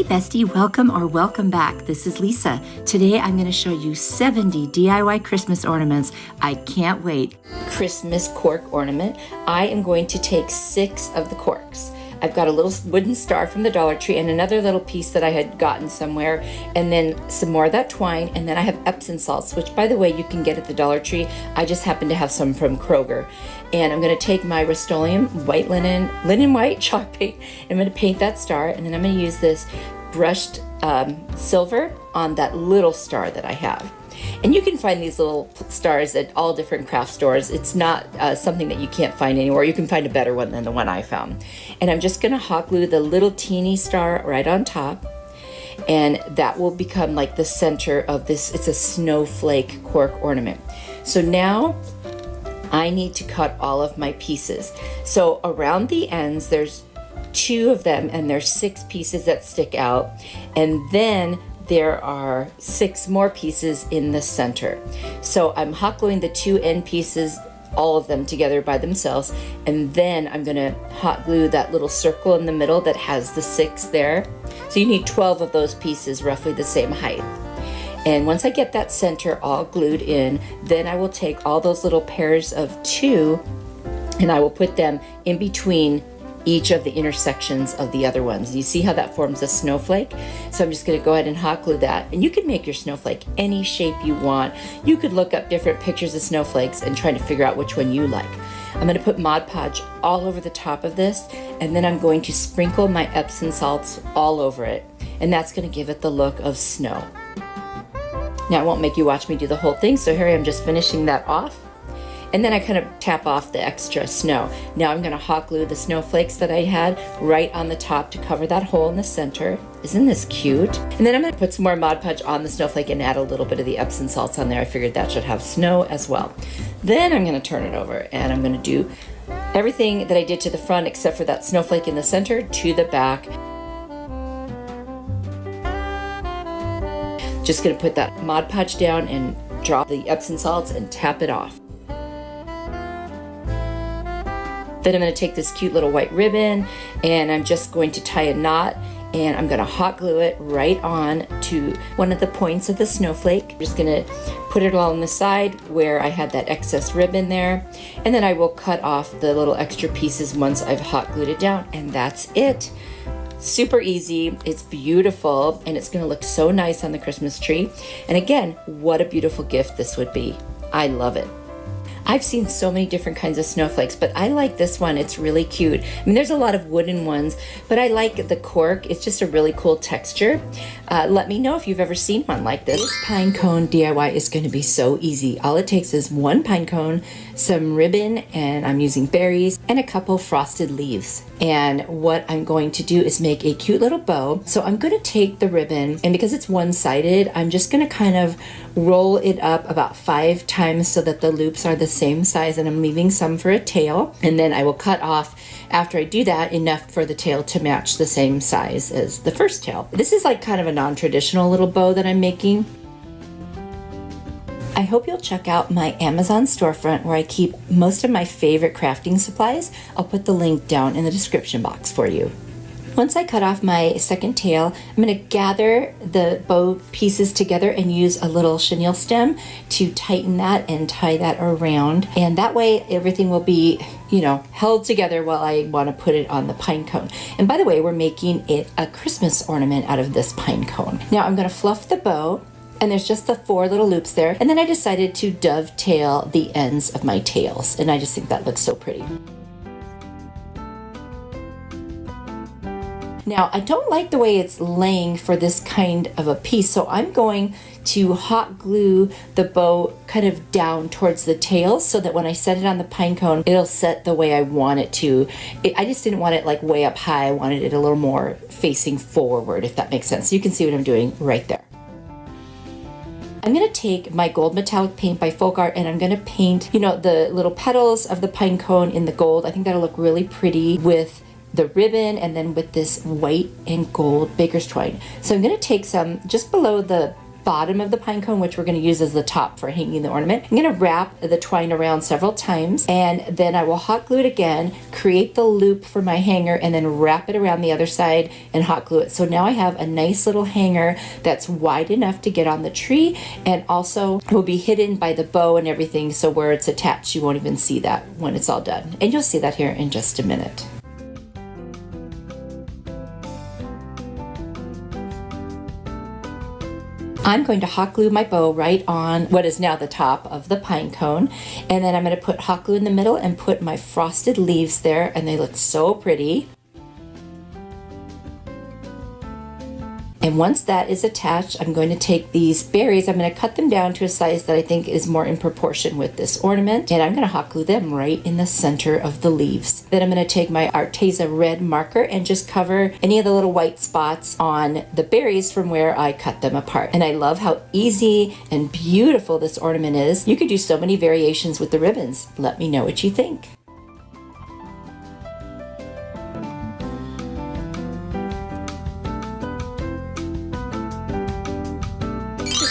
Bestie, welcome back. This is Lisa. Today I'm going to show you 70 DIY Christmas ornaments. I can't wait. Christmas cork ornament. I am going to take 6 of the corks. I've got a little wooden star from the Dollar Tree and another little piece that I had gotten somewhere, and then some more of that twine, and then I have Epsom salts, which by the way you can get at the Dollar Tree. I just happen to have some from Kroger. And I'm going to take my Rust-Oleum white linen white chalk paint, and I'm going to paint that star, and then I'm going to use this brushed silver on that little star that I have. And you can find these little stars at all different craft stores. It's not something that you can't find anywhere. You can find a better one than the one I found. And I'm just going to hot glue the little teeny star right on top. And that will become like the center of this. It's a snowflake cork ornament. So now I need to cut all of my pieces. So around the ends, there's 2 of them, and there's 6 pieces that stick out. And then there are 6 more pieces in the center. So I'm hot gluing the 2 end pieces, all of them together by themselves, and then I'm gonna hot glue that little circle in the middle that has the 6 there. So you need 12 of those pieces, roughly the same height. And once I get that center all glued in, then I will take all those little pairs of 2 and I will put them in between each of the intersections of the other ones. You see how that forms a snowflake? So I'm just gonna go ahead and hot glue that. And you can make your snowflake any shape you want. You could look up different pictures of snowflakes and try to figure out which one you like. I'm gonna put Mod Podge all over the top of this, and then I'm going to sprinkle my Epsom salts all over it. And that's gonna give it the look of snow. Now I won't make you watch me do the whole thing, so here I am just finishing that off. And then I kind of tap off the extra snow. Now I'm gonna hot glue the snowflakes that I had right on the top to cover that hole in the center. Isn't this cute? And then I'm gonna put some more Mod Podge on the snowflake and add a little bit of the Epsom salts on there. I figured that should have snow as well. Then I'm gonna turn it over and I'm gonna do everything that I did to the front except for that snowflake in the center to the back. Just gonna put that Mod Podge down and drop the Epsom salts and tap it off. Then I'm going to take this cute little white ribbon and I'm just going to tie a knot, and I'm going to hot glue it right on to one of the points of the snowflake. I'm just going to put it along the side where I had that excess ribbon there, and then I will cut off the little extra pieces once I've hot glued it down, and that's it. Super easy, it's beautiful, and it's going to look so nice on the Christmas tree. And again, what a beautiful gift this would be. I love it. I've seen so many different kinds of snowflakes, but I like this one. It's really cute. I mean, there's a lot of wooden ones, but I like the cork. It's just a really cool texture. Let me know if you've ever seen one like this. This pine cone DIY is going to be so easy. All it takes is 1 pine cone, some ribbon, and I'm using berries, and a couple frosted leaves. And what I'm going to do is make a cute little bow. So I'm going to take the ribbon, and because it's one-sided, I'm just going to kind of roll it up about 5 times so that the loops are the same size, and I'm leaving some for a tail. And then I will cut off, after I do that, enough for the tail to match the same size as the first tail. This is like kind of a non-traditional little bow that I'm making. I hope you'll check out my Amazon storefront where I keep most of my favorite crafting supplies. I'll put the link down in the description box for you. Once I cut off my second tail, I'm going to gather the bow pieces together and use a little chenille stem to tighten that and tie that around. And that way everything will be, held together while I want to put it on the pine cone. And by the way, we're making it a Christmas ornament out of this pine cone. Now I'm going to fluff the bow, and there's just the 4 little loops there. And then I decided to dovetail the ends of my tails, and I just think that looks so pretty. Now, I don't like the way it's laying for this kind of a piece, so I'm going to hot glue the bow kind of down towards the tail so that when I set it on the pine cone, it'll set the way I want it to. I just didn't want it like way up high. I wanted it a little more facing forward, if that makes sense. So you can see what I'm doing right there. I'm going to take my gold metallic paint by Folk Art, and I'm going to paint, the little petals of the pine cone in the gold. I think that'll look really pretty with the ribbon and then with this white and gold baker's twine. So I'm going to take some just below the bottom of the pine cone, which we're going to use as the top for hanging the ornament. I'm going to wrap the twine around several times, and then I will hot glue it again, create the loop for my hanger, and then wrap it around the other side and hot glue it. So now I have a nice little hanger that's wide enough to get on the tree, and also will be hidden by the bow and everything, so where it's attached you won't even see that when it's all done. And you'll see that here in just a minute. I'm going to hot glue my bow right on what is now the top of the pine cone, and then I'm going to put hot glue in the middle and put my frosted leaves there, and they look so pretty. And once that is attached, I'm going to take these berries, I'm going to cut them down to a size that I think is more in proportion with this ornament, and I'm going to hot glue them right in the center of the leaves. Then I'm going to take my Arteza red marker and just cover any of the little white spots on the berries from where I cut them apart. And I love how easy and beautiful this ornament is. You could do so many variations with the ribbons. Let me know what you think.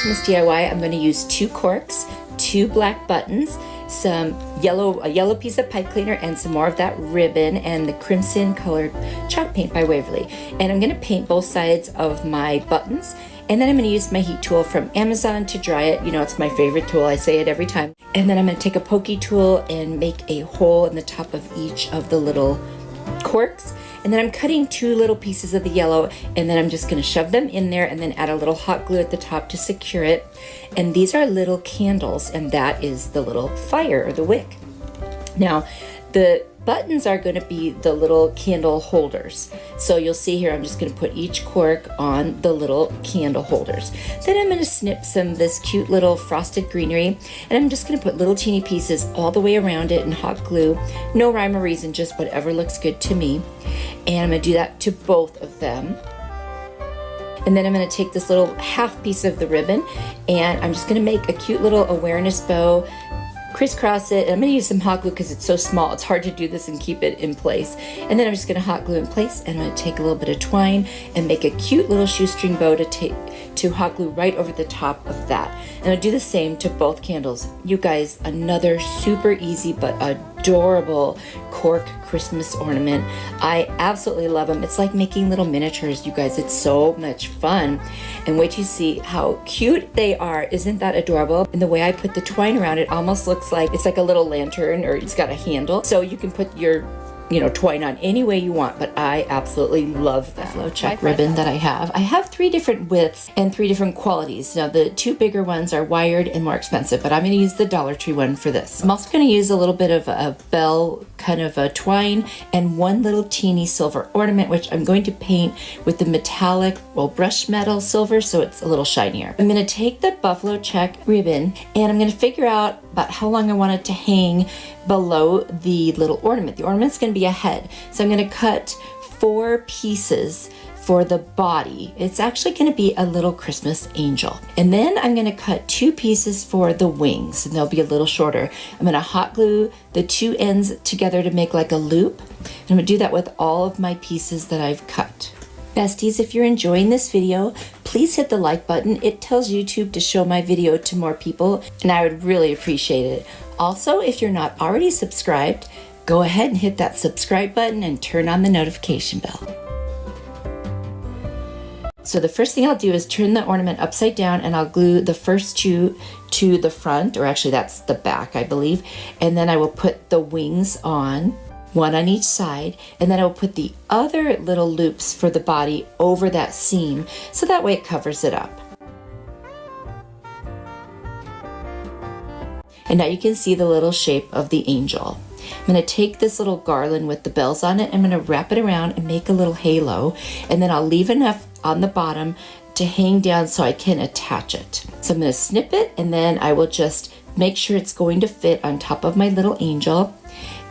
Christmas DIY, I'm going to use 2 corks, 2 black buttons, a yellow piece of pipe cleaner, and some more of that ribbon, and the crimson colored chalk paint by Whoville. And I'm going to paint both sides of my buttons, and then I'm going to use my heat tool from Amazon to dry it. You know, it's my favorite tool, I say it every time. And then I'm going to take a pokey tool and make a hole in the top of each of the little corks. And then I'm cutting 2 little pieces of the yellow, and then I'm just going to shove them in there and then add a little hot glue at the top to secure it. And these are little candles, and that is the little fire or the wick. Now, the buttons are going to be the little candle holders. So you'll see here, I'm just going to put each cork on the little candle holders. Then I'm going to snip some of this cute little frosted greenery, and I'm just going to put little teeny pieces all the way around it and hot glue. No rhyme or reason, just whatever looks good to me. And I'm going to do that to both of them. And then I'm going to take this little half piece of the ribbon, and I'm just going to make a cute little awareness bow, crisscross it, and I'm going to use some hot glue because it's so small, it's hard to do this and keep it in place. And then I'm just going to hot glue in place, and I'm going to take a little bit of twine and make a cute little shoestring bow to hot glue right over the top of that. And I'll do the same to both candles. You guys, another super easy but adorable cork Christmas ornament. I absolutely love them. It's like making little miniatures, you guys. It's so much fun. And wait till you see how cute they are. Isn't that adorable? And the way I put the twine around it almost looks like it's like a little lantern, or it's got a handle. So you can put your twine on any way you want, but I absolutely love the flow check ribbon that I have. I have 3 different widths and 3 different qualities. Now the 2 bigger ones are wired and more expensive, but I'm going to use the Dollar Tree one for this. I'm also going to use a little bit of a bell kind of a twine and 1 little teeny silver ornament, which I'm going to paint with the metallic, brushed metal silver, so it's a little shinier. I'm going to take the buffalo check ribbon, and I'm going to figure out about how long I want it to hang below the little ornament. The ornament's going to be a head, so I'm going to cut 4 pieces for the body. It's actually going to be a little Christmas angel. And then I'm going to cut 2 pieces for the wings, and they'll be a little shorter. I'm going to hot glue the 2 ends together to make like a loop. And I'm going to do that with all of my pieces that I've cut. Besties, if you're enjoying this video, please hit the like button. It tells YouTube to show my video to more people, and I would really appreciate it. Also, if you're not already subscribed, go ahead and hit that subscribe button and turn on the notification bell. So the first thing I'll do is turn the ornament upside down, and I'll glue the first 2 to the front, or actually that's the back, I believe. And then I will put the wings on, 1 on each side, and then I will put the other little loops for the body over that seam, so that way it covers it up. And now you can see the little shape of the angel. I'm going to take this little garland with the bells on it, I'm going to wrap it around and make a little halo, and then I'll leave enough on the bottom to hang down so I can attach it. So I'm going to snip it, and then I will just make sure it's going to fit on top of my little angel.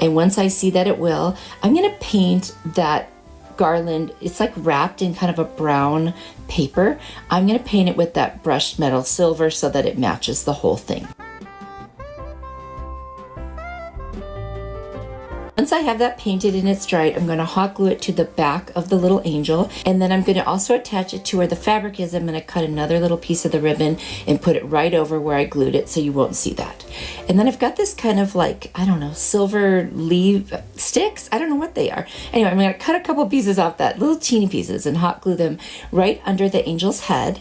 And once I see that it will, I'm going to paint that garland. It's like wrapped in kind of a brown paper. I'm going to paint it with that brushed metal silver so that it matches the whole thing. Once I have that painted and it's dried, I'm going to hot glue it to the back of the little angel, and then I'm going to also attach it to where the fabric is. I'm going to cut another little piece of the ribbon and put it right over where I glued it so you won't see that. And then I've got this kind of like, I don't know, silver leaf sticks. I don't know what they are. Anyway, I'm going to cut a couple pieces off that, little teeny pieces, and hot glue them right under the angel's head.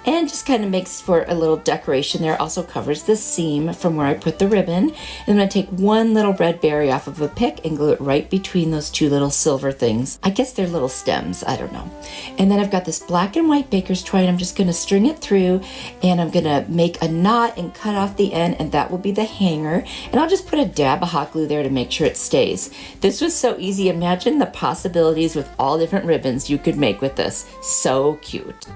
And just kind of makes for a little decoration there. Also covers the seam from where I put the ribbon. And I'm going to take one little red berry off of a pick and glue it right between those two little silver things. I guess they're little stems, I don't know. And then I've got this black and white baker's twine. I'm just going to string it through, and I'm going to make a knot and cut off the end, and that will be the hanger. And I'll just put a dab of hot glue there to make sure it stays. This was so easy. Imagine the possibilities with all different ribbons you could make with this. So cute.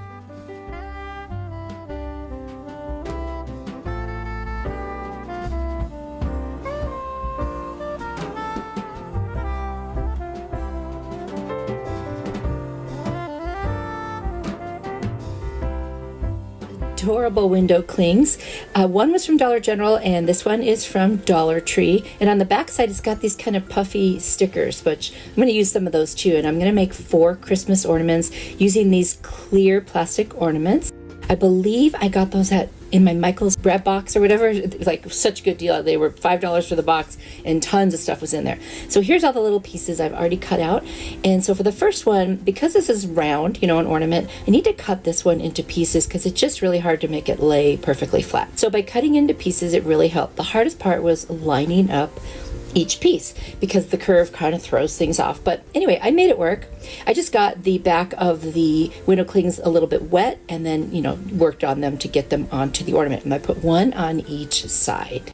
Adorable window clings. One was from Dollar General and this one is from Dollar Tree. And on the back side, it's got these kind of puffy stickers, which I'm going to use some of those too. And I'm going to make 4 Christmas ornaments using these clear plastic ornaments. I believe I got those in my Michael's bread box or whatever. It was like such a good deal. They were $5 for the box and tons of stuff was in there. So here's all the little pieces I've already cut out. And so for the first one, because this is round, you know, an ornament, I need to cut this one into pieces because it's just really hard to make it lay perfectly flat. So by cutting into pieces, it really helped. The hardest part was lining up each piece because the curve kind of throws things off. But anyway, I made it work. I just got the back of the window clings a little bit wet and then, you know, worked on them to get them onto the ornament. And I put one on each side.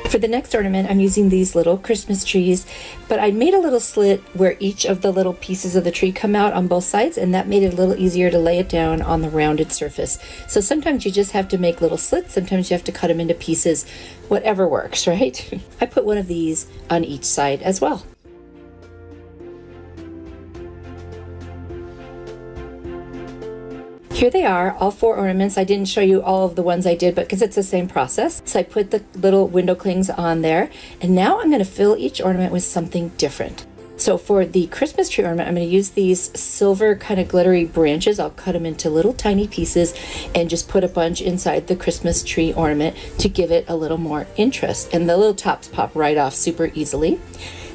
For the next ornament, I'm using these little Christmas trees, but I made a little slit where each of the little pieces of the tree come out on both sides, and that made it a little easier to lay it down on the rounded surface. So sometimes you just have to make little slits, sometimes you have to cut them into pieces, whatever works, right? I put one of these on each side as well. Here they are, all 4 ornaments. I didn't show you all of the ones I did, but because it's the same process. So I put the little window clings on there, and now I'm going to fill each ornament with something different. So for the Christmas tree ornament, I'm going to use these silver kind of glittery branches. I'll cut them into little tiny pieces and just put a bunch inside the Christmas tree ornament to give it a little more interest. And the little tops pop right off super easily.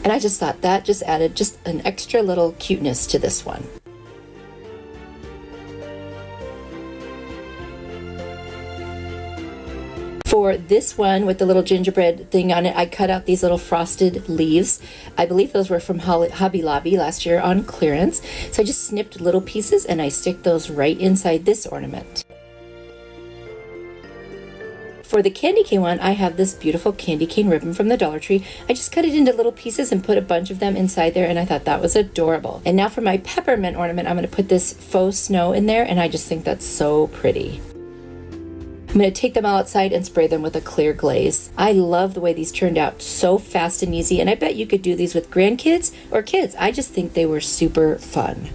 And I just thought that just added just an extra little cuteness to this one. For this one with the little gingerbread thing on it, I cut out these little frosted leaves. I believe those were from Hobby Lobby last year on clearance. So I just snipped little pieces and I stick those right inside this ornament. For the candy cane one, I have this beautiful candy cane ribbon from the Dollar Tree. I just cut it into little pieces and put a bunch of them inside there, and I thought that was adorable. And now for my peppermint ornament, I'm going to put this faux snow in there, and I just think that's so pretty. I'm going to take them all outside and spray them with a clear glaze. I love the way these turned out, so fast and easy, and I bet you could do these with grandkids or kids. I just think they were super fun.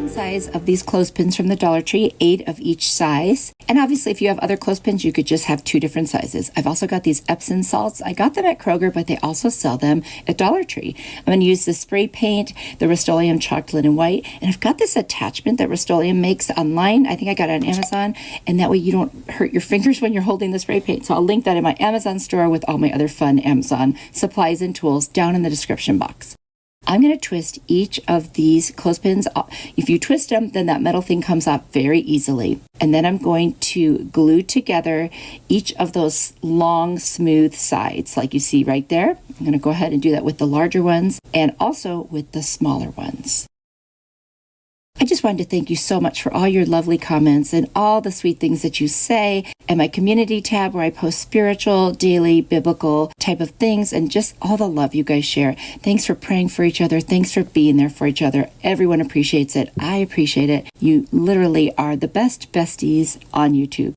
Size of these clothespins from the Dollar Tree, 8 of each size. And obviously if you have other clothespins, you could just have 2 different sizes. I've also got these Epsom salts. I got them at Kroger, but they also sell them at Dollar Tree. I'm going to use the spray paint, the Rust-Oleum chalked linen white, and I've got this attachment that Rust-Oleum makes online. I think I got it on Amazon, and that way you don't hurt your fingers when you're holding the spray paint. So I'll link that in my Amazon store with all my other fun Amazon supplies and tools down in the description box. I'm going to twist each of these clothespins. If you twist them, then that metal thing comes off very easily. And then I'm going to glue together each of those long, smooth sides like you see right there. I'm going to go ahead and do that with the larger ones and also with the smaller ones. I just wanted to thank you so much for all your lovely comments and all the sweet things that you say, and my community tab where I post spiritual, daily, biblical type of things, and just all the love you guys share. Thanks for praying for each other. Thanks for being there for each other. Everyone appreciates it. I appreciate it. You literally are the best besties on YouTube.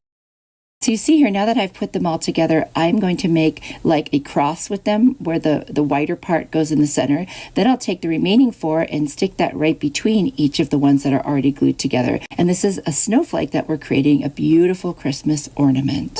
So you see here, now that I've put them all together, I'm going to make like a cross with them where the whiter part goes in the center. Then I'll take the remaining 4 and stick that right between each of the ones that are already glued together. And this is a snowflake that we're creating a beautiful Christmas ornament.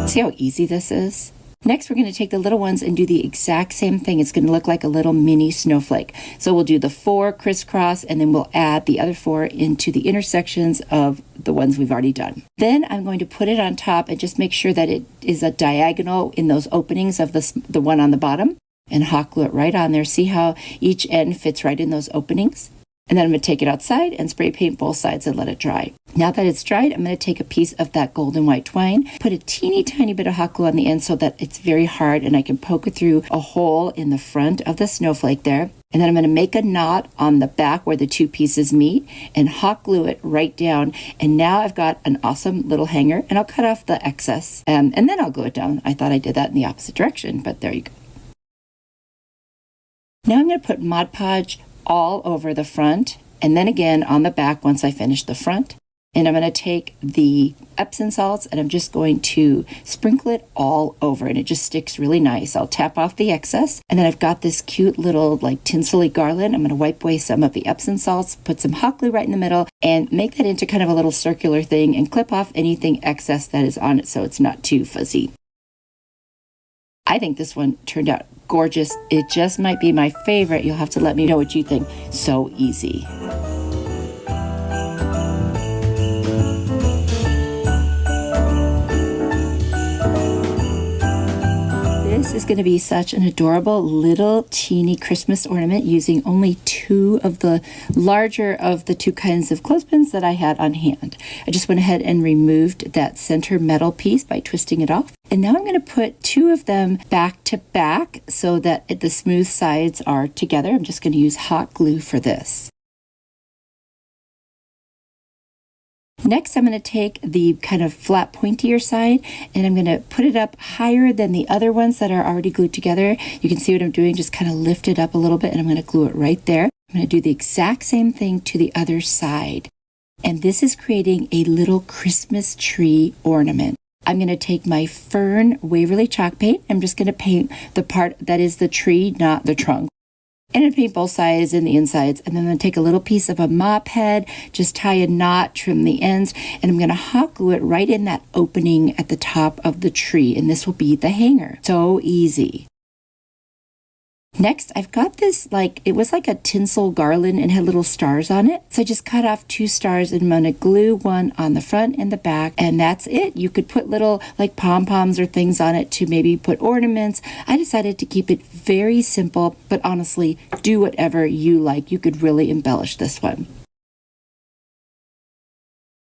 See how easy this is? Next, we're going to take the little ones and do the exact same thing. It's going to look like a little mini snowflake. So we'll do the 4 crisscross, and then we'll add the other 4 into the intersections of the ones we've already done. Then I'm going to put it on top and just make sure that it is a diagonal in those openings of the one on the bottom, and hot glue it right on there. See how each end fits right in those openings? And then I'm going to take it outside and spray paint both sides and let it dry. Now that it's dried, I'm going to take a piece of that golden white twine, put a teeny tiny bit of hot glue on the end so that it's very hard and I can poke it through a hole in the front of the snowflake there. And then I'm going to make a knot on the back where the 2 pieces meet and hot glue it right down. And now I've got an awesome little hanger, and I'll cut off the excess and then I'll glue it down. I thought I did that in the opposite direction, but there you go. Now I'm going to put Mod Podge all over the front and then again on the back once I finish the front. And I'm going to take the Epsom salts and I'm just going to sprinkle it all over, and it just sticks really nice. I'll tap off the excess, and then I've got this cute little like tinsely garland. I'm going to wipe away some of the Epsom salts, put some hot glue right in the middle, and make that into kind of a little circular thing and clip off anything excess that is on it so it's not too fuzzy. I think this one turned out gorgeous. It just might be my favorite. You'll have to let me know what you think. So easy. This is going to be such an adorable little teeny Christmas ornament using only 2 of the larger of the 2 kinds of clothespins that I had on hand. I just went ahead and removed that center metal piece by twisting it off. And now I'm going to put 2 of them back to back so that the smooth sides are together. I'm just going to use hot glue for this. Next, I'm going to take the kind of flat pointier side and I'm going to put it up higher than the other ones that are already glued together. You can see what I'm doing, just kind of lift it up a little bit, and I'm going to glue it right there. I'm going to do the exact same thing to the other side. And this is creating a little Christmas tree ornament. I'm going to take my Fern Waverly chalk paint. I'm just going to paint the part that is the tree, not the trunk. And I paint both sides and the insides. And then I'm going to take a little piece of a mop head, just tie a knot, trim the ends, and I'm going to hot glue it right in that opening at the top of the tree. And this will be the hanger. So easy. Next, I've got this, it was like a tinsel garland and had little stars on it. So I just cut off 2 stars and I'm going to glue one on the front and the back. And that's it. You could put little pom-poms or things on it to maybe put ornaments. I decided to keep it very simple, but honestly, do whatever you like. You could really embellish this one.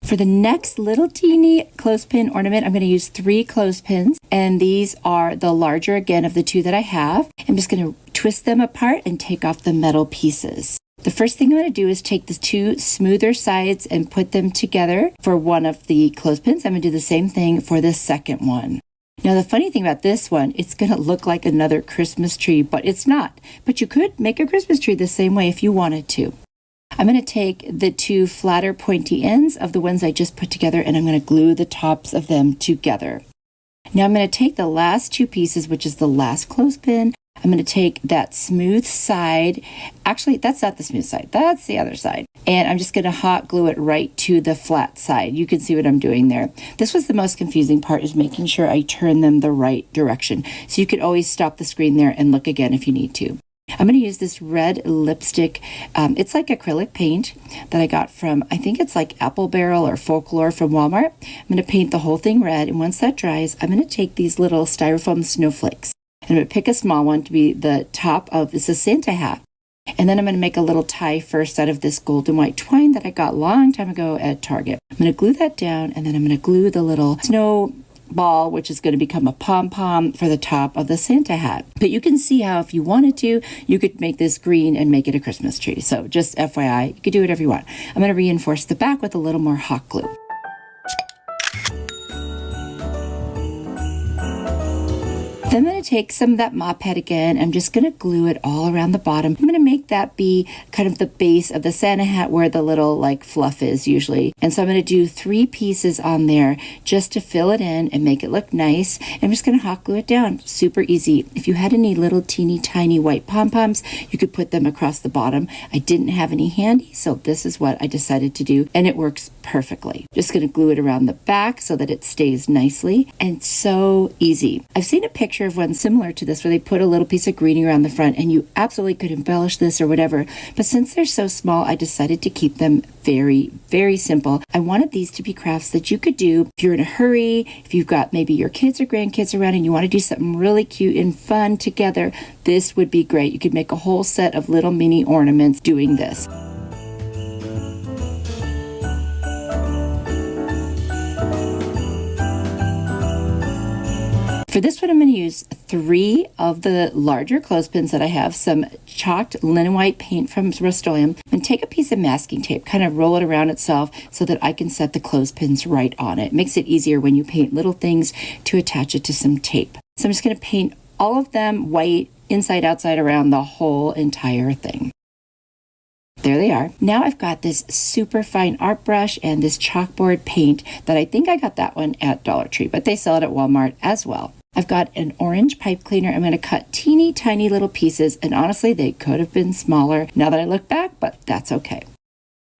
For the next little teeny clothespin ornament, I'm going to use 3 clothespins, and these are the larger again of the 2 that I have. I'm just going to twist them apart and take off the metal pieces. The first thing I'm going to do is take the 2 smoother sides and put them together for one of the clothespins. I'm going to do the same thing for the second one. Now, the funny thing about this one, it's going to look like another Christmas tree, but it's not. But you could make a Christmas tree the same way if you wanted to. I'm going to take the 2 flatter pointy ends of the ones I just put together, and I'm going to glue the tops of them together. Now I'm going to take the last 2 pieces, which is the last clothespin. I'm going to take that smooth side. Actually, that's not the smooth side. That's the other side. And I'm just going to hot glue it right to the flat side. You can see what I'm doing there. This was the most confusing part, is making sure I turn them the right direction. So you could always stop the screen there and look again if you need to. I'm going to use this red lipstick. It's like acrylic paint that I got from, I think it's like Apple Barrel or Folklore from Walmart. I'm going to paint the whole thing red, and once that dries, I'm going to take these little styrofoam snowflakes. And I'm going to pick a small one to be the top of, this is Santa hat. And then I'm going to make a little tie first out of this golden white twine that I got a long time ago at Target. I'm going to glue that down, and then I'm going to glue the little snow ball, which is going to become a pom-pom for the top of the Santa hat. But you can see how if you wanted to, you could make this green and make it a Christmas tree. So just FYI, you could do whatever you want. I'm going to reinforce the back with a little more hot glue. Then I'm going to take some of that mop pad again. I'm just going to glue it all around the bottom. I'm going to make that be kind of the base of the Santa hat where the little like fluff is usually. And so I'm going to do 3 pieces on there just to fill it in and make it look nice. I'm just going to hot glue it down. Super easy. If you had any little teeny tiny white pom-poms, you could put them across the bottom. I didn't have any handy, so this is what I decided to do, and it works perfectly. Just going to glue it around the back so that it stays nicely, and so easy. I've seen a picture of one similar to this where they put a little piece of greenery around the front, and you absolutely could embellish this or whatever, but since they're so small, I decided to keep them very, very simple. I wanted these to be crafts that you could do if you're in a hurry, if you've got maybe your kids or grandkids around and you want to do something really cute and fun together. This would be great. You could make a whole set of little mini ornaments doing this. For this one, I'm going to use 3 of the larger clothespins that I have, some chalked linen white paint from Rust-Oleum, and take a piece of masking tape, kind of roll it around itself so that I can set the clothespins right on it. It makes it easier when you paint little things to attach it to some tape. So I'm just going to paint all of them white, inside, outside, around the whole entire thing. There they are. Now I've got this super fine art brush and this chalkboard paint that I think I got that one at Dollar Tree, but they sell it at Walmart as well. I've got an orange pipe cleaner. I'm going to cut teeny tiny little pieces, and honestly, they could have been smaller now that I look back, but that's okay.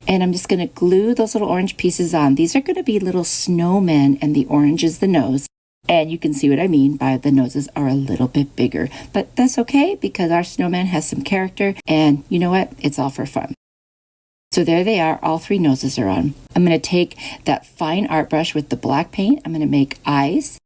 And I'm just going to glue those little orange pieces on. These are going to be little snowmen, and the orange is the nose. And you can see what I mean by the noses are a little bit bigger, but that's okay because our snowman has some character, and you know what? It's all for fun. So there they are, all 3 noses are on. I'm going to take that fine art brush with the black paint. I'm going to make eyes.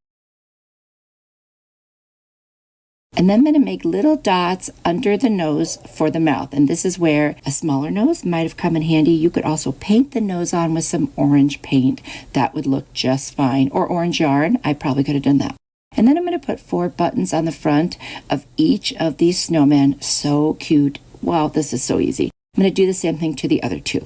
And then I'm going to make little dots under the nose for the mouth. And this is where a smaller nose might have come in handy. You could also paint the nose on with some orange paint. That would look just fine. Or orange yarn. I probably could have done that. And then I'm going to put 4 buttons on the front of each of these snowmen. So cute. Wow, this is so easy. I'm going to do the same thing to the other 2.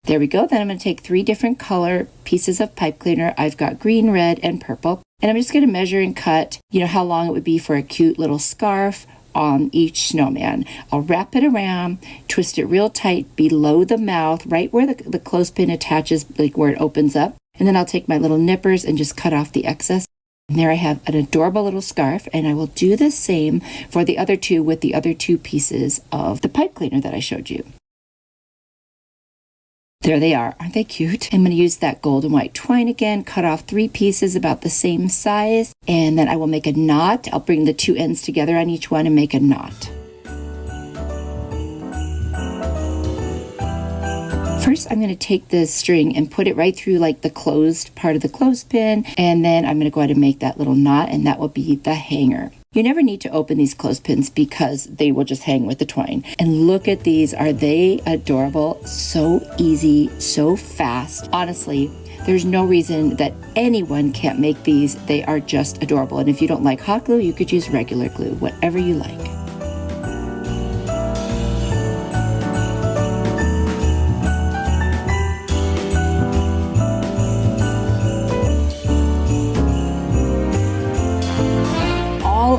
There we go. Then I'm going to take 3 different color pieces of pipe cleaner. I've got green, red, and purple. And I'm just going to measure and cut, how long it would be for a cute little scarf on each snowman. I'll wrap it around, twist it real tight below the mouth, right where the clothespin attaches, like where it opens up. And then I'll take my little nippers and just cut off the excess. And there I have an adorable little scarf, and I will do the same for the other 2 with the other 2 pieces of the pipe cleaner that I showed you. There they are. Aren't they cute? I'm going to use that gold and white twine again, cut off 3 pieces about the same size, and then I will make a knot. I'll bring the 2 ends together on each one and make a knot. First, I'm going to take this string and put it right through like the closed part of the clothespin, and then I'm going to go ahead and make that little knot, and that will be the hanger. You never need to open these clothespins because they will just hang with the twine. And look at these. Are they adorable? So easy, so fast. Honestly, there's no reason that anyone can't make these. They are just adorable. And if you don't like hot glue, you could use regular glue, whatever you like.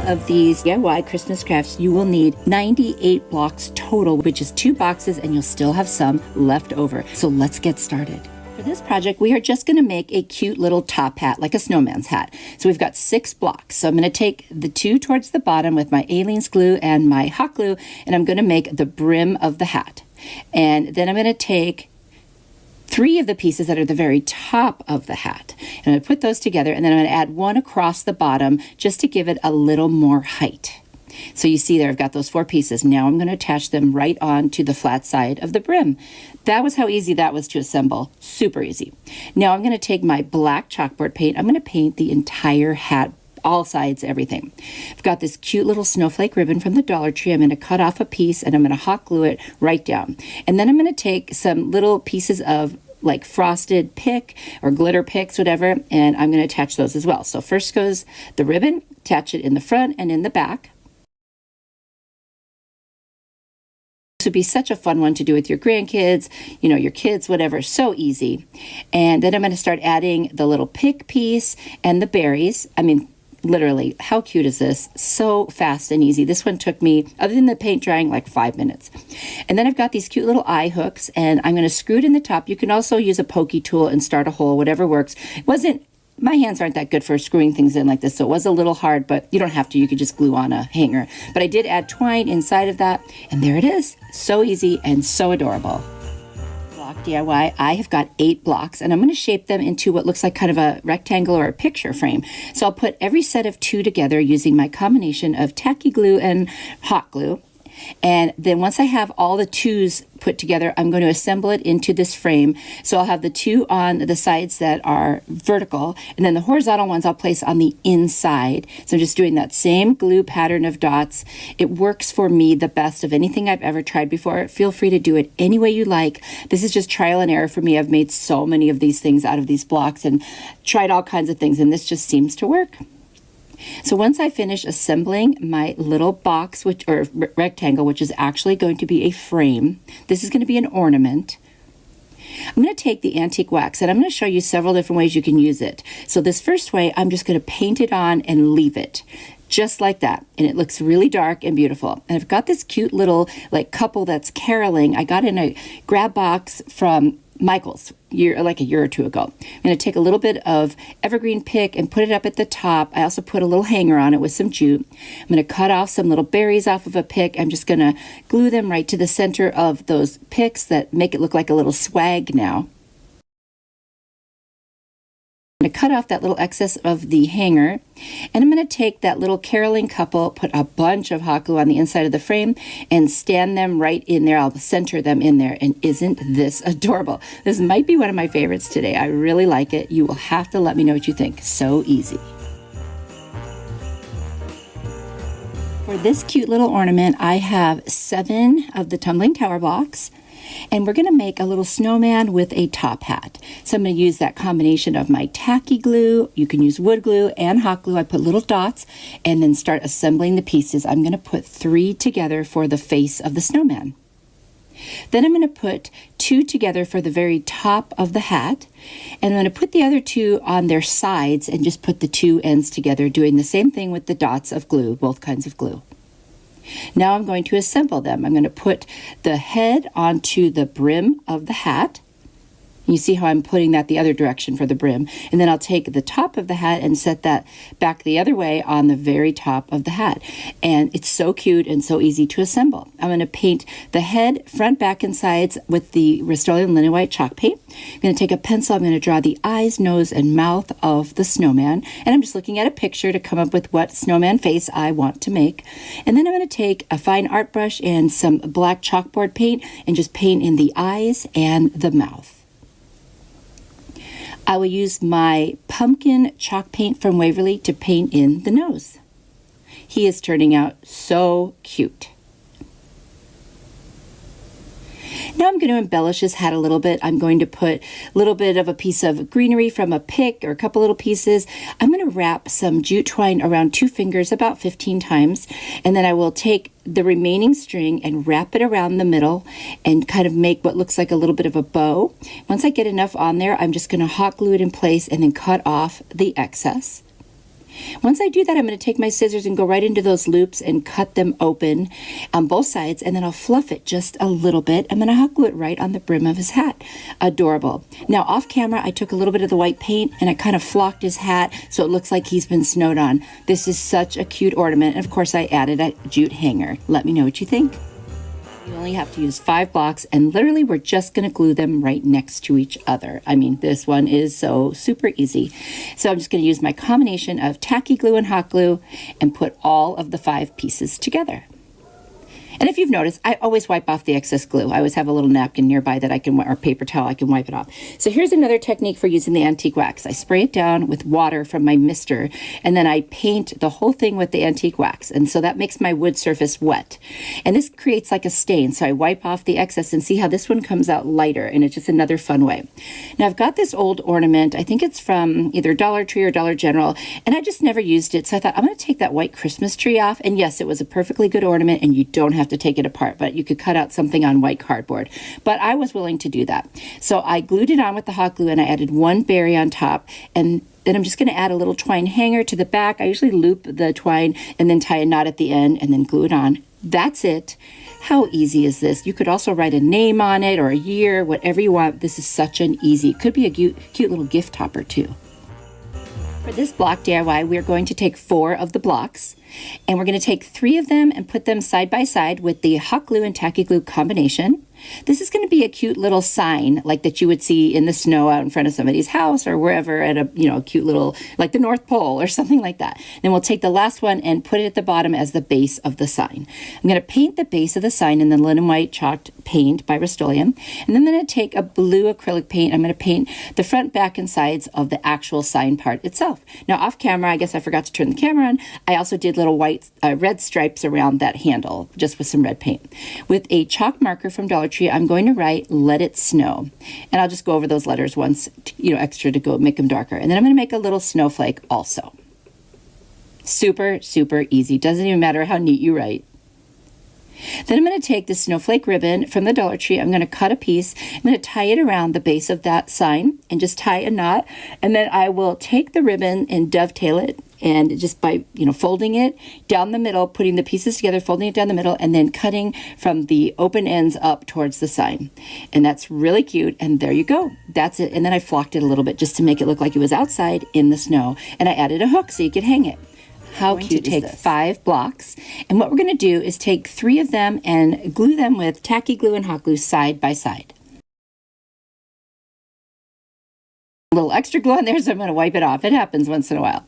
Of these DIY Christmas crafts, you will need 98 blocks total, which is 2 boxes, and you'll still have some left over. So let's get started. For this project, we are just going to make a cute little top hat, like a snowman's hat. So we've got 6 blocks. So I'm going to take the 2 towards the bottom with my Aleene's glue and my hot glue, and I'm going to make the brim of the hat. And then I'm going to take 3 of the pieces that are the very top of the hat. And I'm going to put those together, and then I'm going to add 1 across the bottom just to give it a little more height. So you see there, I've got those 4 pieces. Now I'm going to attach them right on to the flat side of the brim. That was how easy that was to assemble. Super easy. Now I'm going to take my black chalkboard paint. I'm going to paint the entire hat, all sides, everything. I've got this cute little snowflake ribbon from the Dollar Tree. I'm going to cut off a piece and I'm going to hot glue it right down. And then I'm going to take some little pieces of like frosted pick or glitter picks, whatever, and I'm going to attach those as well. So first goes the ribbon, attach it in the front and in the back. This would be such a fun one to do with your grandkids, you know, your kids, whatever. So easy. And then I'm going to start adding the little pick piece and the berries. I mean, literally, how cute is this? So fast and easy. This one took me, other than the paint drying, like 5 minutes. And then I've got these cute little eye hooks, and I'm going to screw it in the top. You can also use a pokey tool and start a hole, whatever works. My hands aren't that good for screwing things in like this, so it was a little hard, but you don't have to. You could just glue on a hanger. But I did add twine inside of that, and there it is. So easy and so adorable. Block DIY, I have got 8 blocks, and I'm going to shape them into what looks like kind of a rectangle or a picture frame. So I'll put every set of 2 together using my combination of tacky glue and hot glue. And then once I have all the 2s put together, I'm going to assemble it into this frame. So I'll have the 2 on the sides that are vertical, and then the horizontal ones I'll place on the inside. So I'm just doing that same glue pattern of dots. It works for me the best of anything I've ever tried before. Feel free to do it any way you like. This is just trial and error for me. I've made so many of these things out of these blocks and tried all kinds of things, and this just seems to work. So once I finish assembling my little box, or rectangle, which is actually going to be a frame, this is going to be an ornament. I'm going to take the antique wax, and I'm going to show you several different ways you can use it. So this first way, I'm just going to paint it on and leave it just like that, and it looks really dark and beautiful. And I've got this cute little like couple that's caroling. I got in a grab box from Michael's like a year or 2 ago. I'm going to take a little bit of evergreen pick and put it up at the top. I also put a little hanger on it with some jute. I'm going to cut off some little berries off of a pick. I'm just going to glue them right to the center of those picks that make it look like a little swag now. I'm going to cut off that little excess of the hanger, and I'm going to take that little caroling couple, put a bunch of hot glue on the inside of the frame, and stand them right in there. I'll center them in there, and isn't this adorable? This might be one of my favorites today. I really like it. You will have to let me know what you think. So easy. For this cute little ornament, I have 7 of the tumbling tower blocks. And we're going to make a little snowman with a top hat. So I'm going to use that combination of my tacky glue. You can use wood glue and hot glue. I put little dots and then start assembling the pieces. I'm going to put 3 together for the face of the snowman. Then I'm going to put 2 together for the very top of the hat. And I'm going to put the other 2 on their sides and just put the 2 ends together, doing the same thing with the dots of glue, both kinds of glue. Now I'm going to assemble them. I'm going to put the head onto the brim of the hat. You see how I'm putting that the other direction for the brim. And then I'll take the top of the hat and set that back the other way on the very top of the hat. And it's so cute and so easy to assemble. I'm going to paint the head, front, back, and sides with the Rust-Oleum Linen White chalk paint. I'm going to take a pencil. I'm going to draw the eyes, nose, and mouth of the snowman. And I'm just looking at a picture to come up with what snowman face I want to make. And then I'm going to take a fine art brush and some black chalkboard paint and just paint in the eyes and the mouth. I will use my pumpkin chalk paint from Whoville to paint in the nose. He is turning out so cute. Now I'm going to embellish his hat a little bit. I'm going to put a little bit of a piece of greenery from a pick or a couple little pieces. I'm going to wrap some jute twine around 2 fingers about 15 times, and then I will take the remaining string and wrap it around the middle and kind of make what looks like a little bit of a bow. Once I get enough on there, I'm just going to hot glue it in place and then cut off the excess. Once I do that, I'm going to take my scissors and go right into those loops and cut them open on both sides, and then I'll fluff it just a little bit. I'm going to hot glue it right on the brim of his hat. Adorable. Now off camera, I took a little bit of the white paint and I kind of flocked his hat so it looks like he's been snowed on. This is such a cute ornament, and of course I added a jute hanger. Let me know what you think. You only have to use 5 blocks, and literally we're just going to glue them right next to each other. I mean, this one is so super easy. So I'm just going to use my combination of tacky glue and hot glue and put all of the 5 pieces together. And if you've noticed, I always wipe off the excess glue. I always have a little napkin nearby that I can, or paper towel, I can wipe it off. So here's another technique for using the antique wax. I spray it down with water from my mister, and then I paint the whole thing with the antique wax. And so that makes my wood surface wet. And this creates like a stain. So I wipe off the excess and see how this one comes out lighter. And it's just another fun way. Now I've got this old ornament. I think it's from either Dollar Tree or Dollar General. And I just never used it. So I thought I'm going to take that white Christmas tree off. And yes, it was a perfectly good ornament and you don't have to take it apart, but you could cut out something on white cardboard. But I was willing to do that. So I glued it on with the hot glue and I added one berry on top, and then I'm just going to add a little twine hanger to the back. I usually loop the twine and then tie a knot at the end and then glue it on. That's it. How easy is this? You could also write a name on it or a year, whatever you want. This is such an easy, it could be a cute little gift topper too. For this block DIY, we're going to take 4 of the blocks, and we're going to take 3 of them and put them side by side with the hot glue and tacky glue combination. This is going to be a cute little sign like that you would see in the snow out in front of somebody's house or wherever at a, a cute little, like the North Pole or something like that. Then we'll take the last one and put it at the bottom as the base of the sign. I'm going to paint the base of the sign in the linen white chalked paint by Rust-Oleum. And then I'm going to take a blue acrylic paint. I'm going to paint the front, back, and sides of the actual sign part itself. Now off camera, I guess I forgot to turn the camera on. I also did little white, red stripes around that handle just with some red paint. With a chalk marker from Dollar Tree, I'm going to write "Let It Snow," and I'll just go over those letters once, extra to go make them darker. And then I'm going to make a little snowflake also. Super, super easy. Doesn't even matter how neat you write. Then I'm going to take this snowflake ribbon from the Dollar Tree. I'm going to cut a piece. I'm going to tie it around the base of that sign and just tie a knot. And then I will take the ribbon and dovetail it. And just by, folding it down the middle, putting the pieces together, folding it down the middle, and then cutting from the open ends up towards the sign. And that's really cute. And there you go. That's it. And then I flocked it a little bit just to make it look like it was outside in the snow. And I added a hook so you could hang it. How cute. Take 5 blocks. And what we're going to do is take 3 of them and glue them with tacky glue and hot glue side by side. A little extra glue on there, so I'm going to wipe it off. It happens once in a while.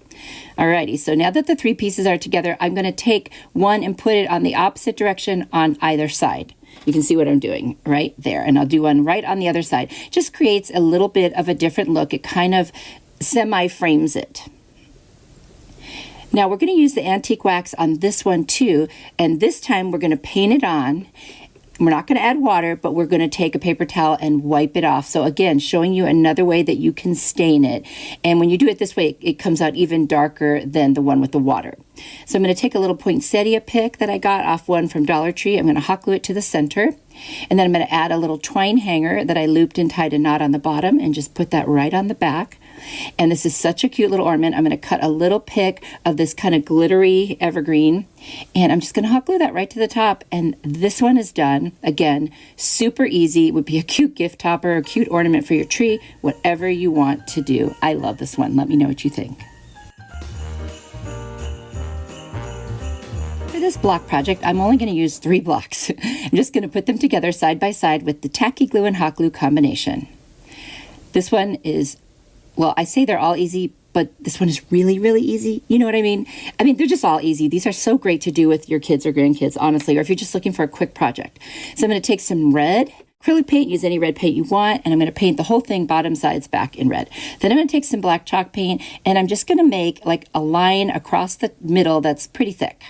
Alrighty, so now that the 3 pieces are together, I'm going to take one and put it on the opposite direction on either side. You can see what I'm doing right there. And I'll do one right on the other side. Just creates a little bit of a different look. It kind of semi-frames it. Now we're going to use the antique wax on this one too, and this time we're going to paint it on. We're not going to add water, but we're going to take a paper towel and wipe it off. So again, showing you another way that you can stain it. And when you do it this way, it comes out even darker than the one with the water. So I'm going to take a little poinsettia pick that I got off one from Dollar Tree. I'm going to hot glue it to the center. And then I'm going to add a little twine hanger that I looped and tied a knot on the bottom and just put that right on the back. And this is such a cute little ornament. I'm going to cut a little pick of this kind of glittery evergreen, and I'm just going to hot glue that right to the top. And this one is done. Again, super easy. It would be a cute gift topper, a cute ornament for your tree, whatever you want to do. I love this one. Let me know what you think. For this block project, I'm only going to use 3 blocks. I'm just going to put them together side by side with the tacky glue and hot glue combination. This one is, well, I say they're all easy, but this one is really, really easy. You know what I mean? They're just all easy. These are so great to do with your kids or grandkids, honestly, or if you're just looking for a quick project. So I'm going to take some red acrylic paint, use any red paint you want, and I'm going to paint the whole thing bottom, sides, back in red. Then I'm going to take some black chalk paint, and I'm just going to make like a line across the middle that's pretty thick.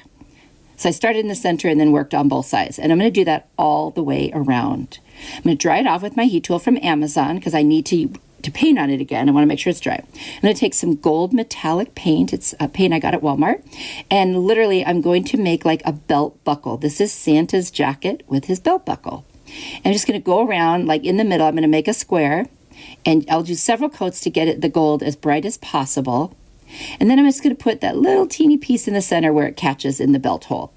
So I started in the center and then worked on both sides. And I'm going to do that all the way around. I'm going to dry it off with my heat tool from Amazon because I need to paint on it again. I want to make sure it's dry. I'm going to take some gold metallic paint. It's a paint I got at Walmart. And literally, I'm going to make like a belt buckle. This is Santa's jacket with his belt buckle. I'm just going to go around like in the middle. I'm going to make a square. And I'll do several coats to get the gold as bright as possible. And then I'm just going to put that little teeny piece in the center where it catches in the belt hole.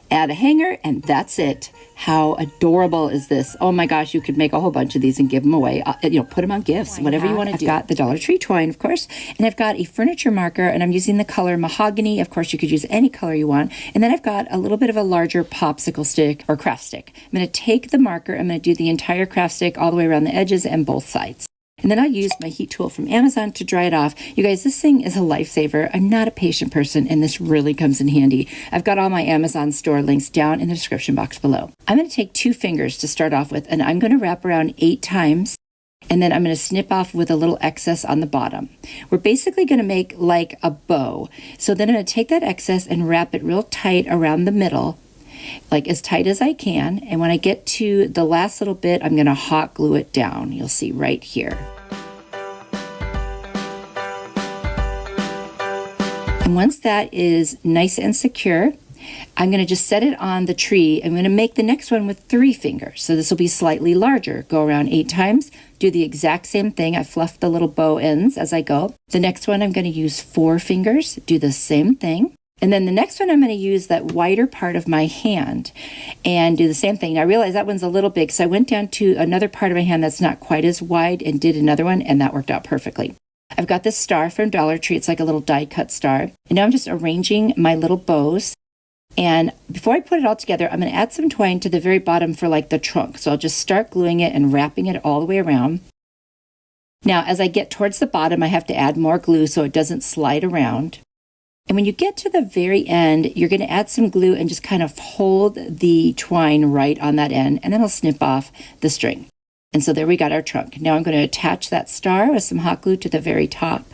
Add a hanger, and that's it. How adorable is this? Oh my gosh, you could make a whole bunch of these and give them away. Put them on gifts, whatever you want to do. I've got the Dollar Tree twine, of course, and I've got a furniture marker, and I'm using the color mahogany. Of course, you could use any color you want. And then I've got a little bit of a larger popsicle stick or craft stick. I'm going to take the marker, I'm going to do the entire craft stick all the way around the edges and both sides. And then I'll use my heat tool from Amazon to dry it off. You guys, this thing is a lifesaver. I'm not a patient person, and this really comes in handy. I've got all my Amazon store links down in the description box below. I'm going to take 2 fingers to start off with, and I'm going to wrap around 8 times. And then I'm going to snip off with a little excess on the bottom. We're basically going to make like a bow. So then I'm going to take that excess and wrap it real tight around the middle, like as tight as I can. And when I get to the last little bit, I'm going to hot glue it down. You'll see right here. And once that is nice and secure, I'm going to just set it on the tree. I'm going to make the next one with 3 fingers. So this will be slightly larger. Go around 8 times, do the exact same thing. I fluff the little bow ends as I go. The next one I'm going to use 4 fingers, do the same thing. And then the next one I'm going to use that wider part of my hand and do the same thing. Now, I realize that one's a little big, so I went down to another part of my hand that's not quite as wide and did another one, and that worked out perfectly. I've got this star from Dollar Tree. It's like a little die-cut star. And now I'm just arranging my little bows. And before I put it all together, I'm going to add some twine to the very bottom for like the trunk. So I'll just start gluing it and wrapping it all the way around. Now, as I get towards the bottom, I have to add more glue so it doesn't slide around. And when you get to the very end, you're going to add some glue and just kind of hold the twine right on that end, and then I'll snip off the string. And so there we got our trunk. Now I'm going to attach that star with some hot glue to the very top.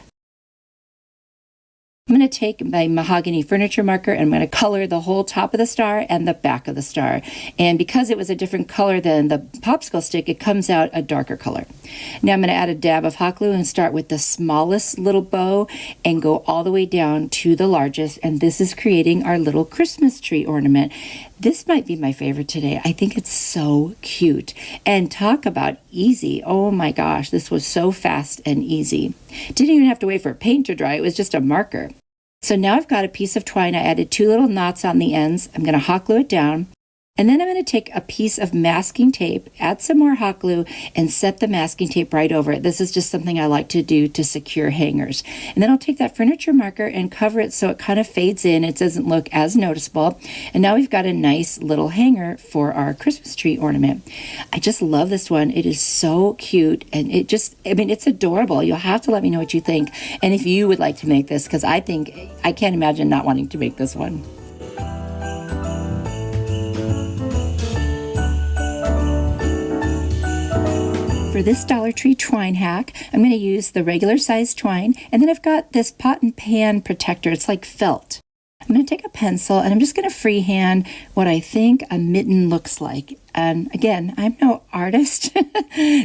I'm going to take my mahogany furniture marker and I'm going to color the whole top of the star and the back of the star. And because it was a different color than the popsicle stick, it comes out a darker color. Now I'm going to add a dab of hot glue and start with the smallest little bow and go all the way down to the largest. And this is creating our little Christmas tree ornament. This might be my favorite today. I think it's so cute. And talk about easy. Oh my gosh, this was so fast and easy. Didn't even have to wait for paint to dry. It was just a marker. So now I've got a piece of twine. I added 2 little knots on the ends. I'm going to hot glue it down. And then I'm going to take a piece of masking tape, add some more hot glue, and set the masking tape right over it. This is just something I like to do to secure hangers. And then I'll take that furniture marker and cover it so it kind of fades in. It doesn't look as noticeable. And now we've got a nice little hanger for our Christmas tree ornament. I just love this one. It is so cute. And it just, I mean, it's adorable. You'll have to let me know what you think. And if you would like to make this, because I can't imagine not wanting to make this one. For this Dollar Tree twine hack, I'm going to use the regular size twine, and then I've got this pot and pan protector. It's like felt. I'm going to take a pencil and I'm just going to freehand what I think a mitten looks like. And again, I'm no artist,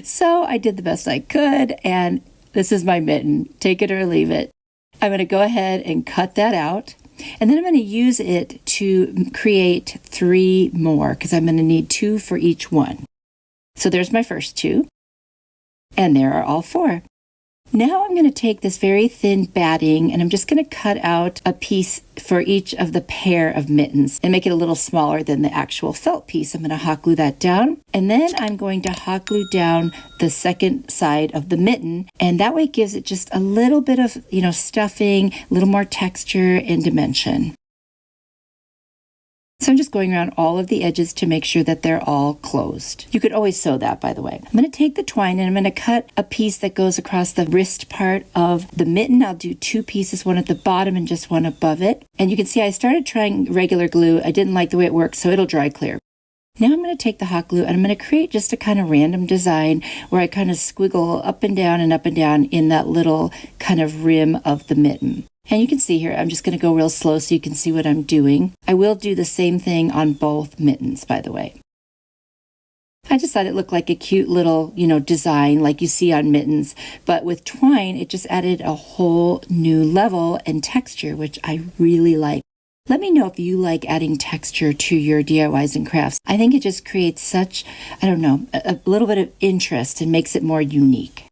so I did the best I could, and this is my mitten. Take it or leave it. I'm going to go ahead and cut that out. And then I'm going to use it to create 3 more because I'm going to need 2 for each one. So there's my first 2. And there are all 4. Now I'm going to take this very thin batting and I'm just going to cut out a piece for each of the pair of mittens and make it a little smaller than the actual felt piece. I'm going to hot glue that down, and then I'm going to hot glue down the second side of the mitten, and that way it gives it just a little bit of, stuffing, a little more texture and dimension. So I'm just going around all of the edges to make sure that they're all closed. You could always sew that, by the way. I'm going to take the twine and I'm going to cut a piece that goes across the wrist part of the mitten. I'll do 2 pieces, one at the bottom and just one above it. And you can see I started trying regular glue. I didn't like the way it worked, so it'll dry clear. Now I'm going to take the hot glue and I'm going to create just a kind of random design where I kind of squiggle up and down in that little kind of rim of the mitten. And you can see here, I'm just going to go real slow so you can see what I'm doing. I will do the same thing on both mittens, by the way. I just thought it looked like a cute little, design like you see on mittens. But with twine, it just added a whole new level and texture, which I really like. Let me know if you like adding texture to your DIYs and crafts. I think it just creates such, a little bit of interest and makes it more unique.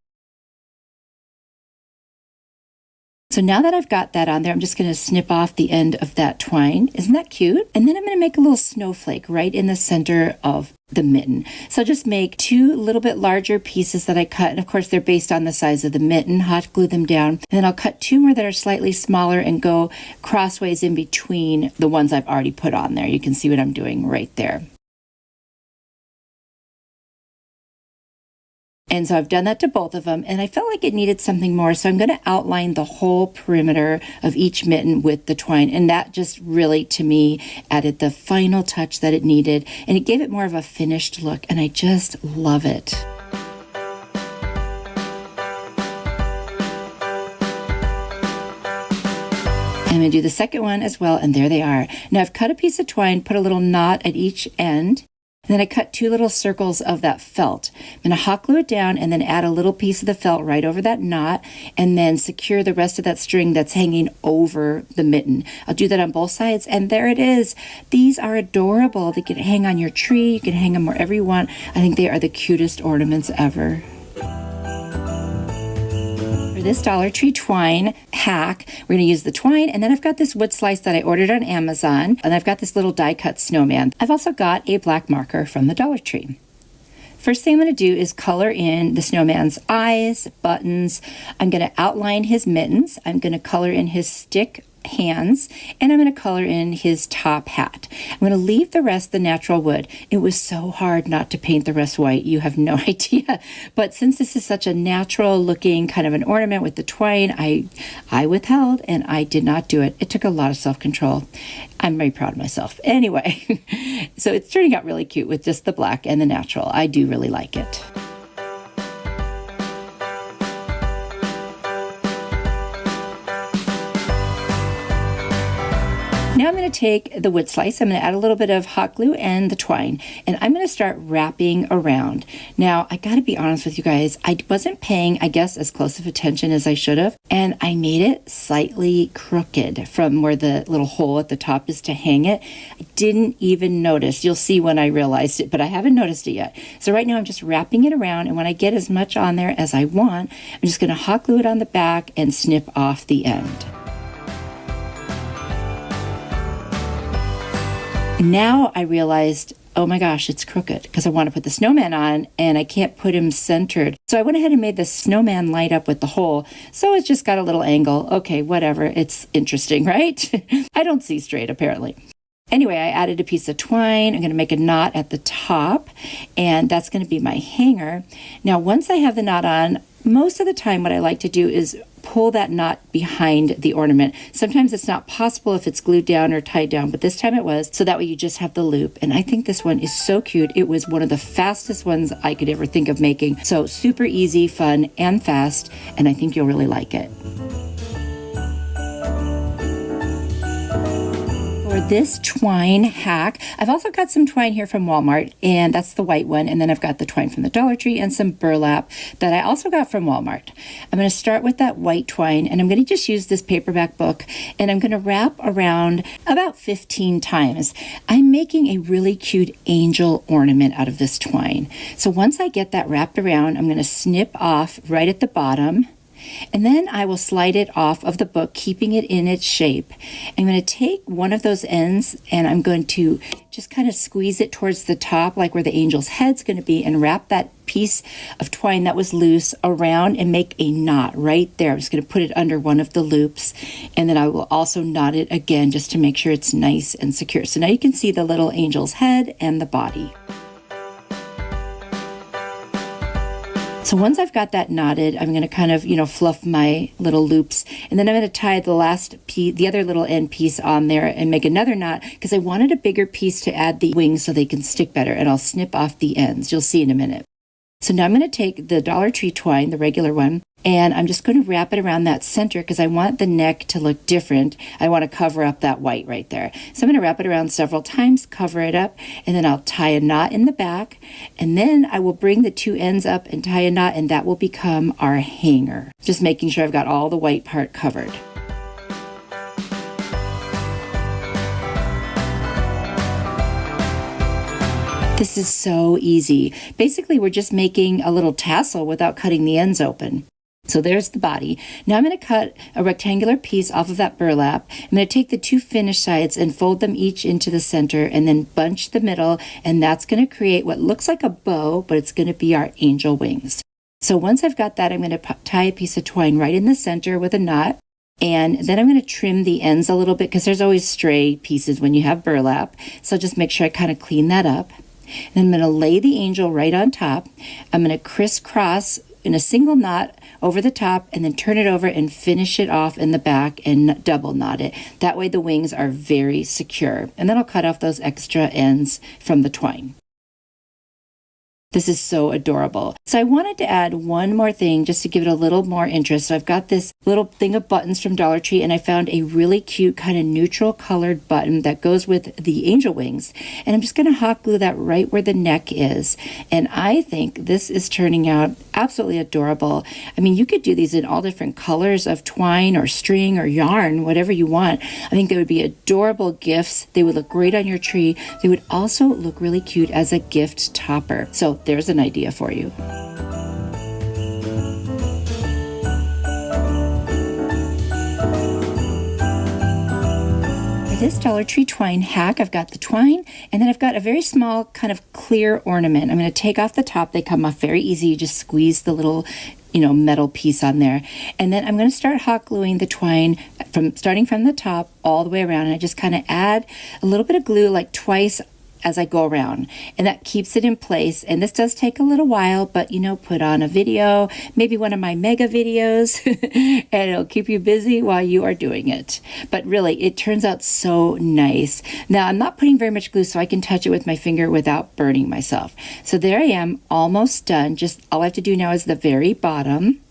So now that I've got that on there, I'm just going to snip off the end of that twine. Isn't that cute? And then I'm going to make a little snowflake right in the center of the mitten. So I'll just make 2 little bit larger pieces that I cut. And of course, they're based on the size of the mitten. Hot glue them down. And then I'll cut 2 more that are slightly smaller and go crossways in between the ones I've already put on there. You can see what I'm doing right there. And so I've done that to both of them, and I felt like it needed something more. So I'm going to outline the whole perimeter of each mitten with the twine. And that just really, to me, added the final touch that it needed. And it gave it more of a finished look, and I just love it. I'm going to do the second one as well, and there they are. Now I've cut a piece of twine, put a little knot at each end, and then I cut 2 little circles of that felt. I'm going to hot glue it down and then add a little piece of the felt right over that knot, and then secure the rest of that string that's hanging over the mitten. I'll do that on both sides, and there it is. These are adorable. They can hang on your tree. You can hang them wherever you want. I think they are the cutest ornaments ever. This Dollar Tree twine hack, we're going to use the twine, and then I've got this wood slice that I ordered on Amazon, and I've got this little die cut snowman. I've also got a black marker from the Dollar Tree. First thing I'm going to do is color in the snowman's eyes, buttons. I'm going to outline his mittens. I'm going to color in his stick hands, and I'm going to color in his top hat. I'm going to leave the rest the natural wood. It was so hard not to paint the rest white. You have no idea. But since this is such a natural looking kind of an ornament with the twine, I withheld and I did not do it. It took a lot of self-control. I'm very proud of myself. Anyway, so it's turning out really cute with just the black and the natural. I do really like it. Now I'm going to take the wood slice, I'm going to add a little bit of hot glue and the twine, and I'm going to start wrapping around. Now, I got to be honest with you guys, I wasn't paying, I guess, as close of attention as I should have, and I made it slightly crooked from where the little hole at the top is to hang it. I didn't even notice. You'll see when I realized it, but I haven't noticed it yet. So right now I'm just wrapping it around, and when I get as much on there as I want, I'm just going to hot glue it on the back and snip off the end. Now I realized, oh my gosh, it's crooked because I want to put the snowman on and I can't put him centered. So I went ahead and made the snowman light up with the hole. So it's just got a little angle. Okay, whatever. It's interesting, right? I don't see straight, apparently. Anyway, I added a piece of twine. I'm going to make a knot at the top, and that's going to be my hanger. Now, once I have the knot on, most of the time what I like to do is pull that knot behind the ornament. Sometimes it's not possible if it's glued down or tied down, but this time it was, so that way you just have the loop. And I think this one is so cute. It was one of the fastest ones I could ever think of making. So super easy, fun, and fast, and I think you'll really like it. For this twine hack, I've also got some twine here from Walmart, and that's the white one, and then I've got the twine from the Dollar Tree and some burlap that I also got from Walmart. I'm going to start with that white twine, and I'm going to just use this paperback book, and I'm going to wrap around about 15 times. I'm making a really cute angel ornament out of this twine. So once I get that wrapped around, I'm going to snip off right at the bottom, and then I will slide it off of the book, keeping it in its shape. I'm going to take one of those ends and I'm going to just kind of squeeze it towards the top, like where the angel's head's going to be, and wrap that piece of twine that was loose around and make a knot right there. I'm just going to put it under one of the loops, and then I will also knot it again just to make sure it's nice and secure. So now you can see the little angel's head and the body. So once I've got that knotted, I'm going to kind of, fluff my little loops, and then I'm going to tie the last piece, the other little end piece on there, and make another knot because I wanted a bigger piece to add the wings so they can stick better, and I'll snip off the ends. You'll see in a minute. So now I'm going to take the Dollar Tree twine, the regular one, and I'm just going to wrap it around that center because I want the neck to look different. I want to cover up that white right there. So I'm going to wrap it around several times, cover it up, and then I'll tie a knot in the back, and then I will bring the two ends up and tie a knot, and that will become our hanger. Just making sure I've got all the white part covered. This is so easy. Basically, we're just making a little tassel without cutting the ends open. So there's the body. Now I'm going to cut a rectangular piece off of that burlap. I'm going to take the two finished sides and fold them each into the center and then bunch the middle, and that's going to create what looks like a bow, but it's going to be our angel wings. So once I've got that, I'm going to tie a piece of twine right in the center with a knot. And then I'm going to trim the ends a little bit because there's always stray pieces when you have burlap. So just make sure I kind of clean that up. And I'm going to lay the angel right on top. I'm going to crisscross in a single knot over the top and then turn it over and finish it off in the back and double knot it. That way the wings are very secure. And then I'll cut off those extra ends from the twine. This is so adorable. So I wanted to add one more thing just to give it a little more interest. So I've got this little thing of buttons from Dollar Tree, and I found a really cute kind of neutral colored button that goes with the angel wings. And I'm just going to hot glue that right where the neck is. And I think this is turning out absolutely adorable. I mean, you could do these in all different colors of twine or string or yarn, whatever you want. I think they would be adorable gifts. They would look great on your tree. They would also look really cute as a gift topper. So there's an idea for you. For this Dollar Tree twine hack, I've got the twine, and then I've got a very small kind of clear ornament. I'm going to take off the top. They come off very easy. You just squeeze the little metal piece on there. And then I'm going to start hot gluing the twine starting from the top all the way around. And I just kind of add a little bit of glue like twice as I go around, and that keeps it in place. And this does take a little while, but put on a video, maybe one of my mega videos, and it'll keep you busy while you are doing it. But really, it turns out so nice. Now, I'm not putting very much glue so I can touch it with my finger without burning myself. So there I am, almost done. Just all I have to do now is the very bottom.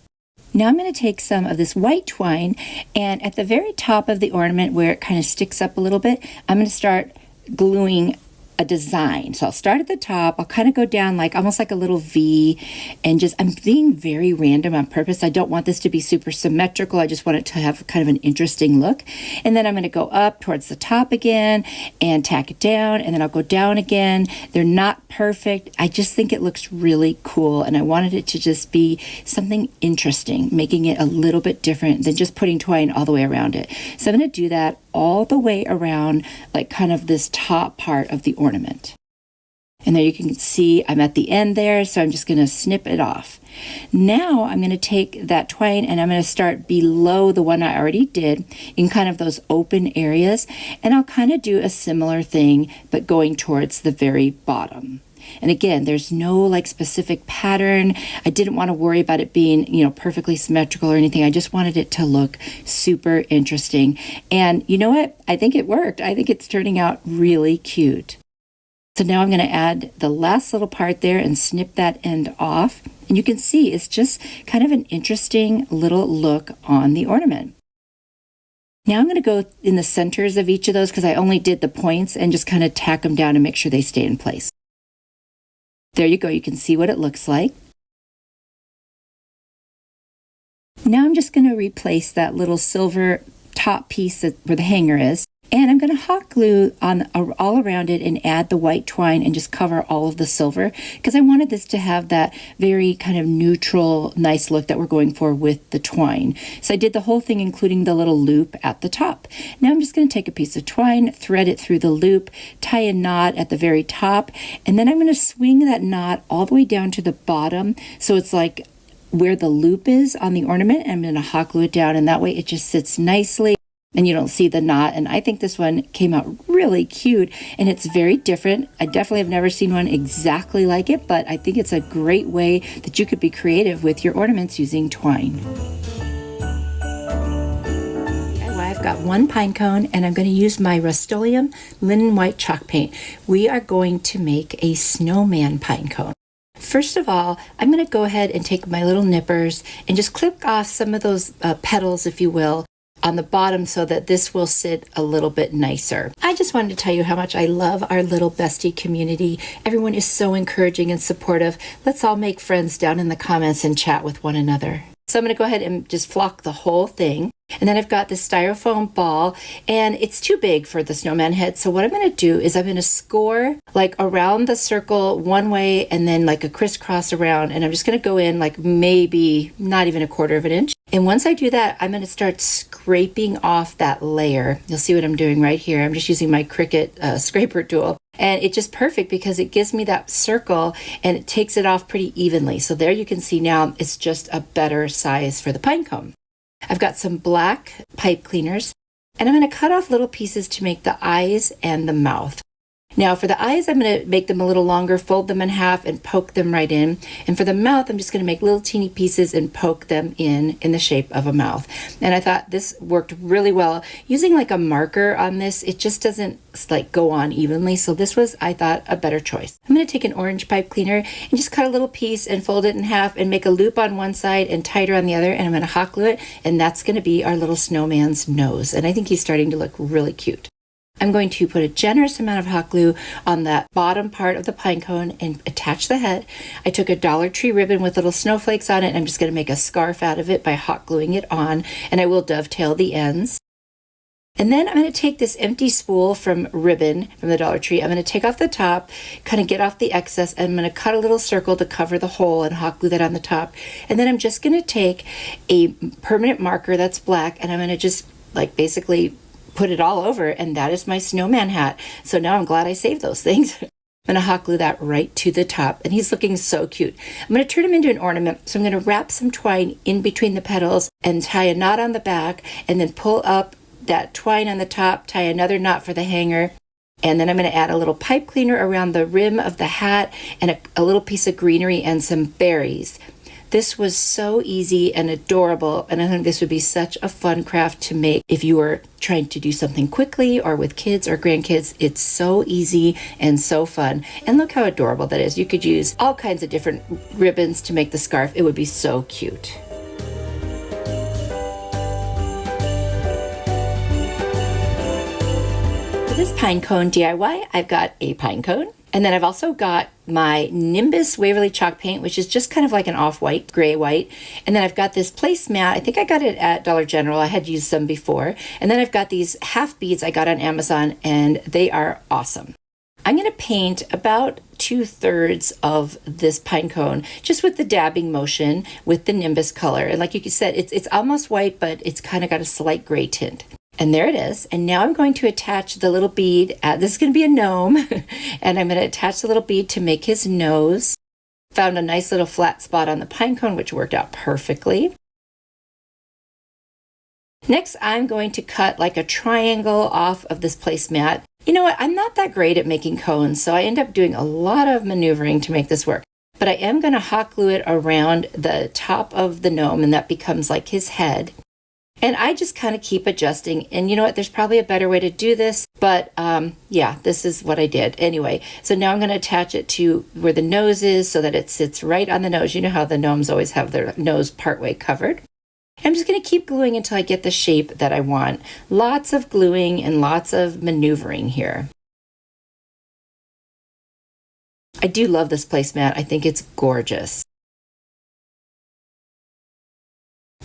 Now I'm going to take some of this white twine, and at the very top of the ornament where it kind of sticks up a little bit, I'm going to start gluing a design. So I'll start at the top. I'll kind of go down like almost like a little V, and I'm being very random on purpose. I don't want this to be super symmetrical. I just want it to have kind of an interesting look. And then I'm going to go up towards the top again and tack it down, and then I'll go down again. They're not perfect. I just think it looks really cool, and I wanted it to just be something interesting, making it a little bit different than just putting twine all the way around it. So I'm going to do that all the way around, like kind of this top part of the ornament. And there you can see I'm at the end there, so I'm just going to snip it off. Now I'm going to take that twine and I'm going to start below the one I already did in kind of those open areas, and I'll kind of do a similar thing but going towards the very bottom. And again, there's no like specific pattern. I didn't want to worry about it being, perfectly symmetrical or anything. I just wanted it to look super interesting. And you know what? I think it worked. I think it's turning out really cute. So now I'm going to add the last little part there and snip that end off. And you can see it's just kind of an interesting little look on the ornament. Now I'm going to go in the centers of each of those because I only did the points, and just kind of tack them down and make sure they stay in place. There you go. You can see what it looks like. Now I'm just going to replace that little silver top piece where the hanger is. And I'm going to hot glue on all around it and add the white twine and just cover all of the silver, because I wanted this to have that very kind of neutral, nice look that we're going for with the twine. So I did the whole thing, including the little loop at the top. Now I'm just going to take a piece of twine, thread it through the loop, tie a knot at the very top, and then I'm going to swing that knot all the way down to the bottom. So it's like where the loop is on the ornament, and I'm going to hot glue it down, and that way it just sits nicely and you don't see the knot. And I think this one came out really cute, and it's very different. I definitely have never seen one exactly like it, but I think it's a great way that you could be creative with your ornaments using twine. I've got one pine cone, and I'm going to use my Rust-Oleum linen white chalk paint. We are going to make a snowman pine cone. First of all, I'm going to go ahead and take my little nippers and just clip off some of those petals, if you will, on the bottom so that this will sit a little bit nicer. I just wanted to tell you how much I love our little Bestie community. Everyone is so encouraging and supportive. Let's all make friends down in the comments and chat with one another. So I'm going to go ahead and just flock the whole thing. And then I've got this styrofoam ball, and it's too big for the snowman head. So what I'm going to do is I'm going to score like around the circle one way and then like a crisscross around. And I'm just going to go in like maybe not even 1/4 of an inch. And once I do that, I'm going to start scraping off that layer. You'll see what I'm doing right here. I'm just using my Cricut scraper tool. And it's just perfect because it gives me that circle and it takes it off pretty evenly. So there you can see now it's just a better size for the pine cone. I've got some black pipe cleaners, and I'm going to cut off little pieces to make the eyes and the mouth. Now for the eyes, I'm going to make them a little longer, fold them in half and poke them right in. And for the mouth, I'm just going to make little teeny pieces and poke them in the shape of a mouth. And I thought this worked really well. Using like a marker on this, it just doesn't like go on evenly. So this was, I thought, a better choice. I'm going to take an orange pipe cleaner and just cut a little piece and fold it in half and make a loop on one side and tighter on the other. And I'm going to hot glue it. And that's going to be our little snowman's nose. And I think he's starting to look really cute. I'm going to put a generous amount of hot glue on that bottom part of the pine cone and attach the head. I took a Dollar Tree ribbon with little snowflakes on it, and I'm just going to make a scarf out of it by hot gluing it on, and I will dovetail the ends. And then I'm going to take this empty spool from ribbon from the Dollar Tree. I'm going to take off the top, kind of get off the excess, and I'm going to cut a little circle to cover the hole and hot glue that on the top. And then I'm just going to take a permanent marker that's black, and I'm going to just like basically put it all over, and that is my snowman hat. So now I'm glad I saved those things. I'm going to hot glue that right to the top, and he's looking so cute. I'm going to turn him into an ornament, so I'm going to wrap some twine in between the petals and tie a knot on the back, and then pull up that twine on the top, tie another knot for the hanger, and then I'm going to add a little pipe cleaner around the rim of the hat and a little piece of greenery and some berries. This was so easy and adorable, and I think this would be such a fun craft to make if you were trying to do something quickly or with kids or grandkids. It's so easy and so fun. And look how adorable that is. You could use all kinds of different ribbons to make the scarf. It would be so cute. For this pine cone DIY, I've got a pine cone. And then I've also got my Nimbus Waverly chalk paint, which is just kind of like an off-white, gray-white. And then I've got this placemat. I think I got it at Dollar General. I had used some before. And then I've got these half beads I got on Amazon, and they are awesome. I'm going to paint about 2/3 of this pine cone just with the dabbing motion with the Nimbus color. And like you said, it's almost white, but it's kind of got a slight gray tint. And there it is. And now I'm going to attach the little bead. This is going to be a gnome. And I'm going to attach the little bead to make his nose. Found a nice little flat spot on the pine cone, which worked out perfectly. Next, I'm going to cut like a triangle off of this placemat. You know what? I'm not that great at making cones, so I end up doing a lot of maneuvering to make this work. But I am going to hot glue it around the top of the gnome, and that becomes like his head. And I just kind of keep adjusting. And you know what? There's probably a better way to do this. But yeah, this is what I did. Anyway, so now I'm going to attach it to where the nose is so that it sits right on the nose. You know how the gnomes always have their nose partway covered. I'm just going to keep gluing until I get the shape that I want. Lots of gluing and lots of maneuvering here. I do love this placemat. I think it's gorgeous.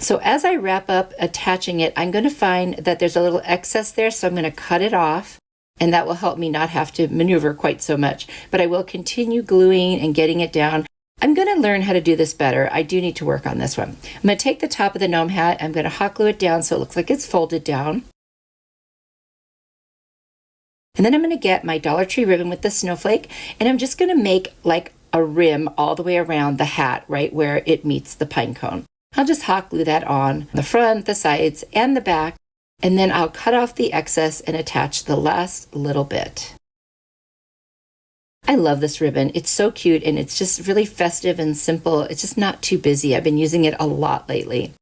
So as I wrap up attaching it, I'm going to find that there's a little excess there, so I'm going to cut it off, and that will help me not have to maneuver quite so much. But I will continue gluing and getting it down. I'm going to learn how to do this better. I do need to work on this one. I'm going to take the top of the gnome hat. I'm going to hot glue it down so it looks like it's folded down. And then I'm going to get my Dollar Tree ribbon with the snowflake, and I'm just going to make like a rim all the way around the hat, right where it meets the pine cone. I'll just hot glue that on the front, the sides, and the back, and then I'll cut off the excess and attach the last little bit. I love this ribbon. It's so cute, and it's just really festive and simple. It's just not too busy. I've been using it a lot lately.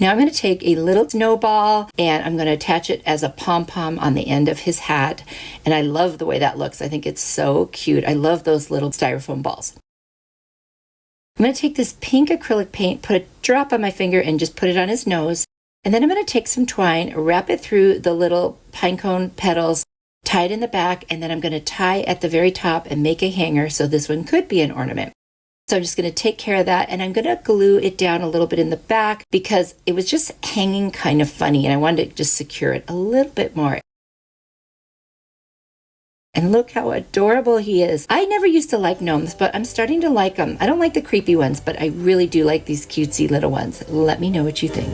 Now I'm going to take a little snowball, and I'm going to attach it as a pom-pom on the end of his hat, and I love the way that looks. I think it's so cute. I love those little styrofoam balls. I'm going to take this pink acrylic paint, put a drop on my finger, and just put it on his nose. And then I'm going to take some twine, wrap it through the little pine cone petals, tie it in the back, and then I'm going to tie at the very top and make a hanger, so this one could be an ornament. So I'm just going to take care of that, and I'm going to glue it down a little bit in the back because it was just hanging kind of funny, and I wanted to just secure it a little bit more. And look how adorable he is. I never used to like gnomes, but I'm starting to like them. I don't like the creepy ones, but I really do like these cutesy little ones. Let me know what you think.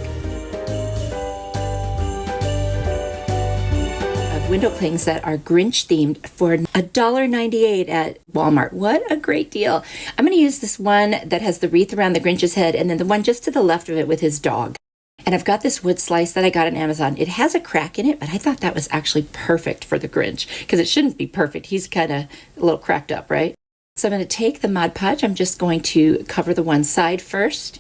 Of window clings that are Grinch themed for $1.98 at Walmart. What a great deal. I'm going to use this one that has the wreath around the Grinch's head, and then the one just to the left of it with his dog. And I've got this wood slice that I got on Amazon. It has a crack in it, but I thought that was actually perfect for the Grinch because it shouldn't be perfect. He's kind of a little cracked up, right? So I'm going to take the Mod Podge. I'm just going to cover the one side first.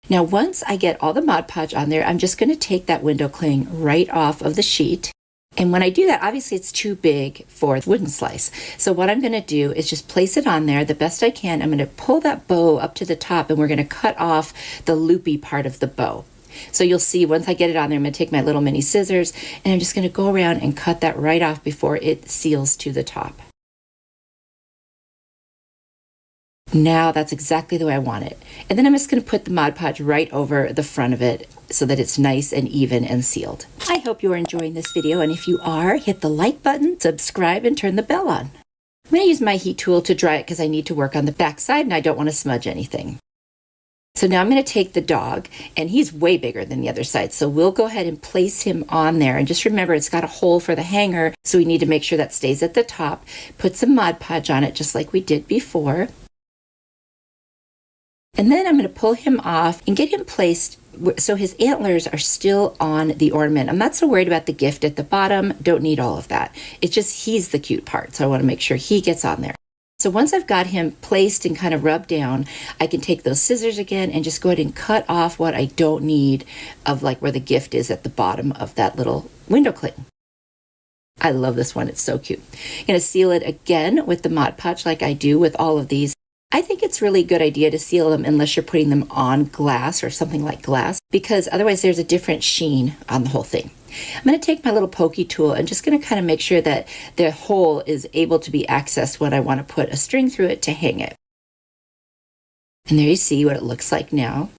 Now, once I get all the Mod Podge on there, I'm just going to take that window cling right off of the sheet. And when I do that, obviously it's too big for the wooden slice. So what I'm going to do is just place it on there the best I can. I'm going to pull that bow up to the top and we're going to cut off the loopy part of the bow. So you'll see once I get it on there, I'm going to take my little mini scissors and I'm just going to go around and cut that right off before it seals to the top. Now that's exactly the way I want it. And then I'm just going to put the Mod Podge right over the front of it so that it's nice and even and sealed. I hope you are enjoying this video, and if you are, hit the like button, subscribe, and turn the bell on. I'm going to use my heat tool to dry it because I need to work on the back side and I don't want to smudge anything. So now I'm going to take the dog, and he's way bigger than the other side. So we'll go ahead and place him on there. And just remember, it's got a hole for the hanger. So we need to make sure that stays at the top. Put some Mod Podge on it just like we did before. And then I'm going to pull him off and get him placed so his antlers are still on the ornament. I'm not so worried about the gift at the bottom. Don't need all of that. It's just he's the cute part. So I want to make sure he gets on there. So once I've got him placed and kind of rubbed down, I can take those scissors again and just go ahead and cut off what I don't need of like where the gift is at the bottom of that little window cling. I love this one. It's so cute. I'm going to seal it again with the Mod Podge like I do with all of these. I think it's really a good idea to seal them unless you're putting them on glass or something like glass, because otherwise there's a different sheen on the whole thing. I'm going to take my little pokey tool and just going to kind of make sure that the hole is able to be accessed when I want to put a string through it to hang it. And there you see what it looks like now.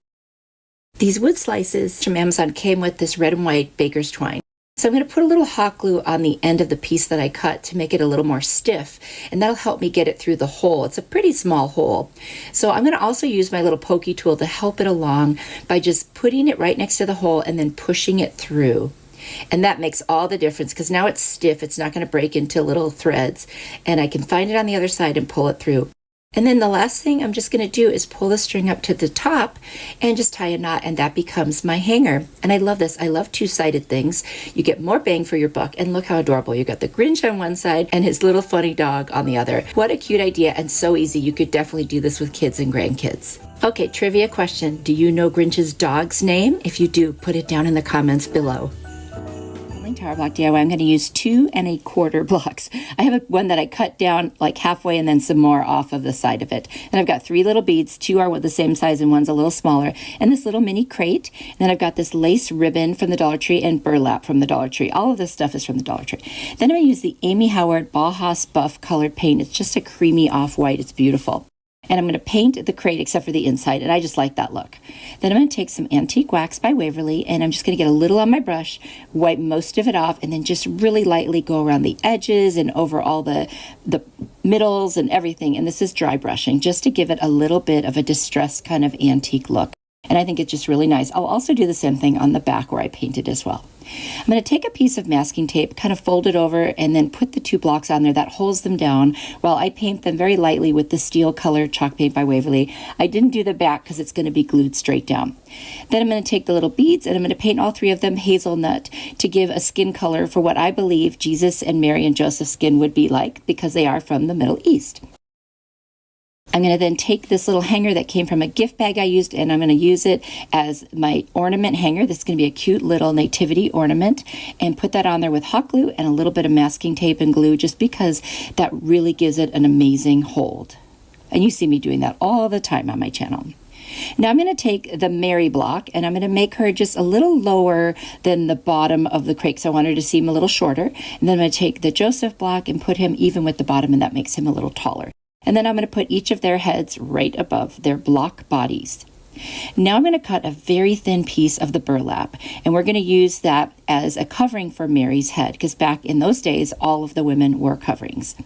These wood slices from Amazon came with this red and white baker's twine. So I'm going to put a little hot glue on the end of the piece that I cut to make it a little more stiff, and that'll help me get it through the hole. It's a pretty small hole. So I'm going to also use my little pokey tool to help it along by just putting it right next to the hole and then pushing it through. And that makes all the difference because now it's stiff. It's not going to break into little threads, and I can find it on the other side and pull it through. And then the last thing I'm just going to do is pull the string up to the top and just tie a knot, and that becomes my hanger. And I love this. I love two-sided things. You get more bang for your buck, and look how adorable. You got the Grinch on one side and his little funny dog on the other. What a cute idea, and so easy. You could definitely do this with kids and grandkids. Okay, trivia question. Do you know Grinch's dog's name? If you do, put it down in the comments below. Tower block DIY, I'm going to use 2 1/4 blocks. I have one that I cut down like halfway and then some more off of the side of it. And I've got 3 little beads. 2 are the same size and one's a little smaller. And this little mini crate. And then I've got this lace ribbon from the Dollar Tree and burlap from the Dollar Tree. All of this stuff is from the Dollar Tree. Then I'm going to use the Amy Howard Bauhaus Buff colored paint. It's just a creamy off-white. It's beautiful. And I'm going to paint the crate except for the inside, and I just like that look. Then I'm going to take some antique wax by Whoville, and I'm just going to get a little on my brush, wipe most of it off, and then just really lightly go around the edges and over all the middles and everything. And this is dry brushing, just to give it a little bit of a distressed kind of antique look. And I think it's just really nice. I'll also do the same thing on the back where I painted as well. I'm going to take a piece of masking tape, kind of fold it over, and then put the 2 blocks on there that holds them down while I paint them very lightly with the steel colored chalk paint by Whoville. I didn't do the back because it's going to be glued straight down. Then I'm going to take the little beads and I'm going to paint all 3 of them hazelnut to give a skin color for what I believe Jesus and Mary and Joseph's skin would be like, because they are from the Middle East. I'm going to then take this little hanger that came from a gift bag I used, and I'm going to use it as my ornament hanger. This is going to be a cute little nativity ornament, and put that on there with hot glue and a little bit of masking tape and glue, just because that really gives it an amazing hold. And you see me doing that all the time on my channel. Now I'm going to take the Mary block and I'm going to make her just a little lower than the bottom of the crate, so I want her to seem a little shorter. And then I'm going to take the Joseph block and put him even with the bottom, and that makes him a little taller. And then I'm going to put each of their heads right above their block bodies. Now I'm going to cut a very thin piece of the burlap, and we're going to use that as a covering for Mary's head, because back in those days, all of the women wore coverings.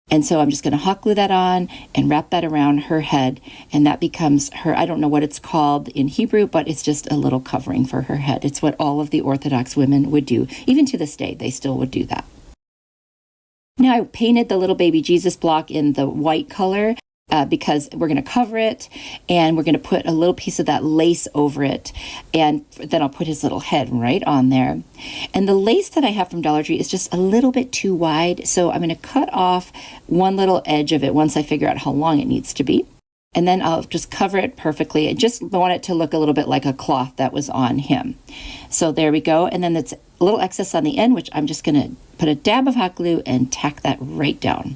And so I'm just going to hot glue that on and wrap that around her head, and that becomes her, I don't know what it's called in Hebrew, but it's just a little covering for her head. It's what all of the Orthodox women would do. Even to this day, they still would do that. Now I painted the little baby Jesus block in the white color, because we're going to cover it and we're going to put a little piece of that lace over it. And then I'll put his little head right on there. And the lace that I have from Dollar Tree is just a little bit too wide. So I'm going to cut off one little edge of it once I figure out how long it needs to be. And then I'll just cover it perfectly. I just want it to look a little bit like a cloth that was on him. So there we go. And then it's a little excess on the end, which I'm just going to put a dab of hot glue and tack that right down.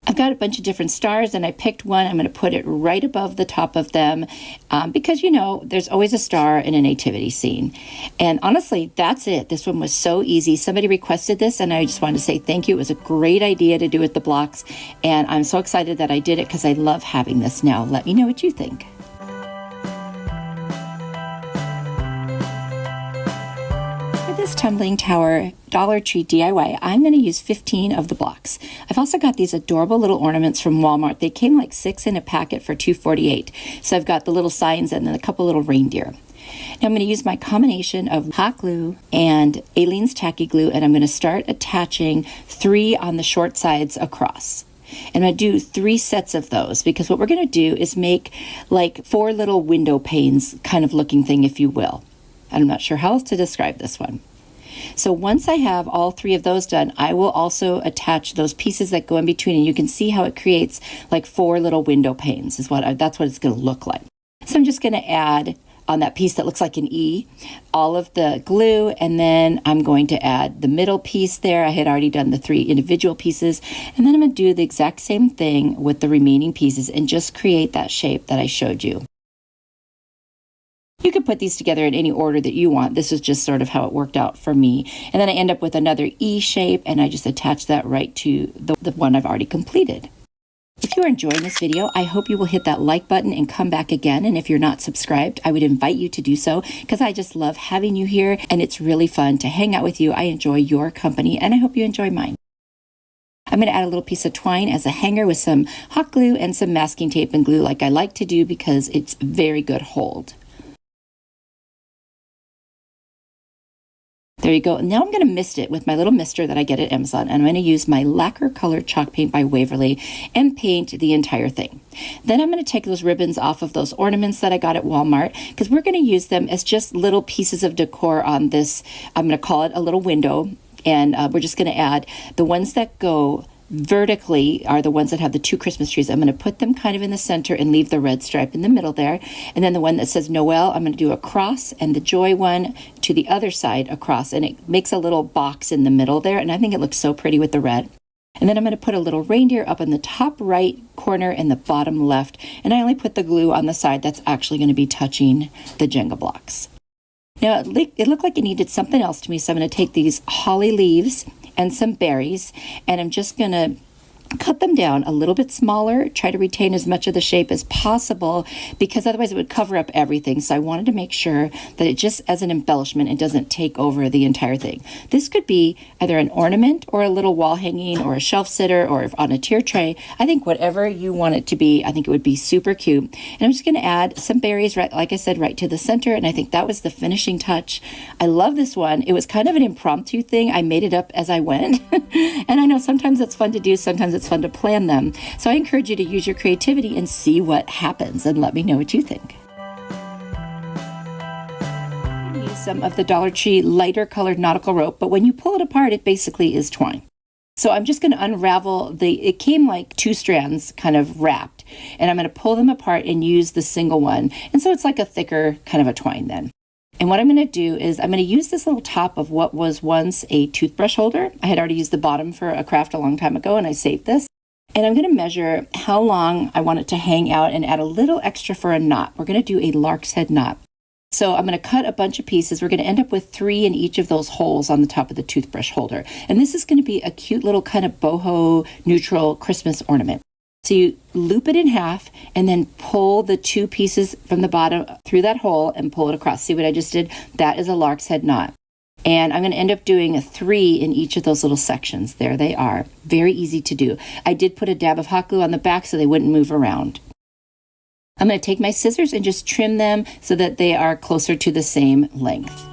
I've got a bunch of different stars and I picked one. I'm going to put it right above the top of them because, you know, there's always a star in a nativity scene. And honestly, that's it. This one was so easy. Somebody requested this and I just wanted to say thank you. It was a great idea to do with the blocks. And I'm so excited that I did it because I love having this now. Let me know what you think. This tumbling tower Dollar Tree DIY, I'm going to use 15 of the blocks. I've also got these adorable little ornaments from Walmart. They came like 6 in a packet for $2.48. So I've got the little signs and then a couple little reindeer. Now I'm going to use my combination of hot glue and Aleene's tacky glue, and I'm going to start attaching 3 on the short sides across. And I'm going to do 3 sets of those because what we're going to do is make like 4 little window panes kind of looking thing, if you will. I'm not sure how else to describe this one. So once I have all 3 of those done, I will also attach those pieces that go in between, and you can see how it creates like 4 little window panes that's what it's going to look like. So I'm just going to add on that piece that looks like an E, all of the glue, and then I'm going to add the middle piece there. I had already done the 3 individual pieces, and then I'm going to do the exact same thing with the remaining pieces and just create that shape that I showed you. You could put these together in any order that you want. This is just sort of how it worked out for me. And then I end up with another E shape, and I just attach that right to the one I've already completed. If you're enjoying this video, I hope you will hit that like button and come back again. And if you're not subscribed, I would invite you to do so because I just love having you here, and it's really fun to hang out with you. I enjoy your company, and I hope you enjoy mine. I'm going to add a little piece of twine as a hanger with some hot glue and some masking tape and glue like I like to do because it's very good hold. There you go. Now I'm going to mist it with my little mister that I get at Amazon, and I'm going to use my lacquer colored chalk paint by Whoville and paint the entire thing. Then I'm going to take those ribbons off of those ornaments that I got at Walmart because we're going to use them as just little pieces of decor on this. I'm going to call it a little window, and we're just going to add the ones that go vertically are the ones that have the 2 Christmas trees. I'm going to put them kind of in the center and leave the red stripe in the middle there. And then the one that says Noel, I'm going to do a cross, and the joy one to the other side across. And it makes a little box in the middle there. And I think it looks so pretty with the red. And then I'm going to put a little reindeer up in the top right corner and the bottom left. And I only put the glue on the side that's actually going to be touching the Jenga blocks. Now it looked like it needed something else to me. So I'm going to take these holly leaves and some berries, and I'm just going to cut them down a little bit smaller, try to retain as much of the shape as possible because otherwise it would cover up everything. So I wanted to make sure that it just as an embellishment, it doesn't take over the entire thing. This could be either an ornament or a little wall hanging or a shelf sitter or on a tier tray. I think whatever you want it to be, I think it would be super cute. And I'm just going to add some berries, right, like I said, right to the center. And I think that was the finishing touch. I love this one. It was kind of an impromptu thing. I made it up as I went. And I know sometimes it's fun to do, sometimes it's fun to plan them. So I encourage you to use your creativity and see what happens and let me know what you think. I'm going to use some of the Dollar Tree lighter colored nautical rope, but when you pull it apart, it basically is twine. So I'm just going to unravel it came like 2 strands kind of wrapped, and I'm going to pull them apart and use the single one. And so it's like a thicker kind of a twine then. And what I'm going to do is I'm going to use this little top of what was once a toothbrush holder. I had already used the bottom for a craft a long time ago, and I saved this. And I'm going to measure how long I want it to hang out and add a little extra for a knot. We're going to do a lark's head knot. So I'm going to cut a bunch of pieces. We're going to end up with 3 in each of those holes on the top of the toothbrush holder. And this is going to be a cute little kind of boho neutral Christmas ornament. So you loop it in half and then pull the 2 pieces from the bottom through that hole and pull it across. See what I just did? That is a lark's head knot. And I'm going to end up doing a 3 in each of those little sections. There they are. Very easy to do. I did put a dab of hot glue on the back so they wouldn't move around. I'm going to take my scissors and just trim them so that they are closer to the same length.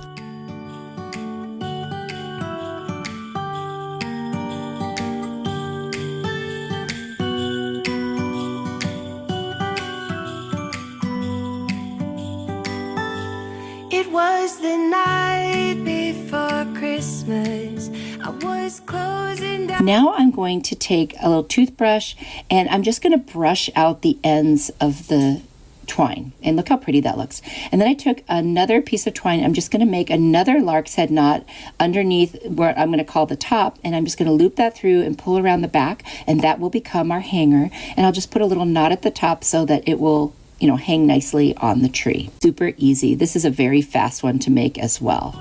Christmas. I was closing down. Now I'm going to take a little toothbrush and I'm just going to brush out the ends of the twine, and look how pretty that looks. And then I took another piece of twine. I'm just going to make another lark's head knot underneath where I'm going to call the top, and I'm just going to loop that through and pull around the back, and that will become our hanger. And I'll just put a little knot at the top so that it will, you know, hang nicely on the tree. Super easy. This is a very fast one to make as well.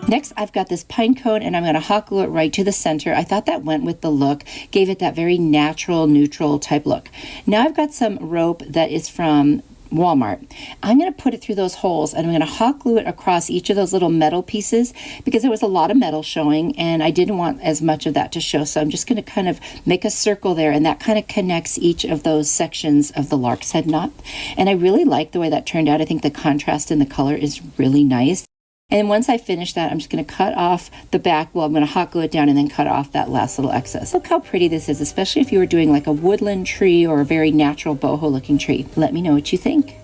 Next, I've got this pine cone, and I'm going to hot glue it right to the center. I thought that went with the look, gave it that very natural, neutral type look. Now I've got some rope that is from Walmart. I'm going to put it through those holes, and I'm going to hot glue it across each of those little metal pieces because there was a lot of metal showing, and I didn't want as much of that to show. So I'm just going to kind of make a circle there, and that kind of connects each of those sections of the lark's head knot. And I really like the way that turned out. I think the contrast in the color is really nice. And once I finish that, I'm just going to cut off the back. Well, I'm going to hot glue it down and then cut off that last little excess. Look how pretty this is, especially if you were doing like a woodland tree or a very natural boho looking tree. Let me know what you think.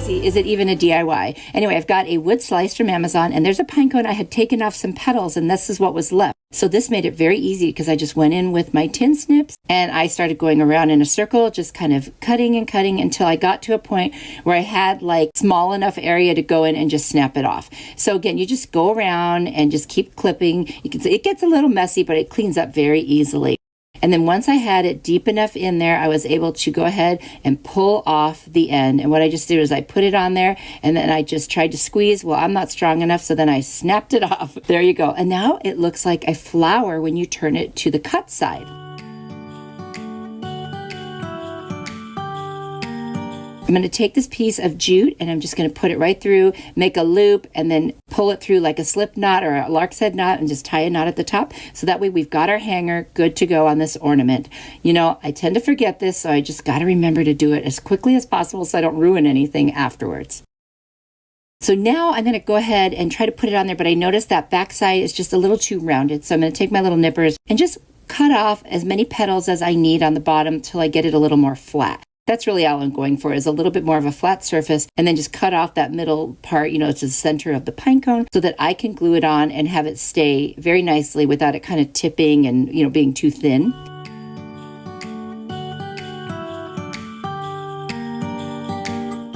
Is it even a DIY? Anyway, I've got a wood slice from Amazon, and there's a pine cone. I had taken off some petals, and this is what was left. So this made it very easy because I just went in with my tin snips and I started going around in a circle, just kind of cutting and cutting until I got to a point where I had like small enough area to go in and just snap it off. So again, you just go around and just keep clipping. You can see it gets a little messy, but it cleans up very easily. And then once I had it deep enough in there, I was able to go ahead and pull off the end. And what I just did was I put it on there, and then I just tried to squeeze. Well, I'm not strong enough, so then I snapped it off. There you go. And now it looks like a flower when you turn it to the cut side. I'm going to take this piece of jute and I'm just going to put it right through, make a loop, and then pull it through like a slip knot or a lark's head knot and just tie a knot at the top. So that way we've got our hanger good to go on this ornament. You know, I tend to forget this, so I just got to remember to do it as quickly as possible so I don't ruin anything afterwards. So now I'm going to go ahead and try to put it on there, but I noticed that back side is just a little too rounded. So I'm going to take my little nippers and just cut off as many petals as I need on the bottom till I get it a little more flat. That's really all I'm going for, is a little bit more of a flat surface, and then just cut off that middle part, you know, to the center of the pine cone so that I can glue it on and have it stay very nicely without it kind of tipping and, you know, being too thin.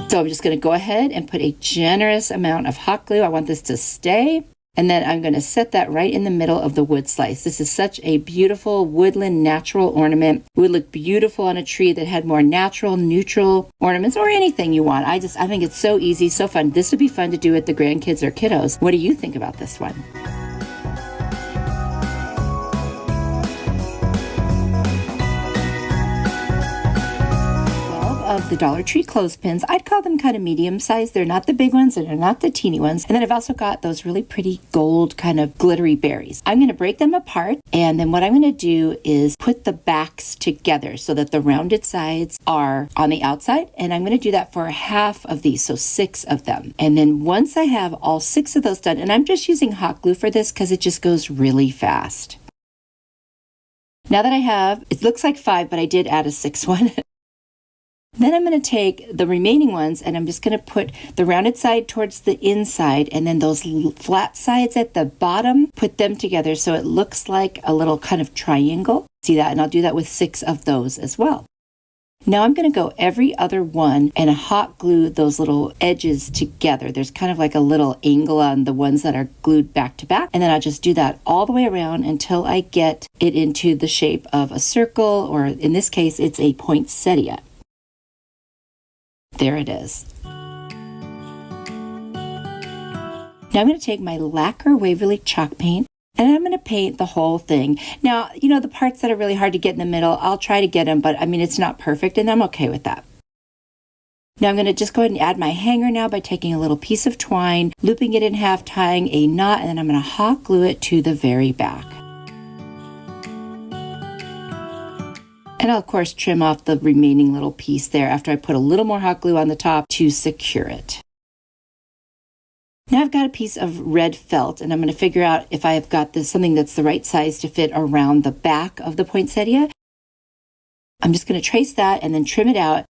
So I'm just going to go ahead and put a generous amount of hot glue. I want this to stay. And then I'm going to set that right in the middle of the wood slice. This is such a beautiful woodland natural ornament. It would look beautiful on a tree that had more natural, neutral ornaments, or anything you want. I think it's so easy, so fun. This would be fun to do with the grandkids or kiddos. What do you think about this one? Of the Dollar Tree clothespins. I'd call them kind of medium size. They're not the big ones and they're not the teeny ones. And then I've also got those really pretty gold kind of glittery berries. I'm going to break them apart, and then what I'm going to do is put the backs together so that the rounded sides are on the outside, and I'm going to do that for half of these, so 6 of them. And then once I have all 6 of those done, and I'm just using hot glue for this because it just goes really fast. Now that I have, it looks like 5, but I did add a 6th one. Then I'm going to take the remaining ones and I'm just going to put the rounded side towards the inside, and then those flat sides at the bottom, put them together so it looks like a little kind of triangle. See that? And I'll do that with 6 of those as well. Now I'm going to go every other one and hot glue those little edges together. There's kind of like a little angle on the ones that are glued back to back. And then I'll just do that all the way around until I get it into the shape of a circle, or in this case, it's a poinsettia. There it is. Now I'm going to take my lacquer Whoville chalk paint and I'm going to paint the whole thing. Now, you know, the parts that are really hard to get in the middle, I'll try to get them, but I mean, it's not perfect and I'm okay with that. Now I'm going to just go ahead and add my hanger now by taking a little piece of twine, looping it in half, tying a knot, and then I'm going to hot glue it to the very back. And I'll, of course, trim off the remaining little piece there after I put a little more hot glue on the top to secure it. Now I've got a piece of red felt, and I'm going to figure out if I've got something that's the right size to fit around the back of the poinsettia. I'm just going to trace that and then trim it out.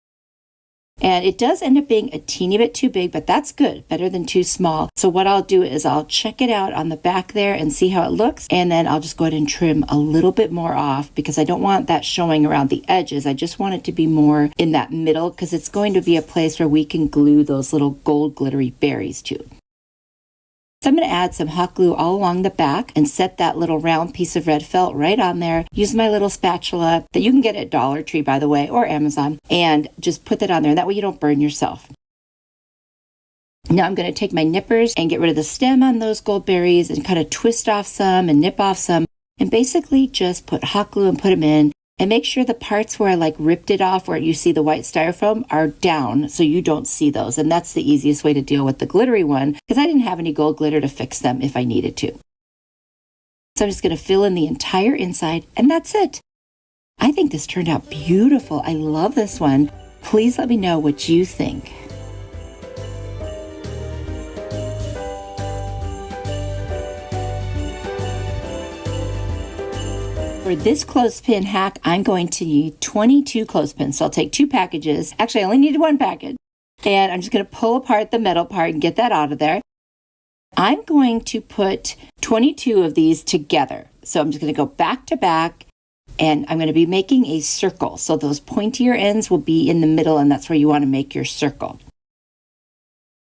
And it does end up being a teeny bit too big, but that's good, better than too small. So what I'll do is I'll check it out on the back there and see how it looks. And then I'll just go ahead and trim a little bit more off because I don't want that showing around the edges. I just want it to be more in that middle because it's going to be a place where we can glue those little gold glittery berries to. So I'm going to add some hot glue all along the back and set that little round piece of red felt right on there. Use my little spatula that you can get at Dollar Tree, by the way, or Amazon, and just put that on there. That way you don't burn yourself. Now I'm going to take my nippers and get rid of the stem on those gold berries and kind of twist off some and nip off some and basically just put hot glue and put them in. And make sure the parts where I like ripped it off where you see the white styrofoam are down so you don't see those. And that's the easiest way to deal with the glittery one because I didn't have any gold glitter to fix them if I needed to. So I'm just going to fill in the entire inside and that's it. I think this turned out beautiful. I love this one. Please let me know what you think. For this clothespin hack, I'm going to need 22 clothespins. So I'll take 2 packages. Actually, I only needed 1 package. And I'm just going to pull apart the metal part and get that out of there. I'm going to put 22 of these together. So I'm just going to go back to back and I'm going to be making a circle. So those pointier ends will be in the middle and that's where you want to make your circle.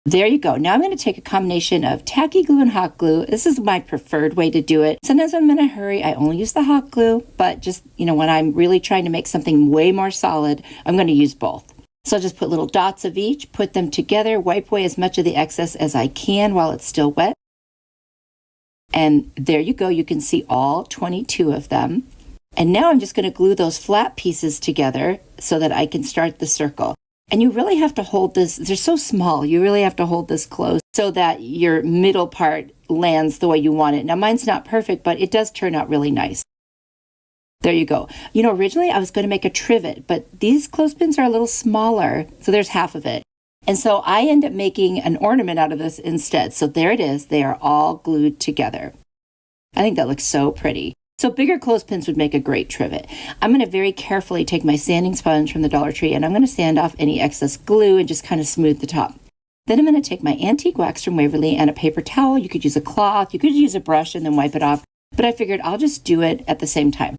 There you go. Now I'm going to take a combination of tacky glue and hot glue. This is my preferred way to do it. Sometimes when I'm in a hurry, I only use the hot glue, but just, when I'm really trying to make something way more solid, I'm going to use both. So I'll just put little dots of each, put them together, wipe away as much of the excess as I can while it's still wet. And there you go. You can see all 22 of them. And now I'm just going to glue those flat pieces together so that I can start the circle. And you really have to hold this, they're so small, you really have to hold this close so that your middle part lands the way you want it. Now mine's not perfect, but it does turn out really nice. There you go. Originally I was going to make a trivet, but these clothespins are a little smaller, so there's half of it. And so I end up making an ornament out of this instead. So there it is, they are all glued together. I think that looks so pretty. So bigger clothespins would make a great trivet. I'm going to very carefully take my sanding sponge from the Dollar Tree and I'm going to sand off any excess glue and just kind of smooth the top. Then I'm going to take my antique wax from Whoville and a paper towel. You could use a cloth, you could use a brush and then wipe it off, but I figured I'll just do it at the same time.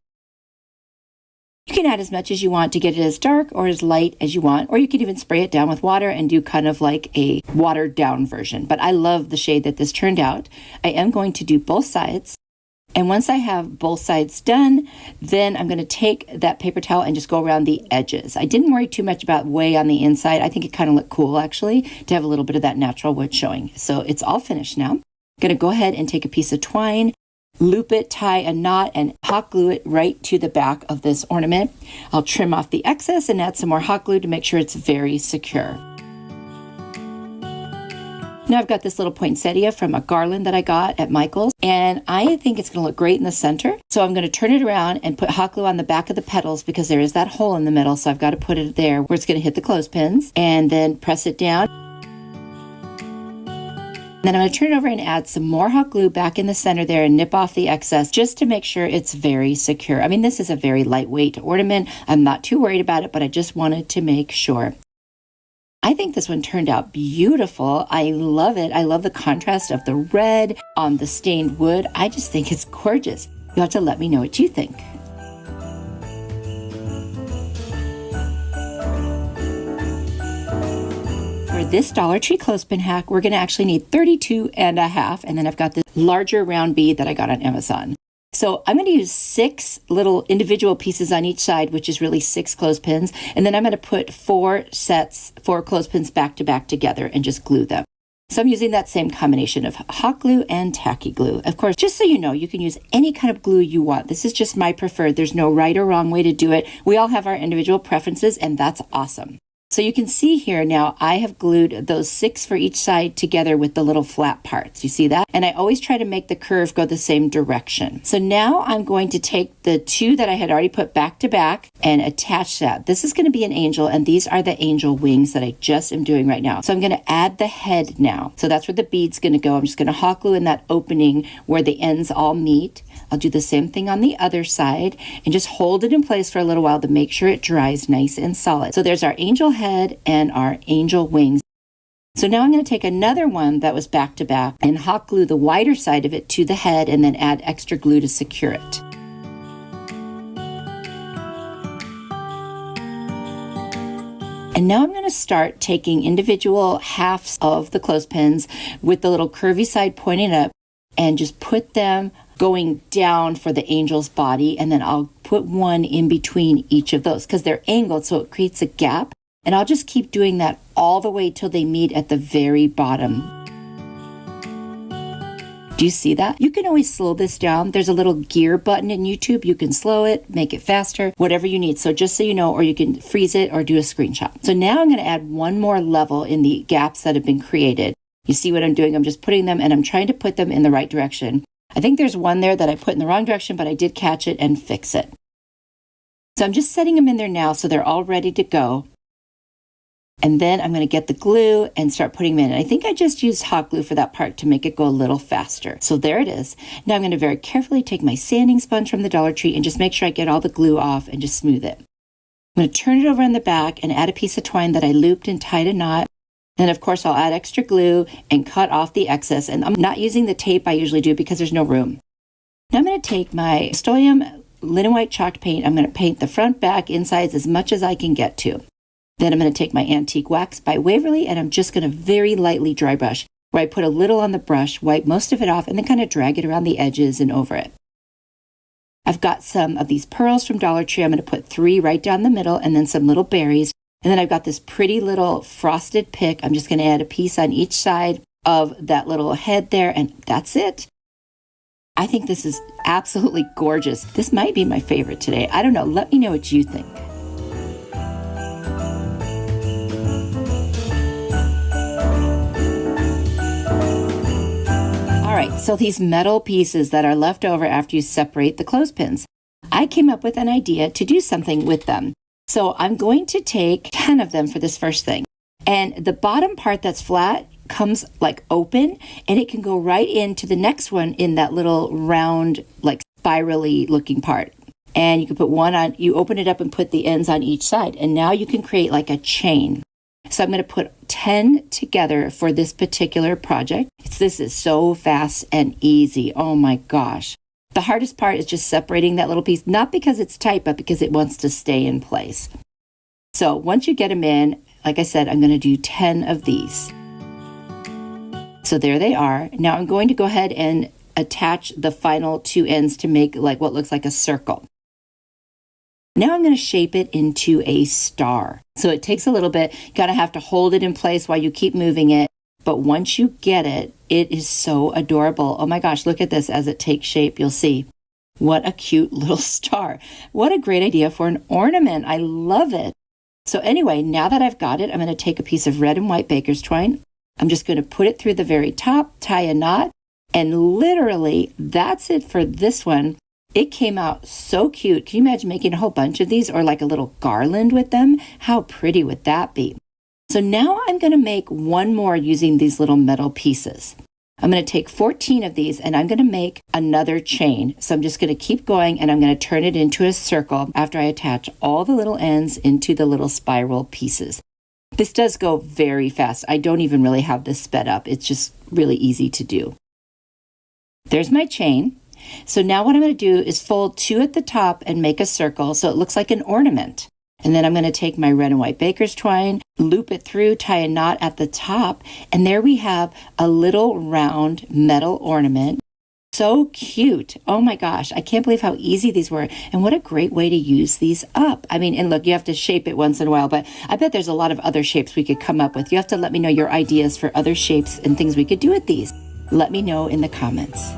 You can add as much as you want to get it as dark or as light as you want, or you could even spray it down with water and do kind of like a watered down version. But I love the shade that this turned out. I am going to do both sides. And once I have both sides done, then I'm going to take that paper towel and just go around the edges. I didn't worry too much about way on the inside. I think it kind of looked cool actually to have a little bit of that natural wood showing. So it's all finished now. I'm going to go ahead and take a piece of twine, loop it, tie a knot, and hot glue it right to the back of this ornament. I'll trim off the excess and add some more hot glue to make sure it's very secure. Now I've got this little poinsettia from a garland that I got at Michael's, and I think it's going to look great in the center. So I'm going to turn it around and put hot glue on the back of the petals because there is that hole in the middle. So I've got to put it there where it's going to hit the clothespins and then press it down. Then I'm going to turn it over and add some more hot glue back in the center there and nip off the excess just to make sure it's very secure. I mean, this is a very lightweight ornament. I'm not too worried about it, but I just wanted to make sure. I think this one turned out beautiful. I love it. I love the contrast of the red on the stained wood. I just think it's gorgeous. You'll have to let me know what you think. For this Dollar Tree clothespin hack, we're going to actually need 32 and a half. And then I've got this larger round bead that I got on Amazon. So I'm going to use 6 little individual pieces on each side, which is really 6 clothespins. And then I'm going to put 4 clothespins back to back together and just glue them. So I'm using that same combination of hot glue and tacky glue. Of course, just so you know, you can use any kind of glue you want. This is just my preferred. There's no right or wrong way to do it. We all have our individual preferences, and that's awesome. So you can see here now, I have glued those 6 for each side together with the little flat parts. You see that? And I always try to make the curve go the same direction. So now I'm going to take the 2 that I had already put back to back and attach that. This is going to be an angel, and these are the angel wings that I just am doing right now. So I'm going to add the head now. So that's where the bead's going to go. I'm just going to hot glue in that opening where the ends all meet. I'll do the same thing on the other side and just hold it in place for a little while to make sure it dries nice and solid. So there's our angel head and our angel wings. So now I'm going to take another one that was back to back and hot glue the wider side of it to the head and then add extra glue to secure it. And now I'm going to start taking individual halves of the clothespins with the little curvy side pointing up and just put them going down for the angel's body. And then I'll put one in between each of those because they're angled, so it creates a gap. And I'll just keep doing that all the way till they meet at the very bottom. Do you see that? You can always slow this down. There's a little gear button in YouTube. You can slow it, make it faster, whatever you need. So just so you know, or you can freeze it or do a screenshot. So now I'm going to add one more level in the gaps that have been created. You see what I'm doing? I'm just putting them and I'm trying to put them in the right direction. I think there's one there that I put in the wrong direction, but I did catch it and fix it. So I'm just setting them in there now so they're all ready to go. And then I'm going to get the glue and start putting them in. And I think I just used hot glue for that part to make it go a little faster. So there it is. Now I'm going to very carefully take my sanding sponge from the Dollar Tree and just make sure I get all the glue off and just smooth it. I'm going to turn it over on the back and add a piece of twine that I looped and tied a knot. Then of course I'll add extra glue and cut off the excess. And I'm not using the tape I usually do because there's no room. Now I'm going to take my Rust-Oleum linen white chalked paint. I'm going to paint the front, back, insides as much as I can get to. Then I'm going to take my antique wax by Whoville and I'm just going to very lightly dry brush, where I put a little on the brush, wipe most of it off, and then kind of drag it around the edges and over it. I've got some of these pearls from Dollar Tree. I'm going to put 3 right down the middle and then some little berries. And then I've got this pretty little frosted pick. I'm just going to add a piece on each side of that little head there, and that's it. I think this is absolutely gorgeous. This might be my favorite today. I don't know. Let me know what you think. All right, so these metal pieces that are left over after you separate the clothespins, I came up with an idea to do something with them. So I'm going to take 10 of them for this first thing. And the bottom part that's flat comes like open, and it can go right into the next one in that little round, like spirally looking part. And you can put one on, you open it up and put the ends on each side. And now you can create like a chain. So I'm going to put 10 together for this particular project. This is so fast and easy. Oh my gosh. The hardest part is just separating that little piece, not because it's tight, but because it wants to stay in place. So once you get them in, like I said, I'm going to do 10 of these. So there they are. Now I'm going to go ahead and attach the final 2 ends to make like what looks like a circle. Now I'm going to shape it into a star. So it takes a little bit. You got to have to hold it in place while you keep moving it. But once you get it, it is so adorable. Oh my gosh, look at this as it takes shape. You'll see. What a cute little star. What a great idea for an ornament. I love it. So anyway, now that I've got it, I'm going to take a piece of red and white baker's twine. I'm just going to put it through the very top, tie a knot, and literally that's it for this one. It came out so cute. Can you imagine making a whole bunch of these or like a little garland with them? How pretty would that be? So now I'm going to make one more using these little metal pieces. I'm going to take 14 of these and I'm going to make another chain. So I'm just going to keep going and I'm going to turn it into a circle after I attach all the little ends into the little spiral pieces. This does go very fast. I don't even really have this sped up. It's just really easy to do. There's my chain. So now what I'm going to do is fold 2 at the top and make a circle so it looks like an ornament. And then I'm going to take my red and white baker's twine, loop it through, tie a knot at the top, and there we have a little round metal ornament. So cute. Oh my gosh, I can't believe how easy these were, and what a great way to use these up. I mean, and look, you have to shape it once in a while, but I bet there's a lot of other shapes we could come up with. You have to let me know your ideas for other shapes and things we could do with these. Let me know in the comments.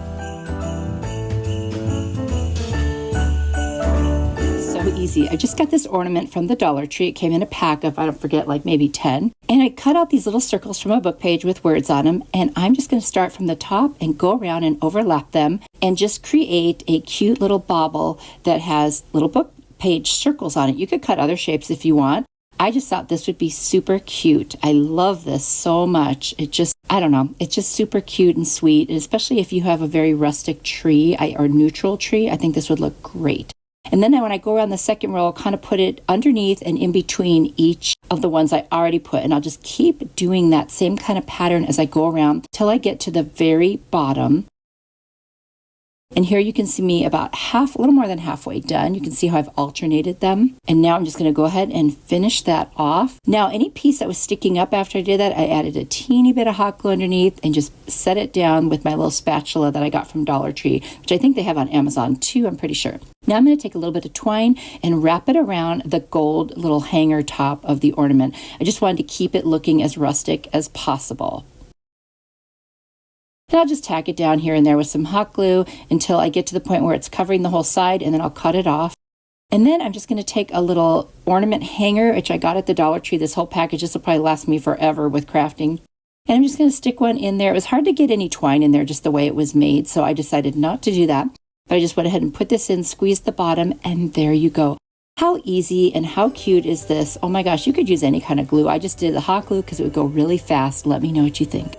Easy. I just got this ornament from the Dollar Tree. It came in a pack of, I don't forget, like maybe 10. And I cut out these little circles from a book page with words on them. And I'm just going to start from the top and go around and overlap them and just create a cute little bobble that has little book page circles on it. You could cut other shapes if you want. I just thought this would be super cute. I love this so much. It just, I don't know, it's just super cute and sweet. And especially if you have a very rustic tree or neutral tree, I think this would look great. And then when I go around the second row, I'll kind of put it underneath and in between each of the ones I already put. And I'll just keep doing that same kind of pattern as I go around till I get to the very bottom. And here you can see me about a little more than halfway done. You can see how I've alternated them. And now I'm just going to go ahead and finish that off. Now, any piece that was sticking up after I did that, I added a teeny bit of hot glue underneath and just set it down with my little spatula that I got from Dollar Tree, which I think they have on Amazon too, I'm pretty sure. Now I'm going to take a little bit of twine and wrap it around the gold little hanger top of the ornament. I just wanted to keep it looking as rustic as possible. And I'll just tack it down here and there with some hot glue until I get to the point where it's covering the whole side, and then I'll cut it off. And then I'm just going to take a little ornament hanger, which I got at the Dollar Tree. This whole package, this will probably last me forever with crafting. And I'm just going to stick one in there. It was hard to get any twine in there just the way it was made, so I decided not to do that. But I just went ahead and put this in, squeezed the bottom, and there you go. How easy and how cute is this? Oh my gosh, you could use any kind of glue. I just did the hot glue because it would go really fast. Let me know what you think.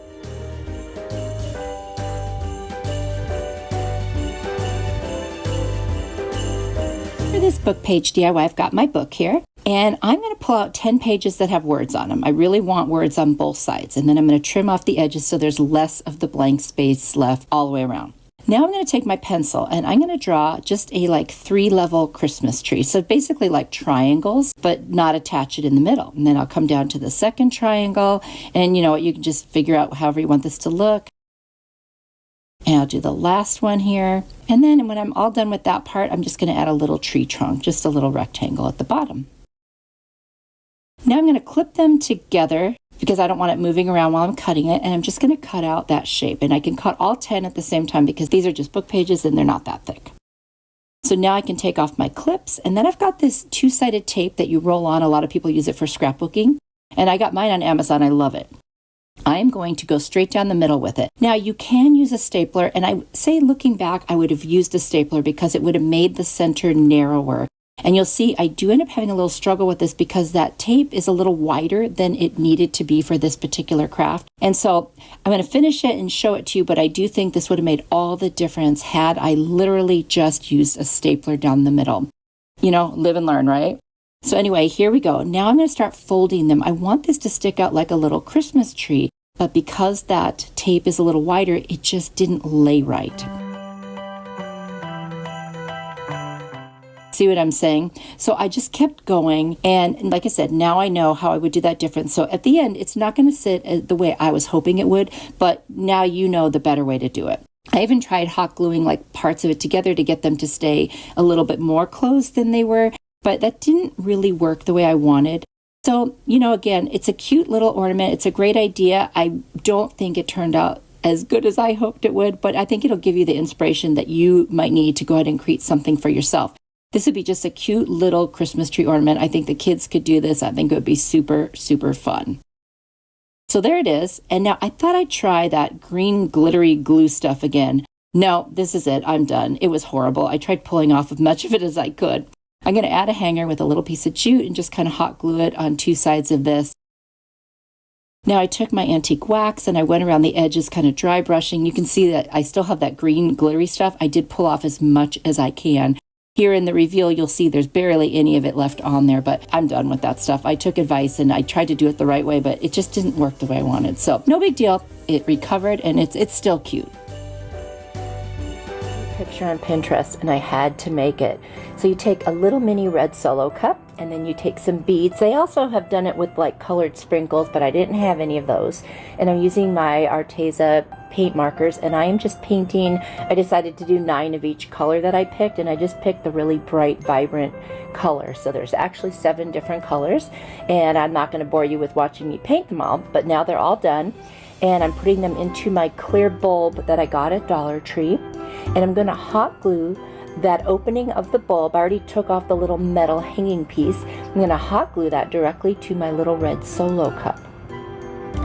For this book page DIY, I've got my book here, and I'm going to pull out 10 pages that have words on them. I really want words on both sides, and then I'm going to trim off the edges so there's less of the blank space left all the way around. Now I'm going to take my pencil and I'm going to draw just a 3-level Christmas tree. So basically like triangles, but not attach it in the middle. And then I'll come down to the second triangle, and you know what, you can just figure out however you want this to look. And I'll do the last one here. And then when I'm all done with that part, I'm just going to add a little tree trunk, just a little rectangle at the bottom. Now I'm going to clip them together because I don't want it moving around while I'm cutting it. And I'm just going to cut out that shape. And I can cut all 10 at the same time because these are just book pages and they're not that thick. So now I can take off my clips. And then I've got this 2-sided tape that you roll on. A lot of people use it for scrapbooking. And I got mine on Amazon. I love it. I'm going to go straight down the middle with it. Now you can use a stapler, and I say looking back, I would have used a stapler because it would have made the center narrower. And you'll see I do end up having a little struggle with this because that tape is a little wider than it needed to be for this particular craft. And so I'm going to finish it and show it to you, but I do think this would have made all the difference had I literally just used a stapler down the middle. You know, live and learn, right? So anyway, here we go. Now I'm going to start folding them. I want this to stick out like a little Christmas tree, but because that tape is a little wider, it just didn't lay right. See what I'm saying? So I just kept going, and like I said, now I know how I would do that different. So at the end, it's not going to sit the way I was hoping it would, but now you know the better way to do it. I even tried hot gluing like parts of it together to get them to stay a little bit more closed than they were, but that didn't really work the way I wanted. So, you know, again, it's a cute little ornament. It's a great idea. I don't think it turned out as good as I hoped it would, but I think it'll give you the inspiration that you might need to go ahead and create something for yourself. This would be just a cute little Christmas tree ornament. I think the kids could do this. I think it would be super, super fun. So there it is. And now I thought I'd try that green glittery glue stuff again. No, this is it. I'm done. It was horrible. I tried pulling off as much of it as I could. I'm going to add a hanger with a little piece of jute and just kind of hot glue it on 2 sides of this. Now I took my antique wax and I went around the edges kind of dry brushing. You can see that I still have that green glittery stuff. I did pull off as much as I can. Here in the reveal, you'll see there's barely any of it left on there, but I'm done with that stuff. I took advice and I tried to do it the right way, but it just didn't work the way I wanted. So no big deal. It recovered and it's still cute. Picture on Pinterest and I had to make it. So you take a little mini red Solo cup and then you take some beads. They also have done it with like colored sprinkles, but I didn't have any of those. And I'm using my Arteza paint markers and I am just painting. I decided to do 9 of each color that I picked, and I just picked the really bright, vibrant color. So there's actually 7 different colors, and I'm not going to bore you with watching me paint them all, but now they're all done. And I'm putting them into my clear bulb that I got at Dollar Tree. And I'm going to hot glue that opening of the bulb. I already took off the little metal hanging piece. I'm going to hot glue that directly to my little red Solo cup.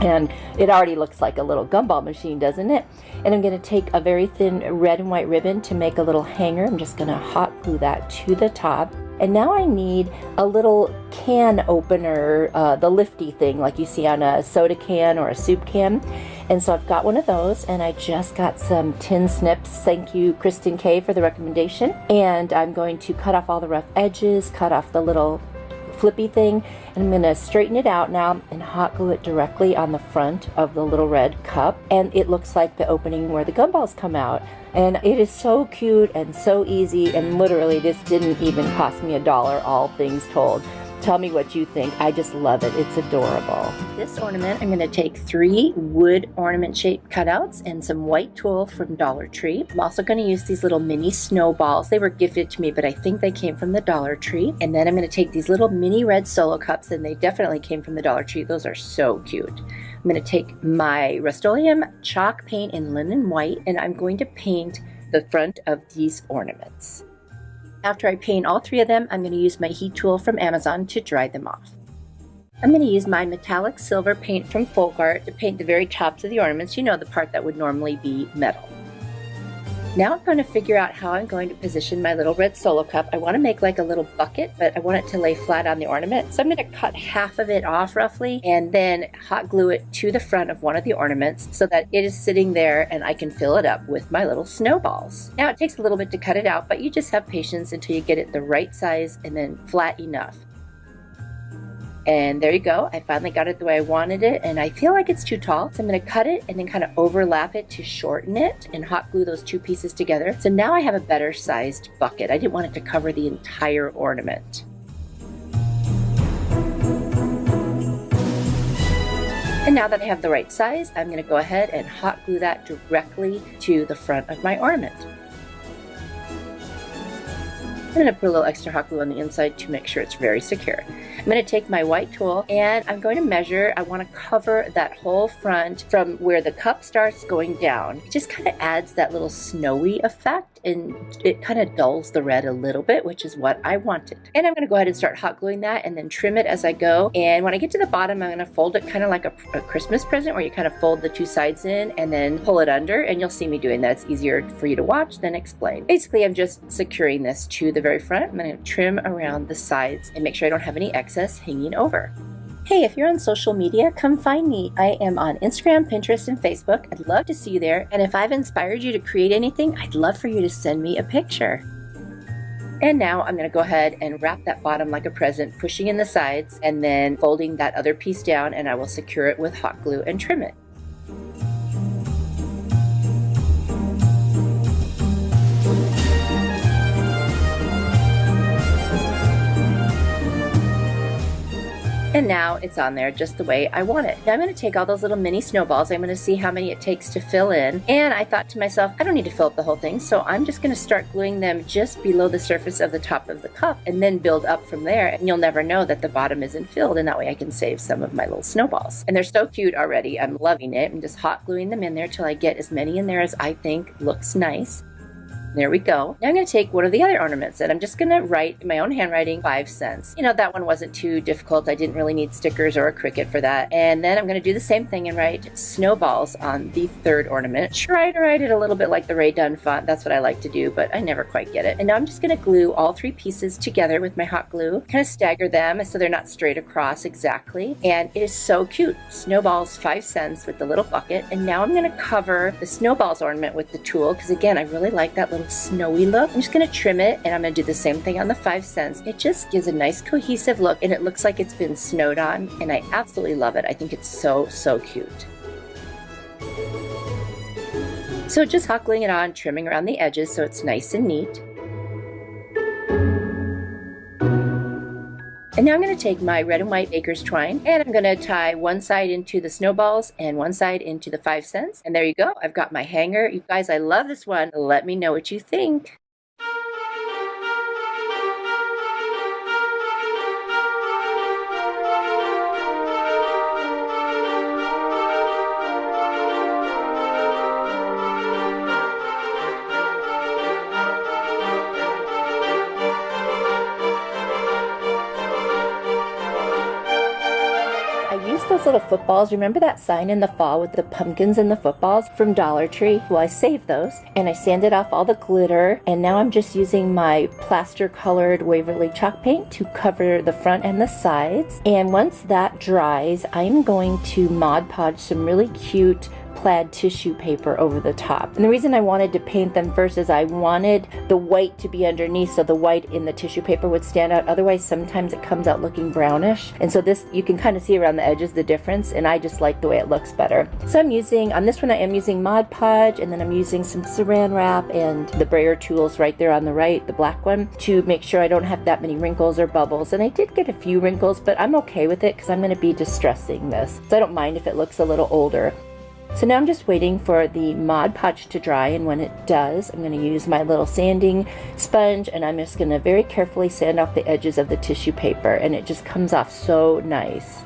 And it already looks like a little gumball machine, doesn't it? And I'm going to take a very thin red and white ribbon to make a little hanger. I'm just going to hot glue that to the top. And now I need a little can opener, the lifty thing like you see on a soda can or a soup can. And so I've got one of those, and I just got some tin snips. Thank you, Kristen K, for the recommendation. And I'm going to cut off all the rough edges, cut off the little flippy thing, and I'm going to straighten it out now and hot glue it directly on the front of the little red cup, and it looks like the opening where the gumballs come out. And it is so cute and so easy, and literally this didn't even cost me $1, all things told. Tell me what you think. I just love it. It's adorable. This ornament, I'm going to take 3 wood ornament shaped cutouts and some white tulle from Dollar Tree. I'm also going to use these little mini snowballs. They were gifted to me, but I think they came from the Dollar Tree. And then I'm going to take these little mini red solo cups, and they definitely came from the Dollar Tree. Those are so cute. I'm going to take my Rust-Oleum chalk paint in linen white, and I'm going to paint the front of these ornaments. After I paint all 3 of them, I'm going to use my heat tool from Amazon to dry them off. I'm going to use my metallic silver paint from Folk Art to paint the very tops of the ornaments, you know, the part that would normally be metal. Now I'm going to figure out how I'm going to position my little red solo cup. I want to make like a little bucket, but I want it to lay flat on the ornament. So I'm going to cut half of it off roughly and then hot glue it to the front of one of the ornaments so that it is sitting there and I can fill it up with my little snowballs. Now it takes a little bit to cut it out, but you just have patience until you get it the right size and then flat enough. And there you go. I finally got it the way I wanted it, and I feel like it's too tall. So I'm going to cut it and then kind of overlap it to shorten it and hot glue those 2 pieces together. So now I have a better sized bucket. I didn't want it to cover the entire ornament. And now that I have the right size, I'm going to go ahead and hot glue that directly to the front of my ornament. I'm going to put a little extra hot glue on the inside to make sure it's very secure. I'm going to take my white tool and I'm going to measure. I want to cover that whole front from where the cup starts going down. It just kind of adds that little snowy effect, and it kind of dulls the red a little bit, which is what I wanted. And I'm going to go ahead and start hot gluing that and then trim it as I go. And when I get to the bottom, I'm going to fold it kind of like a Christmas present, where you kind of fold the 2 sides in and then pull it under, and you'll see me doing that. It's easier for you to watch than explain. Basically, I'm just securing this to the very front. I'm going to trim around the sides and make sure I don't have any excess hanging over. Hey, if you're on social media, come find me. I am on Instagram, Pinterest, and Facebook. I'd love to see you there. And if I've inspired you to create anything, I'd love for you to send me a picture. And now I'm going to go ahead and wrap that bottom like a present, pushing in the sides and then folding that other piece down, and I will secure it with hot glue and trim it. And now it's on there just the way I want it. Now I'm going to take all those little mini snowballs. I'm going to see how many it takes to fill in. And I thought to myself, I don't need to fill up the whole thing. So I'm just going to start gluing them just below the surface of the top of the cup and then build up from there. And you'll never know that the bottom isn't filled. And that way I can save some of my little snowballs. And they're so cute already. I'm loving it. I'm just hot gluing them in there till I get as many in there as I think looks nice. There we go. Now I'm going to take one of the other ornaments and I'm just going to write in my own handwriting 5 cents. You know, that one wasn't too difficult. I didn't really need stickers or a Cricut for that. And then I'm going to do the same thing and write snowballs on the 3rd ornament. Try to write it a little bit like the Ray Dunn font. That's what I like to do, but I never quite get it. And now I'm just going to glue all 3 pieces together with my hot glue, kind of stagger them so they're not straight across exactly. And it is so cute. Snowballs, 5 cents with the little bucket. And now I'm going to cover the snowballs ornament with the tool because, again, I really like that little snowy look. I'm just going to trim it, and I'm going to do the same thing on the 5 cents. It just gives a nice cohesive look, and it looks like it's been snowed on, and I absolutely love it. I think it's so, so cute. So just hot gluing it on, trimming around the edges so it's nice and neat. And now I'm going to take my red and white baker's twine and I'm going to tie one side into the snowballs and one side into the 5 cents. And there you go. I've got my hanger. You guys, I love this one. Let me know what you think. those little footballs. Remember that sign in the fall with the pumpkins and the footballs from Dollar Tree? Well, I saved those and I sanded off all the glitter, and now I'm just using my plaster colored Whoville chalk paint to cover the front and the sides. And once that dries, I'm going to Mod Podge some really cute Plaid tissue paper over the top. And the reason I wanted to paint them first is I wanted the white to be underneath so the white in the tissue paper would stand out. Otherwise, sometimes it comes out looking brownish. And so this, you can kind of see around the edges the difference, and I just like the way it looks better. So I'm using, on this one I am using Mod Podge, and then I'm using some saran wrap and the brayer tools right there on the right, the black one, to make sure I don't have that many wrinkles or bubbles. And I did get a few wrinkles, but I'm okay with it because I'm going to be distressing this. So I don't mind if it looks a little older. So now I'm just waiting for the Mod Podge to dry, and when it does, I'm going to use my little sanding sponge, and I'm just going to very carefully sand off the edges of the tissue paper, and it just comes off so nice.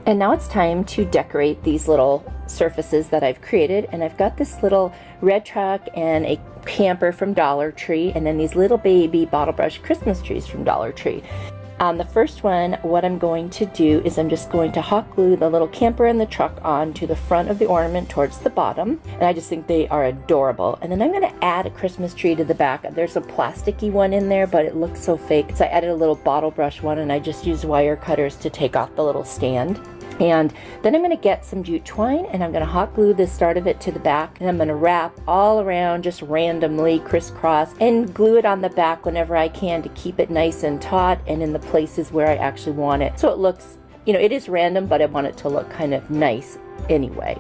And now it's time to decorate these little surfaces that I've created, and I've got this little red truck and a camper from Dollar Tree, and then these little baby bottle brush Christmas trees from Dollar Tree. On the first one, what I'm going to do is I'm just going to hot glue the little camper and the truck onto the front of the ornament towards the bottom. And I just think they are adorable. And then I'm going to add a Christmas tree to the back. There's a plasticky one in there, but it looks so fake. So I added a little bottle brush one, and I just used wire cutters to take off the little stand. And then I'm going to get some jute twine, and I'm going to hot glue the start of it to the back, and I'm going to wrap all around just randomly crisscross and glue it on the back whenever I can to keep it nice and taut and in the places where I actually want it. So it looks, you know, it is random, but I want it to look kind of nice anyway.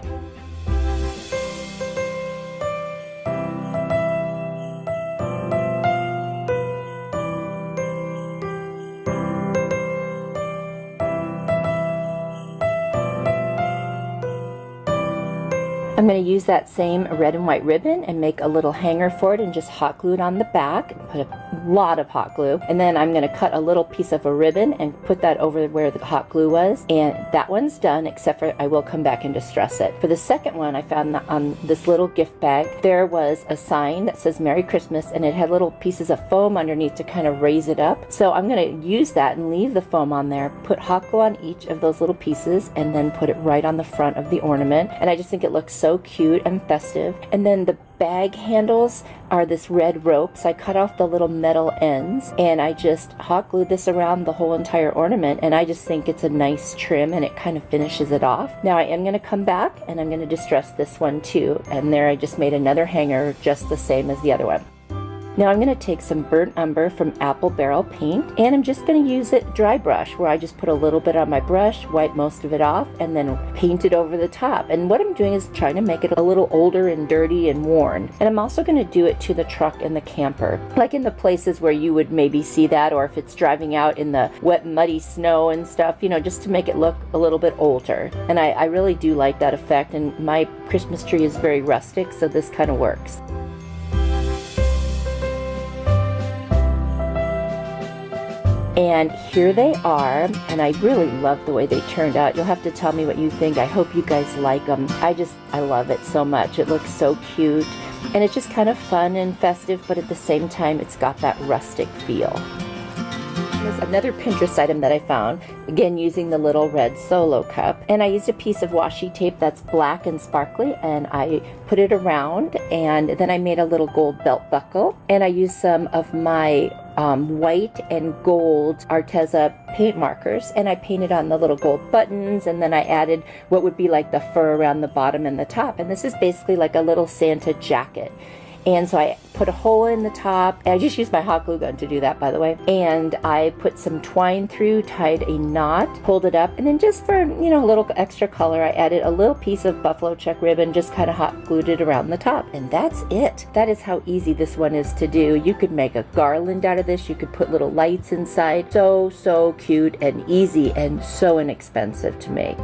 I'm going to use that same red and white ribbon and make a little hanger for it and just hot glue it on the back. Put a lot of hot glue. And then I'm going to cut a little piece of a ribbon and put that over where the hot glue was. And that one's done, except for I will come back and distress it. For the second one, I found that on this little gift bag, there was a sign that says Merry Christmas, and it had little pieces of foam underneath to kind of raise it up. So I'm going to use that and leave the foam on there, put hot glue on each of those little pieces, and then put it right on the front of the ornament. And I just think it looks so cute and festive. And then the bag handles are this red rope, so I cut off the little metal ends and I just hot glued this around the whole entire ornament, and I just think it's a nice trim and it kind of finishes it off. Now I am going to come back and I'm going to distress this one too, and there I just made another hanger just the same as the other one. Now I'm going to take some burnt umber from apple barrel paint, and I'm just going to use it dry brush, where I just put a little bit on my brush, wipe most of it off, and then paint it over the top. And what I'm doing is trying to make it a little older and dirty and worn. And I'm also going to do it to the truck and the camper, like in the places where you would maybe see that, or if it's driving out in the wet muddy snow and stuff, you know, just to make it look a little bit older. And I really do like that effect, and my Christmas tree is very rustic, so this kind of works. And here they are, and I really love the way they turned out. You'll have to tell me what you think. I hope you guys like them. I love it so much. It looks so cute, and it's just kind of fun and festive, but at the same time, it's got that rustic feel. There's another Pinterest item that I found, again using the little red solo cup, and I used a piece of washi tape that's black and sparkly, and I put it around, and then I made a little gold belt buckle, and I used some of my white and gold Arteza paint markers, and I painted on the little gold buttons, and then I added what would be like the fur around the bottom and the top, and this is basically like a little Santa jacket. And so I put a hole in the top. I just used my hot glue gun to do that, by the way. And I put some twine through, tied a knot, pulled it up, and then just for, you know, a little extra color, I added a little piece of buffalo check ribbon, just kind of hot glued it around the top. And that's it. That is how easy this one is to do. You could make a garland out of this. You could put little lights inside. So cute and easy and so inexpensive to make.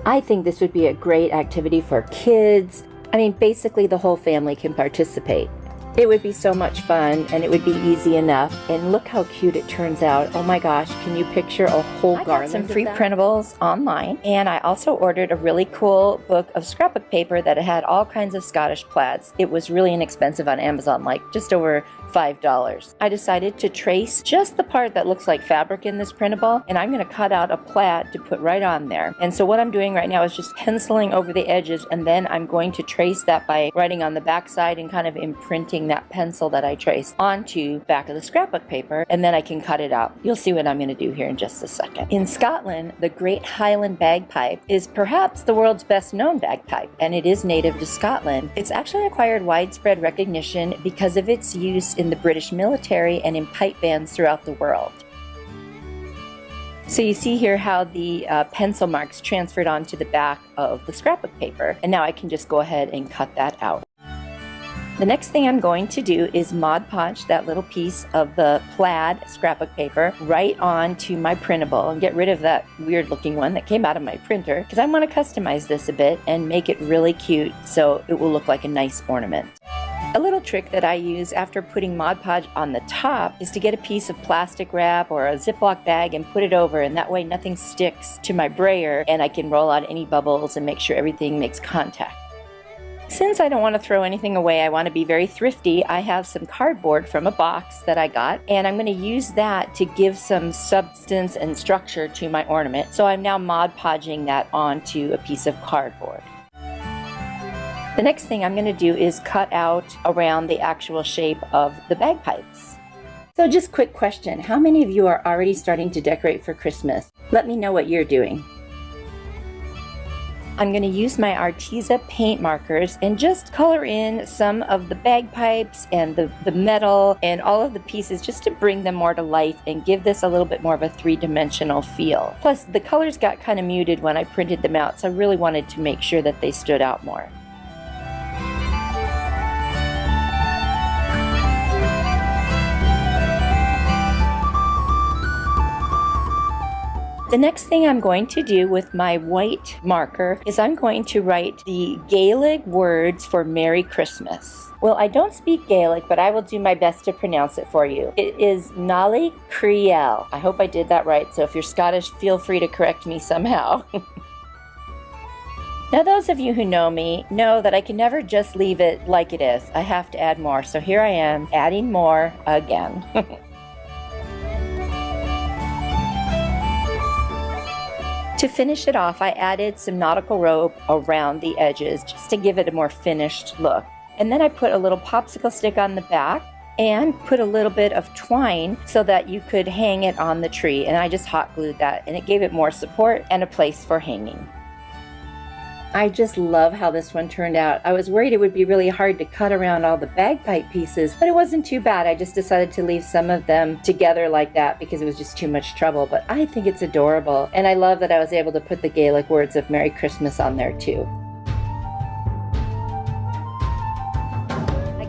I think this would be a great activity for kids. I mean, basically the whole family can participate. It would be so much fun, and it would be easy enough. And look how cute it turns out. Oh my gosh, can you picture a whole garland? I got some free printables online, and I also ordered a really cool book of scrapbook paper that had all kinds of Scottish plaids. It was really inexpensive on Amazon, like just over $5. I decided to trace just the part that looks like fabric in this printable, and I'm going to cut out a plaid to put right on there. And so what I'm doing right now is just penciling over the edges, and then I'm going to trace that by writing on the back side and kind of imprinting that pencil that I traced onto back of the scrapbook paper, and then I can cut it out. You'll see what I'm going to do here in just a second. In Scotland, the Great Highland bagpipe is perhaps the world's best known bagpipe, and it is native to Scotland. It's actually acquired widespread recognition because of its use in the British military and in pipe bands throughout the world. So you see here how the pencil marks transferred onto the back of the scrapbook paper, and now I can just go ahead and cut that out. The next thing I'm going to do is Mod Podge that little piece of the plaid scrapbook paper right onto my printable and get rid of that weird looking one that came out of my printer, because I want to customize this a bit and make it really cute so it will look like a nice ornament. A little trick that I use after putting Mod Podge on the top is to get a piece of plastic wrap or a Ziploc bag and put it over, and that way nothing sticks to my brayer and I can roll out any bubbles and make sure everything makes contact. Since I don't want to throw anything away, I want to be very thrifty. I have some cardboard from a box that I got, and I'm going to use that to give some substance and structure to my ornament. So I'm now Mod Podging that onto a piece of cardboard. The next thing I'm going to do is cut out around the actual shape of the bagpipes. So just quick question, how many of you are already starting to decorate for Christmas? Let me know what you're doing. I'm going to use my Arteza paint markers and just color in some of the bagpipes and the metal and all of the pieces just to bring them more to life and give this a little bit more of a three-dimensional feel. Plus, the colors got kind of muted when I printed them out, so I really wanted to make sure that they stood out more. The next thing I'm going to do with my white marker is I'm going to write the Gaelic words for Merry Christmas. Well, I don't speak Gaelic, but I will do my best to pronounce it for you. It is Nally Criel. I hope I did that right, so if you're Scottish, feel free to correct me somehow. Now, those of you who know me know that I can never just leave it like it is. I have to add more, so here I am, adding more again. To finish it off, I added some nautical rope around the edges just to give it a more finished look. And then I put a little popsicle stick on the back and put a little bit of twine so that you could hang it on the tree. And I just hot glued that, and it gave it more support and a place for hanging. I just love how this one turned out. I was worried it would be really hard to cut around all the bagpipe pieces, but it wasn't too bad. I just decided to leave some of them together like that because it was just too much trouble, but I think it's adorable. And I love that I was able to put the Gaelic words of Merry Christmas on there too.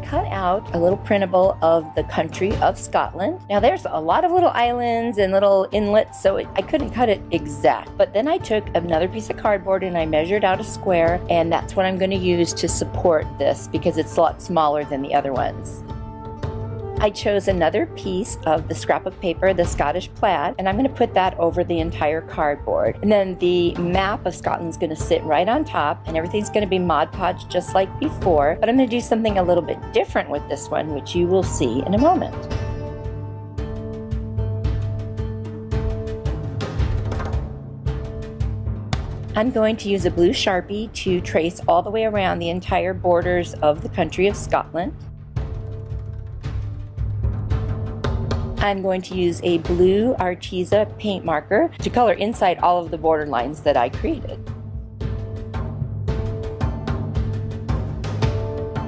Cut out a little printable of the country of Scotland. Now there's a lot of little islands and little inlets, so I couldn't cut it exact. But then I took another piece of cardboard and I measured out a square, and that's what I'm going to use to support this because it's a lot smaller than the other ones. I chose another piece of the scrapbook paper, the Scottish plaid, and I'm going to put that over the entire cardboard. And then the map of Scotland's going to sit right on top, and everything's going to be Mod Podged just like before. But I'm going to do something a little bit different with this one, which you will see in a moment. I'm going to use a blue Sharpie to trace all the way around the entire borders of the country of Scotland. I'm going to use a blue Arteza paint marker to color inside all of the border lines that I created.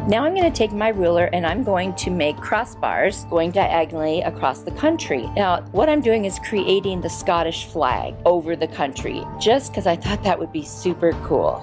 Now I'm going to take my ruler and I'm going to make crossbars going diagonally across the country. Now what I'm doing is creating the Scottish flag over the country just because I thought that would be super cool.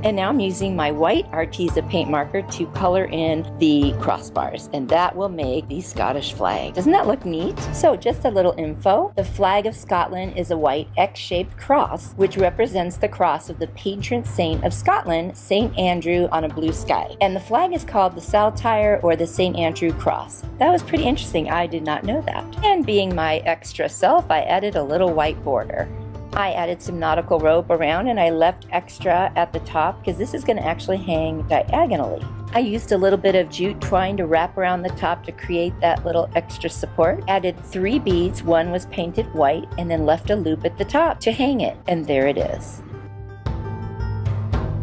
And now I'm using my white Arteza paint marker to color in the crossbars, and that will make the Scottish flag. Doesn't that look neat? So just a little info. The flag of Scotland is a white X-shaped cross, which represents the cross of the patron saint of Scotland, St. Andrew, on a blue sky. And the flag is called the Saltire or the St. Andrew cross. That was pretty interesting. I did not know that. And being my extra self, I added a little white border. I added some nautical rope around, and I left extra at the top because this is going to actually hang diagonally. I used a little bit of jute twine to wrap around the top to create that little extra support. Added 3 beads, one was painted white, and then left a loop at the top to hang it, and there it is.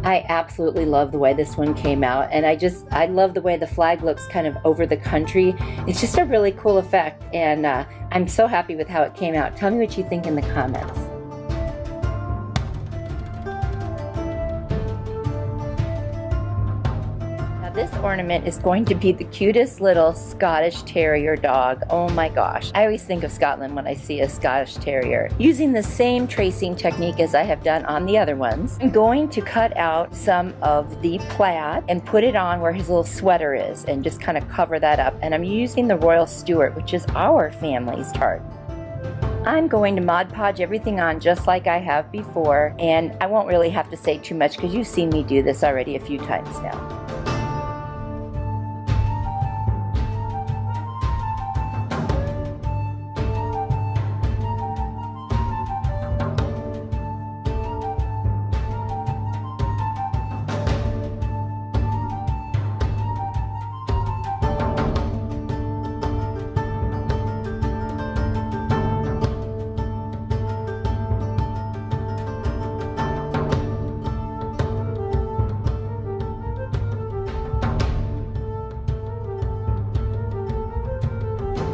I absolutely love the way this one came out, and I love the way the flag looks kind of over the country. It's just a really cool effect, and I'm so happy with how it came out. Tell me what you think in the comments. This ornament is going to be the cutest little Scottish Terrier dog. Oh my gosh. I always think of Scotland when I see a Scottish Terrier. Using the same tracing technique as I have done on the other ones, I'm going to cut out some of the plaid and put it on where his little sweater is and just kind of cover that up. And I'm using the Royal Stuart, which is our family's chart. I'm going to Mod Podge everything on just like I have before, and I won't really have to say too much because you've seen me do this already a few times now.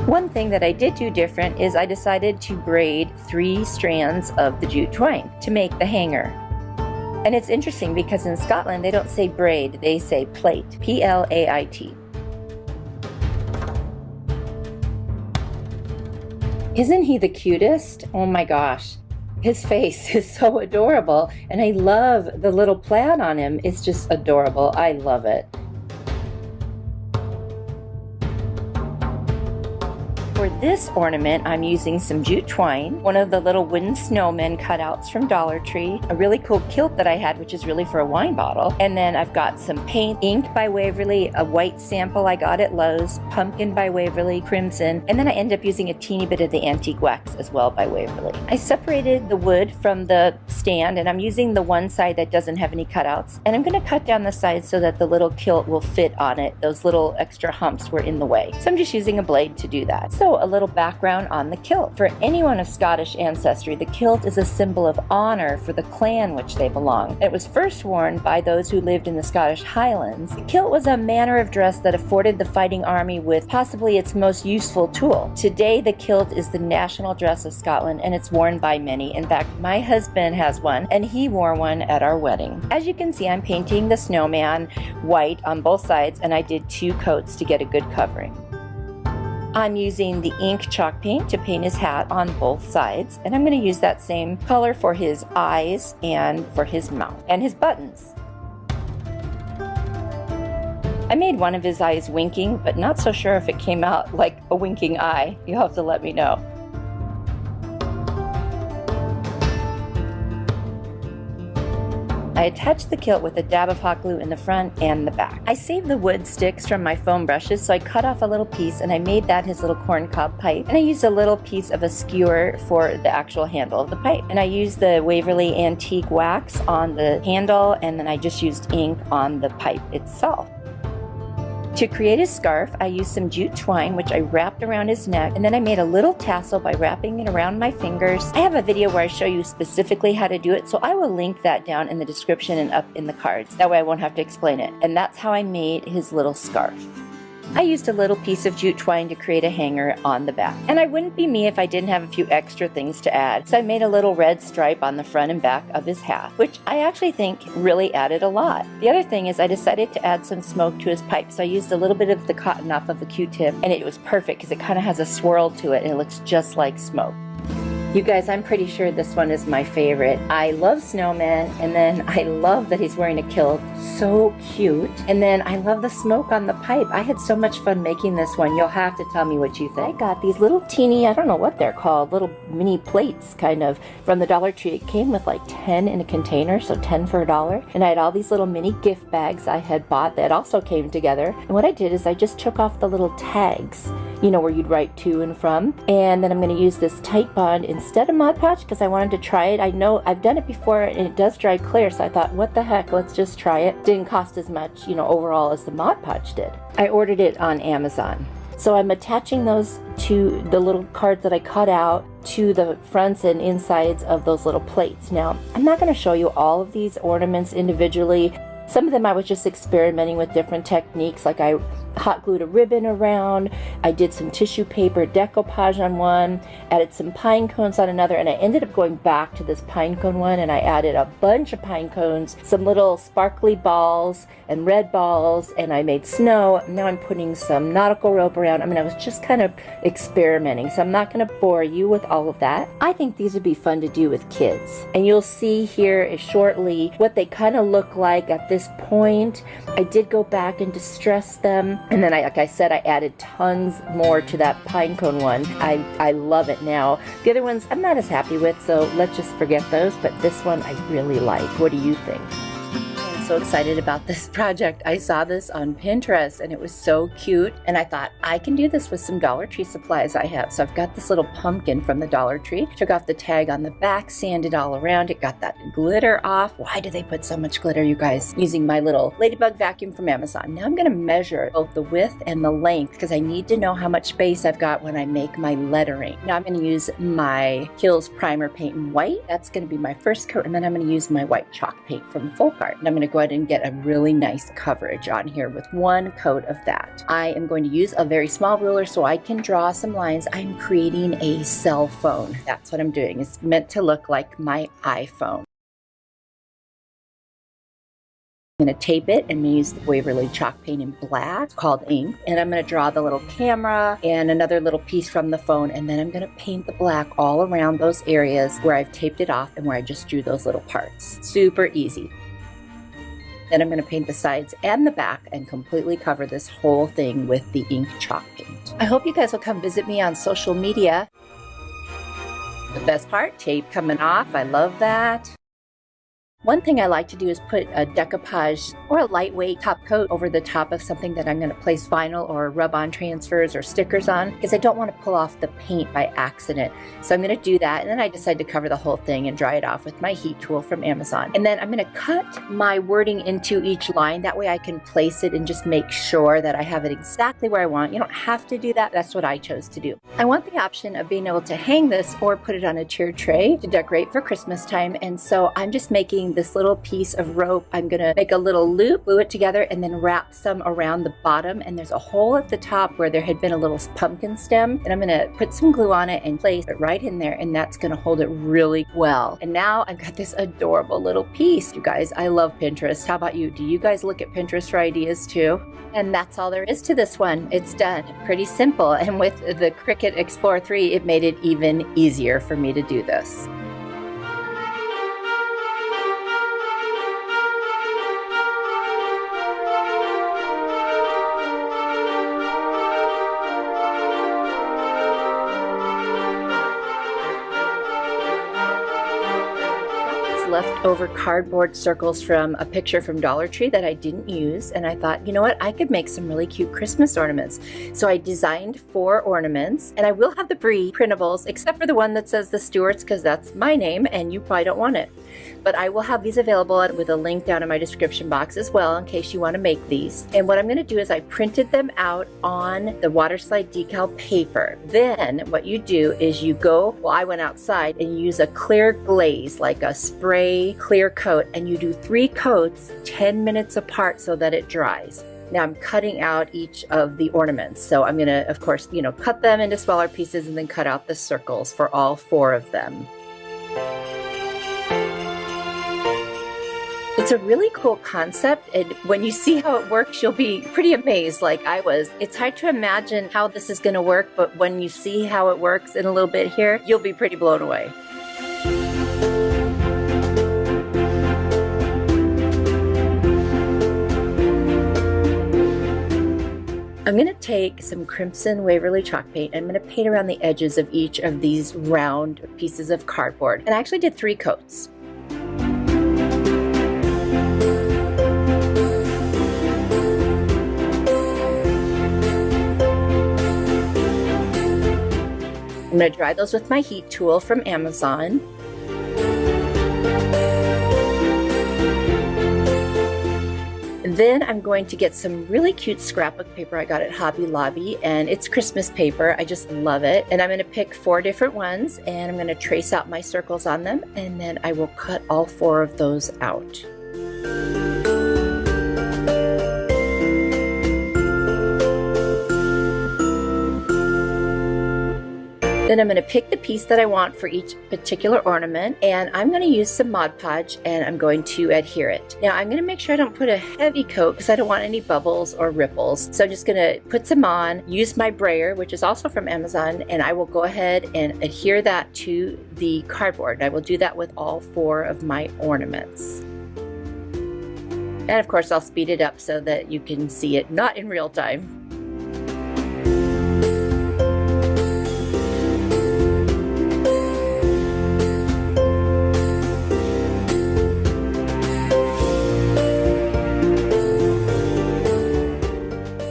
One thing that I did do different is I decided to braid 3 strands of the jute twine to make the hanger. And it's interesting because in Scotland they don't say braid, they say plait, P-L-A-I-T. Isn't he the cutest? Oh my gosh. His face is so adorable, and I love the little plaid on him. It's just adorable. I love it. For this ornament, I'm using some jute twine, one of the little wooden snowmen cutouts from Dollar Tree, a really cool kilt that I had, which is really for a wine bottle, and then I've got some paint, ink by Whoville, a white sample I got at Lowe's, pumpkin by Whoville, crimson, and then I end up using a teeny bit of the antique wax as well by Whoville. I separated the wood from the stand, and I'm using the one side that doesn't have any cutouts, and I'm going to cut down the sides so that the little kilt will fit on it. Those little extra humps were in the way, so I'm just using a blade to do that. So a little background on the kilt. For anyone of Scottish ancestry, the kilt is a symbol of honor for the clan which they belong. It was first worn by those who lived in the Scottish Highlands. The kilt was a manner of dress that afforded the fighting army with possibly its most useful tool. Today, the kilt is the national dress of Scotland, and it's worn by many. In fact, my husband has one, and he wore one at our wedding. As you can see, I'm painting the snowman white on both sides, and I did 2 coats to get a good covering. I'm using the ink chalk paint to paint his hat on both sides, and I'm going to use that same color for his eyes and for his mouth and his buttons. I made one of his eyes winking, but not so sure if it came out like a winking eye. You'll have to let me know. I attached the kilt with a dab of hot glue in the front and the back. I saved the wood sticks from my foam brushes, so I cut off a little piece and I made that his little corncob pipe. And I used a little piece of a skewer for the actual handle of the pipe. And I used the Whoville antique wax on the handle, and then I just used ink on the pipe itself. To create his scarf, I used some jute twine, which I wrapped around his neck, and then I made a little tassel by wrapping it around my fingers. I have a video where I show you specifically how to do it, so I will link that down in the description and up in the cards. That way I won't have to explain it. And that's how I made his little scarf. I used a little piece of jute twine to create a hanger on the back. And I wouldn't be me if I didn't have a few extra things to add. So I made a little red stripe on the front and back of his hat, which I actually think really added a lot. The other thing is I decided to add some smoke to his pipe. So I used a little bit of the cotton off of a Q-tip, and it was perfect because it kind of has a swirl to it and it looks just like smoke. You guys, I'm pretty sure this one is my favorite. I love snowmen, and then I love that he's wearing a kilt. So cute. And then I love the smoke on the pipe. I had so much fun making this one. You'll have to tell me what you think. I got these little teeny, I don't know what they're called, little mini plates kind of from the Dollar Tree. It came with like 10 in a container, so 10 for $1. And I had all these little mini gift bags I had bought that also came together. And what I did is I just took off the little tags, you know, where you'd write to and from. And then I'm going to use this tight bond instead of Mod Podge because I wanted to try it. I know I've done it before and it does dry clear, so I thought, what the heck, let's just try it. Didn't cost as much, you know, overall as the Mod Podge did. I ordered it on Amazon. So I'm attaching those to the little cards that I cut out to the fronts and insides of those little plates. Now, I'm not going to show you all of these ornaments individually. Some of them I was just experimenting with different techniques, like I hot glued a ribbon around, I did some tissue paper decoupage on one, added some pine cones on another, and I ended up going back to this pine cone one and I added a bunch of pine cones, some little sparkly balls and red balls, and I made snow. Now I'm putting some nautical rope around. I mean, I was just kind of experimenting, so I'm not going to bore you with all of that. I think these would be fun to do with kids, and you'll see here shortly what they kind of look like at this point. I did go back and distress them, and then like I said, I added tons more to that pine cone one. I love it now. The other ones I'm not as happy with, so let's just forget those, but this one I really like. What do you think? So excited about this project. I saw this on Pinterest and it was so cute, and I thought I can do this with some Dollar Tree supplies I have. So I've got this little pumpkin from the Dollar Tree, took off the tag on the back, sanded all around it, got that glitter off. Why do they put so much glitter, you guys? Using my little ladybug vacuum from Amazon. Now I'm going to measure both the width and the length because I need to know how much space I've got when I make my lettering. Now I'm going to use my Kills primer paint in white. That's going to be my first coat, and then I'm going to use my white chalk paint from Folk Art. And I'm going to go ahead and get a really nice coverage on here with one coat of that. I am going to use a very small ruler so I can draw some lines. I'm creating a cell phone. That's what I'm doing. It's meant to look like my iPhone. I'm going to tape it and use the Waverly chalk paint in black called ink, and I'm going to draw the little camera and another little piece from the phone, and then I'm going to paint the black all around those areas where I've taped it off and where I just drew those little parts. Super easy. Then I'm going to paint the sides and the back and completely cover this whole thing with the ink chalk paint. I hope you guys will come visit me on social media. The best part, tape coming off. I love that. One thing I like to do is put a decoupage or a lightweight top coat over the top of something that I'm going to place vinyl or rub-on transfers or stickers on, because I don't want to pull off the paint by accident. So I'm going to do that, and then I decide to cover the whole thing and dry it off with my heat tool from Amazon. And then I'm going to cut my wording into each line. That way I can place it and just make sure that I have it exactly where I want. You don't have to do that. That's what I chose to do. I want the option of being able to hang this or put it on a tiered tray to decorate for Christmas time, and so I'm just making this little piece of rope. I'm going to make a little loop, glue it together, and then wrap some around the bottom, and there's a hole at the top where there had been a little pumpkin stem, and I'm going to put some glue on it and place it right in there, and that's going to hold it really well. And now I've got this adorable little piece. You guys, I love Pinterest. How about you? Do you guys look at Pinterest for ideas too? And that's all there is to this one. It's done. Pretty simple, and with the Cricut Explorer 3 it made it even easier for me to do this. Leftover cardboard circles from a picture from Dollar Tree that I didn't use, and I thought, you know what, I could make some really cute Christmas ornaments. So I designed 4 ornaments, and I will have the Brie printables, except for the one that says the Stewarts, because that's my name and you probably don't want it. But I will have these available with a link down in my description box as well in case you want to make these. And what I'm going to do is I printed them out on the water slide decal paper. Then what you do is you go, well, I went outside and use a clear glaze, like a spray clear coat, and you do 3 coats 10 minutes apart so that it dries. Now I'm cutting out each of the ornaments. So I'm going to, of course, cut them into smaller pieces and then cut out the circles for all 4 of them. It's a really cool concept, and when you see how it works, you'll be pretty amazed like I was. It's hard to imagine how this is going to work, but when you see how it works in a little bit here, you'll be pretty blown away. I'm going to take some crimson Waverly chalk paint. I'm going to paint around the edges of each of these round pieces of cardboard. And I actually did 3 coats. I'm going to dry those with my heat tool from Amazon. Then I'm going to get some really cute scrapbook paper I got at Hobby Lobby, and it's Christmas paper. I just love it. And I'm going to pick 4 different ones, and I'm going to trace out my circles on them, and then I will cut all 4 of those out. Then I'm going to pick the piece that I want for each particular ornament, and I'm going to use some Mod Podge and I'm going to adhere it. Now I'm going to make sure I don't put a heavy coat because I don't want any bubbles or ripples. So I'm just going to put some on, use my brayer, which is also from Amazon, and I will go ahead and adhere that to the cardboard. I will do that with all 4 of my ornaments. And of course I'll speed it up so that you can see it not in real time.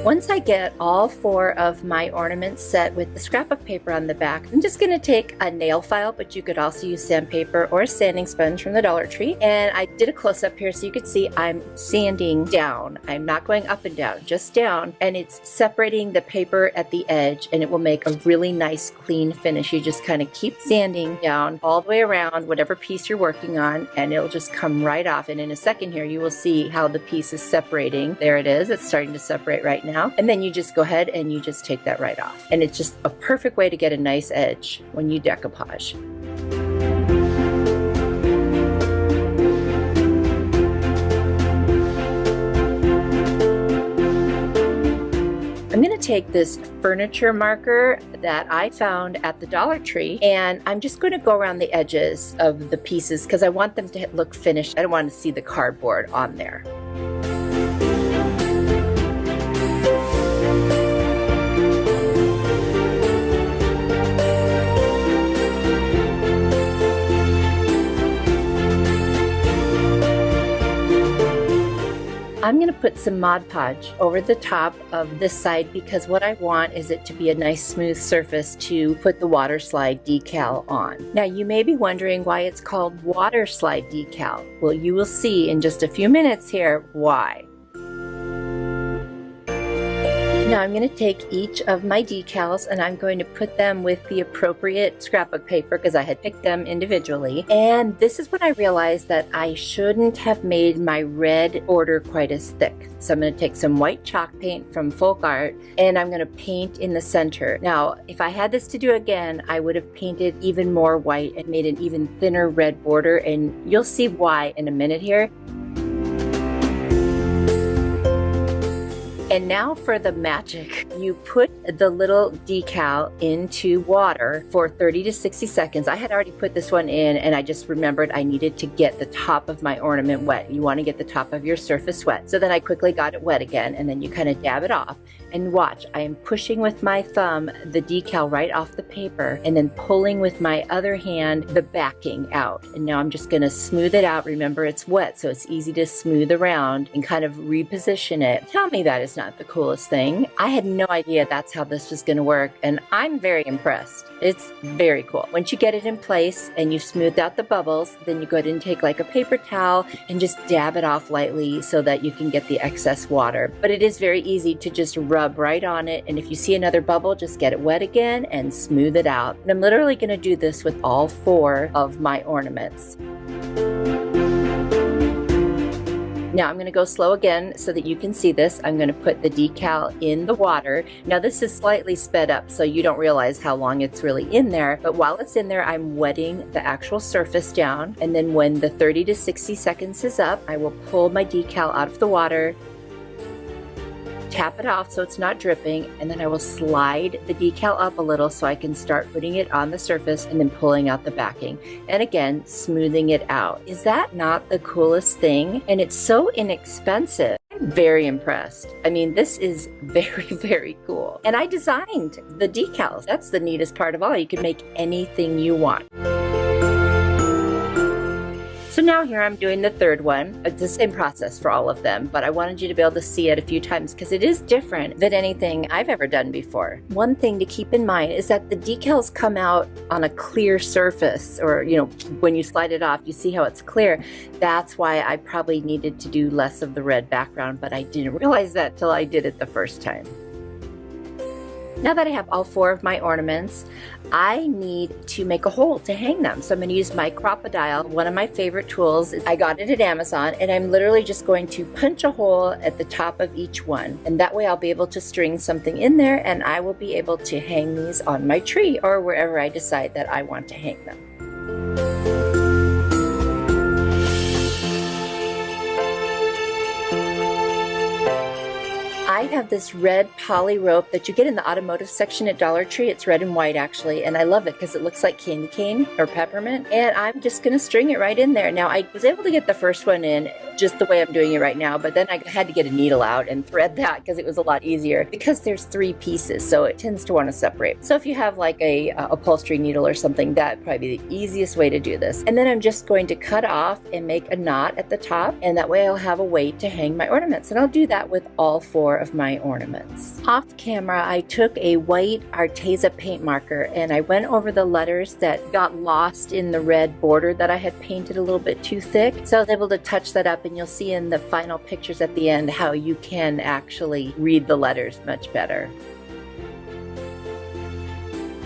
Once I get all 4 of my ornaments set with the scrapbook paper on the back, I'm just going to take a nail file, but you could also use sandpaper or a sanding sponge from the Dollar Tree. And I did a close-up here so you could see I'm sanding down. I'm not going up and down, just down. And it's separating the paper at the edge, and it will make a really nice clean finish. You just kind of keep sanding down all the way around whatever piece you're working on, and it'll just come right off. And in a second here, you will see how the piece is separating. There it is. It's starting to separate right now. And then you just go ahead and you just take that right off. And it's just a perfect way to get a nice edge when you decoupage. I'm going to take this furniture marker that I found at the Dollar Tree, and I'm just going to go around the edges of the pieces because I want them to look finished. I don't want to see the cardboard on there. I'm going to put some Mod Podge over the top of this side because what I want is it to be a nice smooth surface to put the water slide decal on. Now you may be wondering why it's called water slide decal. Well, you will see in just a few minutes here why. Now I'm going to take each of my decals and I'm going to put them with the appropriate scrapbook paper because I had picked them individually. And this is when I realized that I shouldn't have made my red border quite as thick. So I'm going to take some white chalk paint from Folk Art and I'm going to paint in the center. Now, if I had this to do again, I would have painted even more white and made an even thinner red border, and you'll see why in a minute here. And now for the magic. You put the little decal into water for 30 to 60 seconds. I had already put this one in and I just remembered I needed to get the top of my ornament wet. You want to get the top of your surface wet. So then I quickly got it wet again, and then you kind of dab it off. And watch, I am pushing with my thumb the decal right off the paper and then pulling with my other hand the backing out. And now I'm just going to smooth it out. Remember, it's wet, so it's easy to smooth around and kind of reposition it. Tell me that is not the coolest thing. I had no idea that's how this was going to work, and I'm very impressed. It's very cool. Once you get it in place and you've smoothed out the bubbles, then you go ahead and take like a paper towel and just dab it off lightly so that you can get the excess water. But it is very easy to just rub right on it, and if you see another bubble, just get it wet again and smooth it out. And I'm literally going to do this with all 4 of my ornaments. Now I'm going to go slow again so that you can see this. I'm going to put the decal in the water. Now this is slightly sped up so you don't realize how long it's really in there, but while it's in there I'm wetting the actual surface down, and then when the 30 to 60 seconds is up, I will pull my decal out of the water, tap it off so it's not dripping, and then I will slide the decal up a little so I can start putting it on the surface and then pulling out the backing. And again, smoothing it out. Is that not the coolest thing? And it's so inexpensive. I'm very impressed. I mean, this is very, very cool. And I designed the decals. That's the neatest part of all. You can make anything you want. So now here I'm doing the third one. It's the same process for all of them, but I wanted you to be able to see it a few times because it is different than anything I've ever done before. One thing to keep in mind is that the decals come out on a clear surface, or when you slide it off, you see how it's clear. That's why I probably needed to do less of the red background, but I didn't realize that till I did it the first time. Now that I have all 4 of my ornaments, I need to make a hole to hang them. So I'm going to use my crocodile, one of my favorite tools. I got it at Amazon, and I'm literally just going to punch a hole at the top of each one. And that way I'll be able to string something in there, and I will be able to hang these on my tree or wherever I decide that I want to hang them. I have this red poly rope that you get in the automotive section at Dollar Tree. It's red and white actually, and I love it because it looks like candy cane or peppermint, and I'm just going to string it right in there. Now I was able to get the first one in just the way I'm doing it right now, but then I had to get a needle out and thread that because it was a lot easier because there's 3 pieces, so it tends to want to separate. So if you have like a upholstery needle or something, that'd probably be the easiest way to do this. And then I'm just going to cut off and make a knot at the top, and that way I'll have a way to hang my ornaments, and I'll do that with all 4 of my ornaments. Off camera, I took a white Arteza paint marker and I went over the letters that got lost in the red border that I had painted a little bit too thick. So I was able to touch that up, and you'll see in the final pictures at the end how you can actually read the letters much better.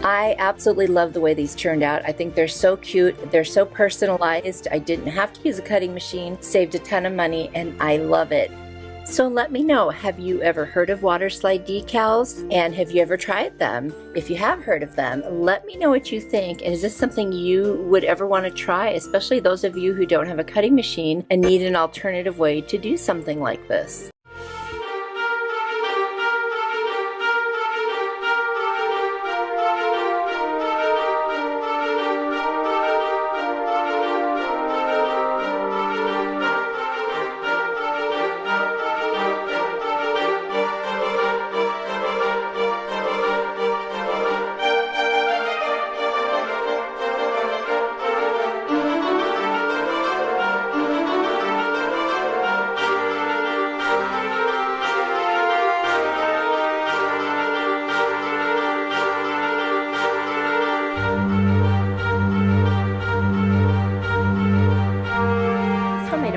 I absolutely love the way these turned out. I think they're so cute. They're so personalized. I didn't have to use a cutting machine, saved a ton of money, and I love it. So let me know, have you ever heard of water slide decals? And have you ever tried them? If you have heard of them, let me know what you think. And is this something you would ever want to try, especially those of you who don't have a cutting machine and need an alternative way to do something like this?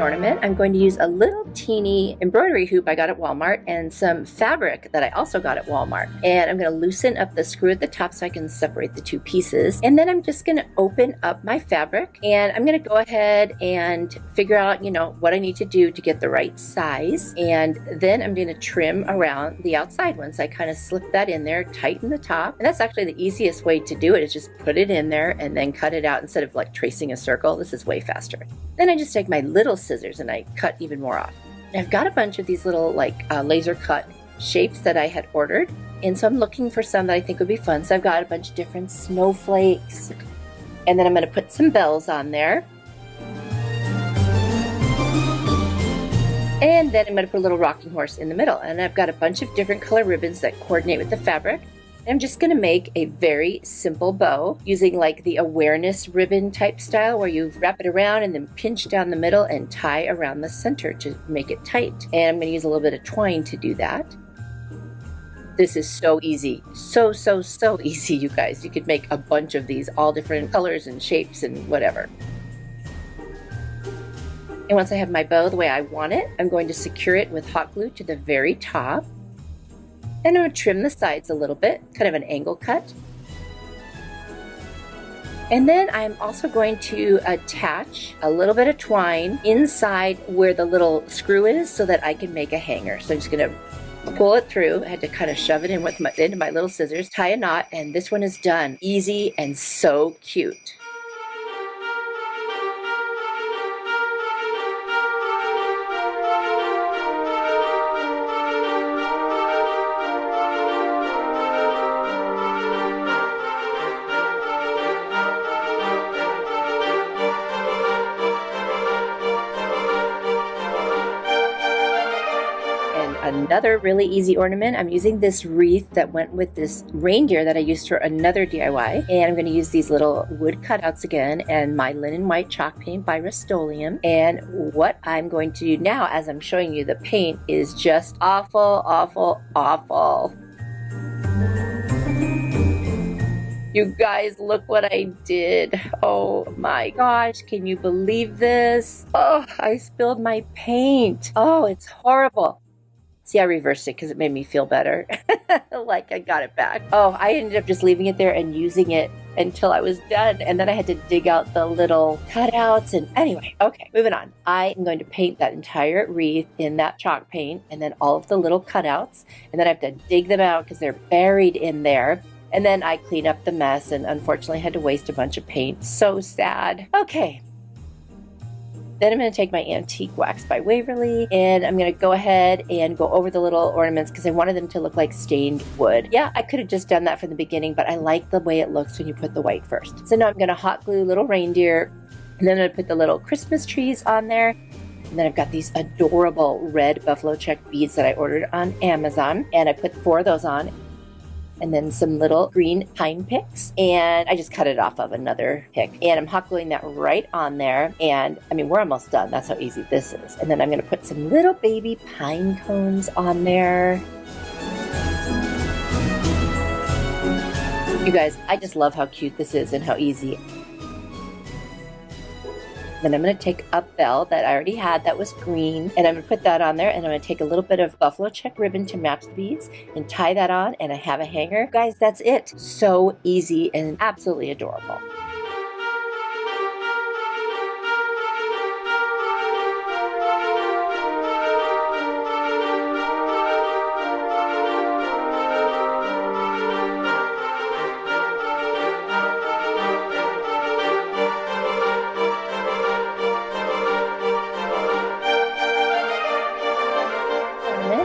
Ornament, I'm going to use a little teeny embroidery hoop I got at Walmart and some fabric that I also got at Walmart. And I'm going to loosen up the screw at the top so I can separate the 2 pieces. And then I'm just going to open up my fabric, and I'm going to go ahead and figure out, what I need to do to get the right size. And then I'm going to trim around the outside once I kind of slip that in there, tighten the top. And that's actually the easiest way to do it, is just put it in there and then cut it out instead of like tracing a circle. This is way faster. Then I just take my little scissors and I cut even more off. And I've got a bunch of these little laser cut shapes that I had ordered. And so I'm looking for some that I think would be fun. So I've got a bunch of different snowflakes. And then I'm going to put some bells on there. And then I'm going to put a little rocking horse in the middle. And I've got a bunch of different color ribbons that coordinate with the fabric. I'm just going to make a very simple bow using like the awareness ribbon type style, where you wrap it around and then pinch down the middle and tie around the center to make it tight. And I'm going to use a little bit of twine to do that. This is so easy. So easy, you guys. You could make a bunch of these, all different colors and shapes and whatever. And once I have my bow the way I want it, I'm going to secure it with hot glue to the very top. And I'm going to trim the sides a little bit, kind of an angle cut. And then I'm also going to attach a little bit of twine inside where the little screw is so that I can make a hanger. So I'm just going to pull it through. I had to kind of shove it in with into my little scissors, tie a knot, and this one is done. Easy and so cute. Another really easy ornament. I'm using this wreath that went with this reindeer that I used for another DIY, and I'm going to use these little wood cutouts again and my linen white chalk paint by Rust-Oleum. And what I'm going to do now, as I'm showing you the paint, is just awful, awful, awful. You guys, look what I did. Oh my gosh, can you believe this? Oh, I spilled my paint. Oh, it's horrible. See, I reversed it because it made me feel better. Like I got it back. Oh, I ended up just leaving it there and using it until I was done. And then I had to dig out the little cutouts. And anyway, okay, moving on. I am going to paint that entire wreath in that chalk paint and then all of the little cutouts. And then I have to dig them out because they're buried in there. And then I clean up the mess and unfortunately had to waste a bunch of paint. So sad. Okay. Then I'm going to take my antique wax by Whoville and I'm going to go ahead and go over the little ornaments because I wanted them to look like stained wood. Yeah, I could have just done that from the beginning, but I like the way it looks when you put the white first. So now I'm going to hot glue little reindeer and then I'm going to put the little Christmas trees on there. And then I've got these adorable red buffalo check beads that I ordered on Amazon and I put 4 of those on. And then some little green pine picks. And I just cut it off of another pick. And I'm hot gluing that right on there. And I mean, we're almost done. That's how easy this is. And then I'm going to put some little baby pine cones on there. You guys, I just love how cute this is and how easy. Then I'm going to take a bell that I already had that was green and I'm going to put that on there and I'm going to take a little bit of buffalo check ribbon to match the beads and tie that on and I have a hanger. Guys, that's it. So easy and absolutely adorable.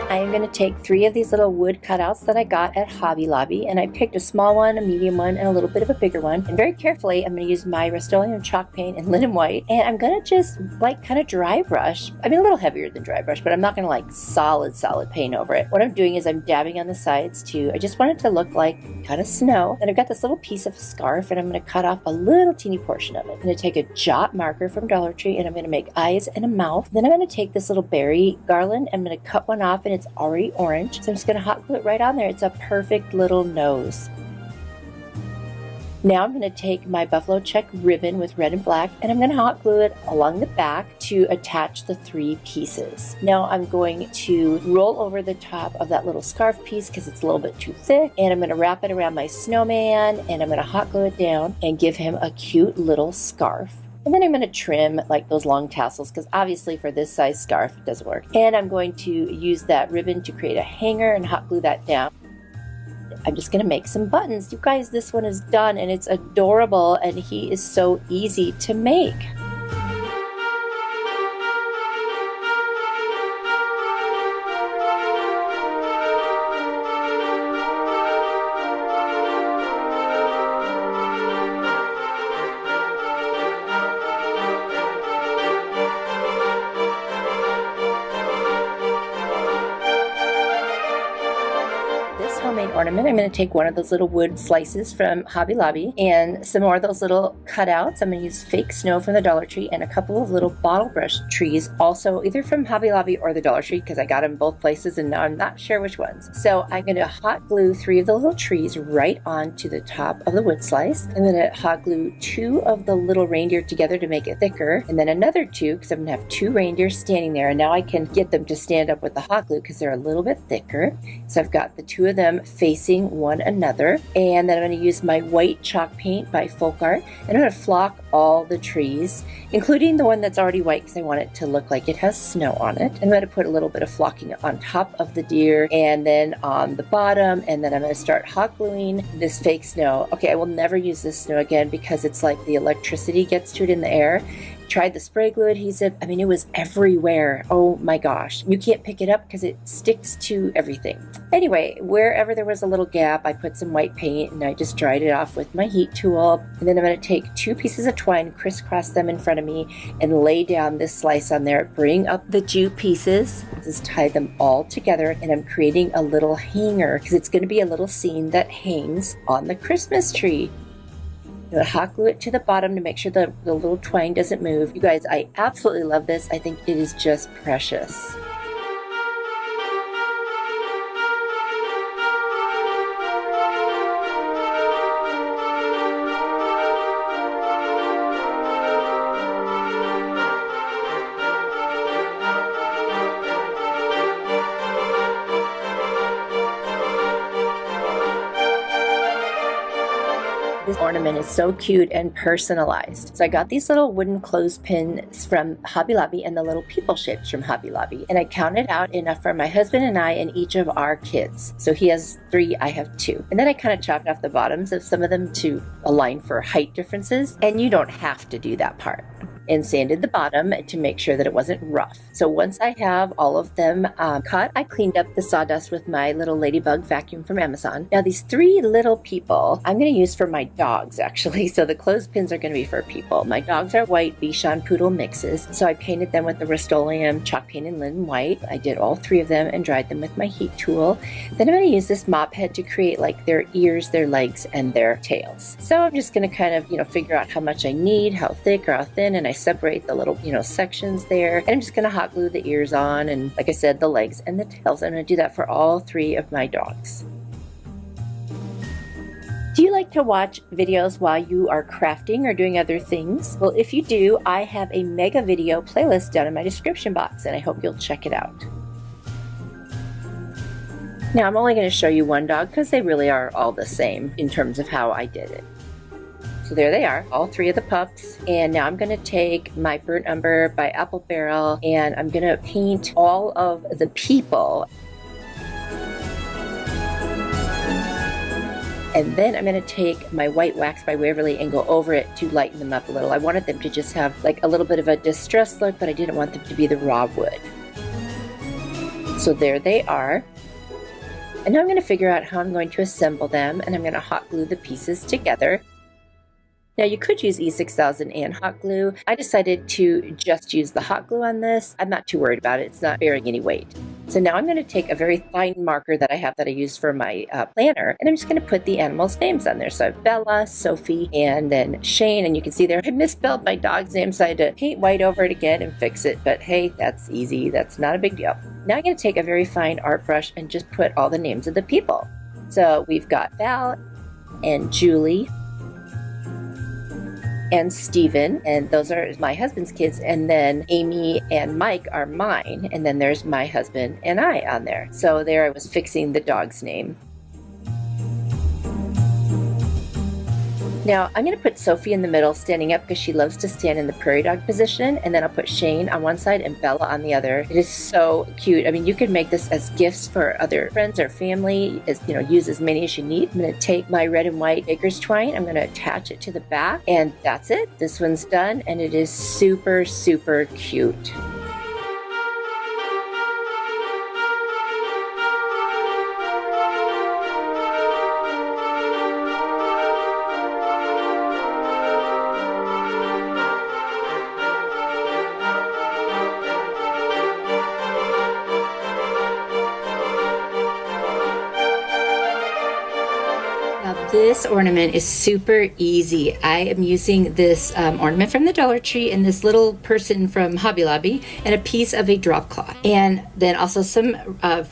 I'm going to take 3 of these little wood cutouts that I got at Hobby Lobby and I picked a small one, a medium one, and a little bit of a bigger one. And very carefully, I'm going to use my Rust-Oleum chalk paint and linen white and I'm going to just like kind of dry brush. I mean, a little heavier than dry brush, but I'm not going to like solid paint over it. What I'm doing is I'm dabbing on the sides too. I just want it to look like kind of snow. And I've got this little piece of scarf and I'm going to cut off a little teeny portion of it. I'm going to take a jot marker from Dollar Tree and I'm going to make eyes and a mouth. Then I'm going to take this little berry garland. I'm going to cut one off and it's already orange. So I'm just going to hot glue it right on there. It's a perfect little nose. Now I'm going to take my buffalo check ribbon with red and black and I'm going to hot glue it along the back to attach the 3 pieces. Now I'm going to roll over the top of that little scarf piece because it's a little bit too thick and I'm going to wrap it around my snowman and I'm going to hot glue it down and give him a cute little scarf. And then I'm going to trim like those long tassels because obviously for this size scarf it doesn't work. And I'm going to use that ribbon to create a hanger and hot glue that down. I'm just going to make some buttons. You guys, this one is done and it's adorable and he is so easy to make. Ornament. I'm going to take one of those little wood slices from Hobby Lobby and some more of those little cutouts. I'm going to use fake snow from the Dollar Tree and a couple of little bottle brush trees, also either from Hobby Lobby or the Dollar Tree because I got them both places and now I'm not sure which ones. So I'm going to hot glue 3 of the little trees right onto the top of the wood slice. I'm going to hot glue 2 of the little reindeer together to make it thicker and then another 2 because I'm going to have 2 reindeer standing there and now I can get them to stand up with the hot glue because they're a little bit thicker. So I've got the 2 of them facing one another. And then I'm going to use my white chalk paint by Folk Art, and I'm going to flock all the trees, including the one that's already white because I want it to look like it has snow on it. I'm going to put a little bit of flocking on top of the deer and then on the bottom, and then I'm going to start hot gluing this fake snow. Okay, I will never use this snow again because it's like the electricity gets to it in the air. Tried the spray glue adhesive. I mean, it was everywhere. Oh my gosh. You can't pick it up because it sticks to everything. Anyway, wherever there was a little gap, I put some white paint and I just dried it off with my heat tool. And then I'm going to take 2 pieces of twine, crisscross them in front of me, and lay down this slice on there. Bring up the jute pieces, just tie them all together, and I'm creating a little hanger because it's going to be a little scene that hangs on the Christmas tree. I'm going to hot glue it to the bottom to make sure the little twine doesn't move. You guys, I absolutely love this. I think it is just precious. This ornament is so cute and personalized. So I got these little wooden clothespins from Hobby Lobby and the little people shapes from Hobby Lobby. And I counted out enough for my husband and I and each of our kids. So he has 3, I have 2. And then I kind of chopped off the bottoms of some of them to align for height differences. And you don't have to do that part. And sanded the bottom to make sure that it wasn't rough. So once I have all of them cut, I cleaned up the sawdust with my little ladybug vacuum from Amazon. Now these 3 little people I'm going to use for my dogs actually. So the clothespins are going to be for people. My dogs are white Bichon Poodle mixes. So I painted them with the Rust-Oleum chalk paint and linen white. I did all 3 of them and dried them with my heat tool. Then I'm going to use this mop head to create like their ears, their legs, and their tails. So I'm just going to kind of, figure out how much I need, how thick or how thin, and I separate the little, sections there. And I'm just going to hot glue the ears on and, like I said, the legs and the tails. I'm going to do that for all 3 of my dogs. Do you like to watch videos while you are crafting or doing other things? Well, if you do, I have a mega video playlist down in my description box, and I hope you'll check it out. Now, I'm only going to show you one dog because they really are all the same in terms of how I did it. So there they are, all 3 of the pups. And now I'm going to take my Burnt Umber by Apple Barrel and I'm going to paint all of the people. And then I'm going to take my white wax by Waverly and go over it to lighten them up a little. I wanted them to just have like a little bit of a distressed look, but I didn't want them to be the raw wood. So there they are. And now I'm going to figure out how I'm going to assemble them, and I'm going to hot glue the pieces together. Now you could use E6000 and hot glue. I decided to just use the hot glue on this. I'm not too worried about it. It's not bearing any weight. So now I'm going to take a very fine marker that I have that I used for my planner, and I'm just going to put the animals' names on there. So I have Bella, Sophie, and then Shane. And you can see there I misspelled my dog's name, so I had to paint white over it again and fix it. But hey, that's easy. That's not a big deal. Now I'm going to take a very fine art brush and just put all the names of the people. So we've got Val and Julie and Steven, and those are my husband's kids, and then Amy and Mike are mine, and then there's my husband and I on there. So there I was fixing the dog's name. Now I'm going to put Sophie in the middle standing up because she loves to stand in the prairie dog position, and then I'll put Shane on one side and Bella on the other. It is so cute. I mean, you could make this as gifts for other friends or family, use as many as you need. I'm going to take my red and white baker's twine, I'm going to attach it to the back, and that's it. This one's done, and it is super, super cute. This ornament is super easy. I am using this ornament from the Dollar Tree and this little person from Hobby Lobby and a piece of a drop cloth. And then also some,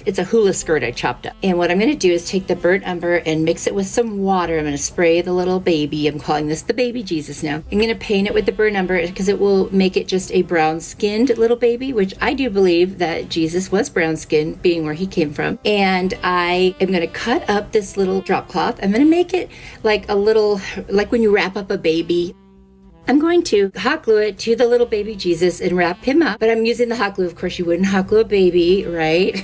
it's a hula skirt I chopped up. And what I'm gonna do is take the burnt umber and mix it with some water. I'm gonna spray the little baby. I'm calling this the baby Jesus now. I'm gonna paint it with the burnt umber because it will make it just a brown skinned little baby, which I do believe that Jesus was brown skinned, being where he came from. And I am gonna cut up this little drop cloth. I'm gonna make it like a little, like when you wrap up a baby. I'm going to hot glue it to the little baby Jesus and wrap him up, but I'm using the hot glue. Of course, you wouldn't hot glue a baby, right?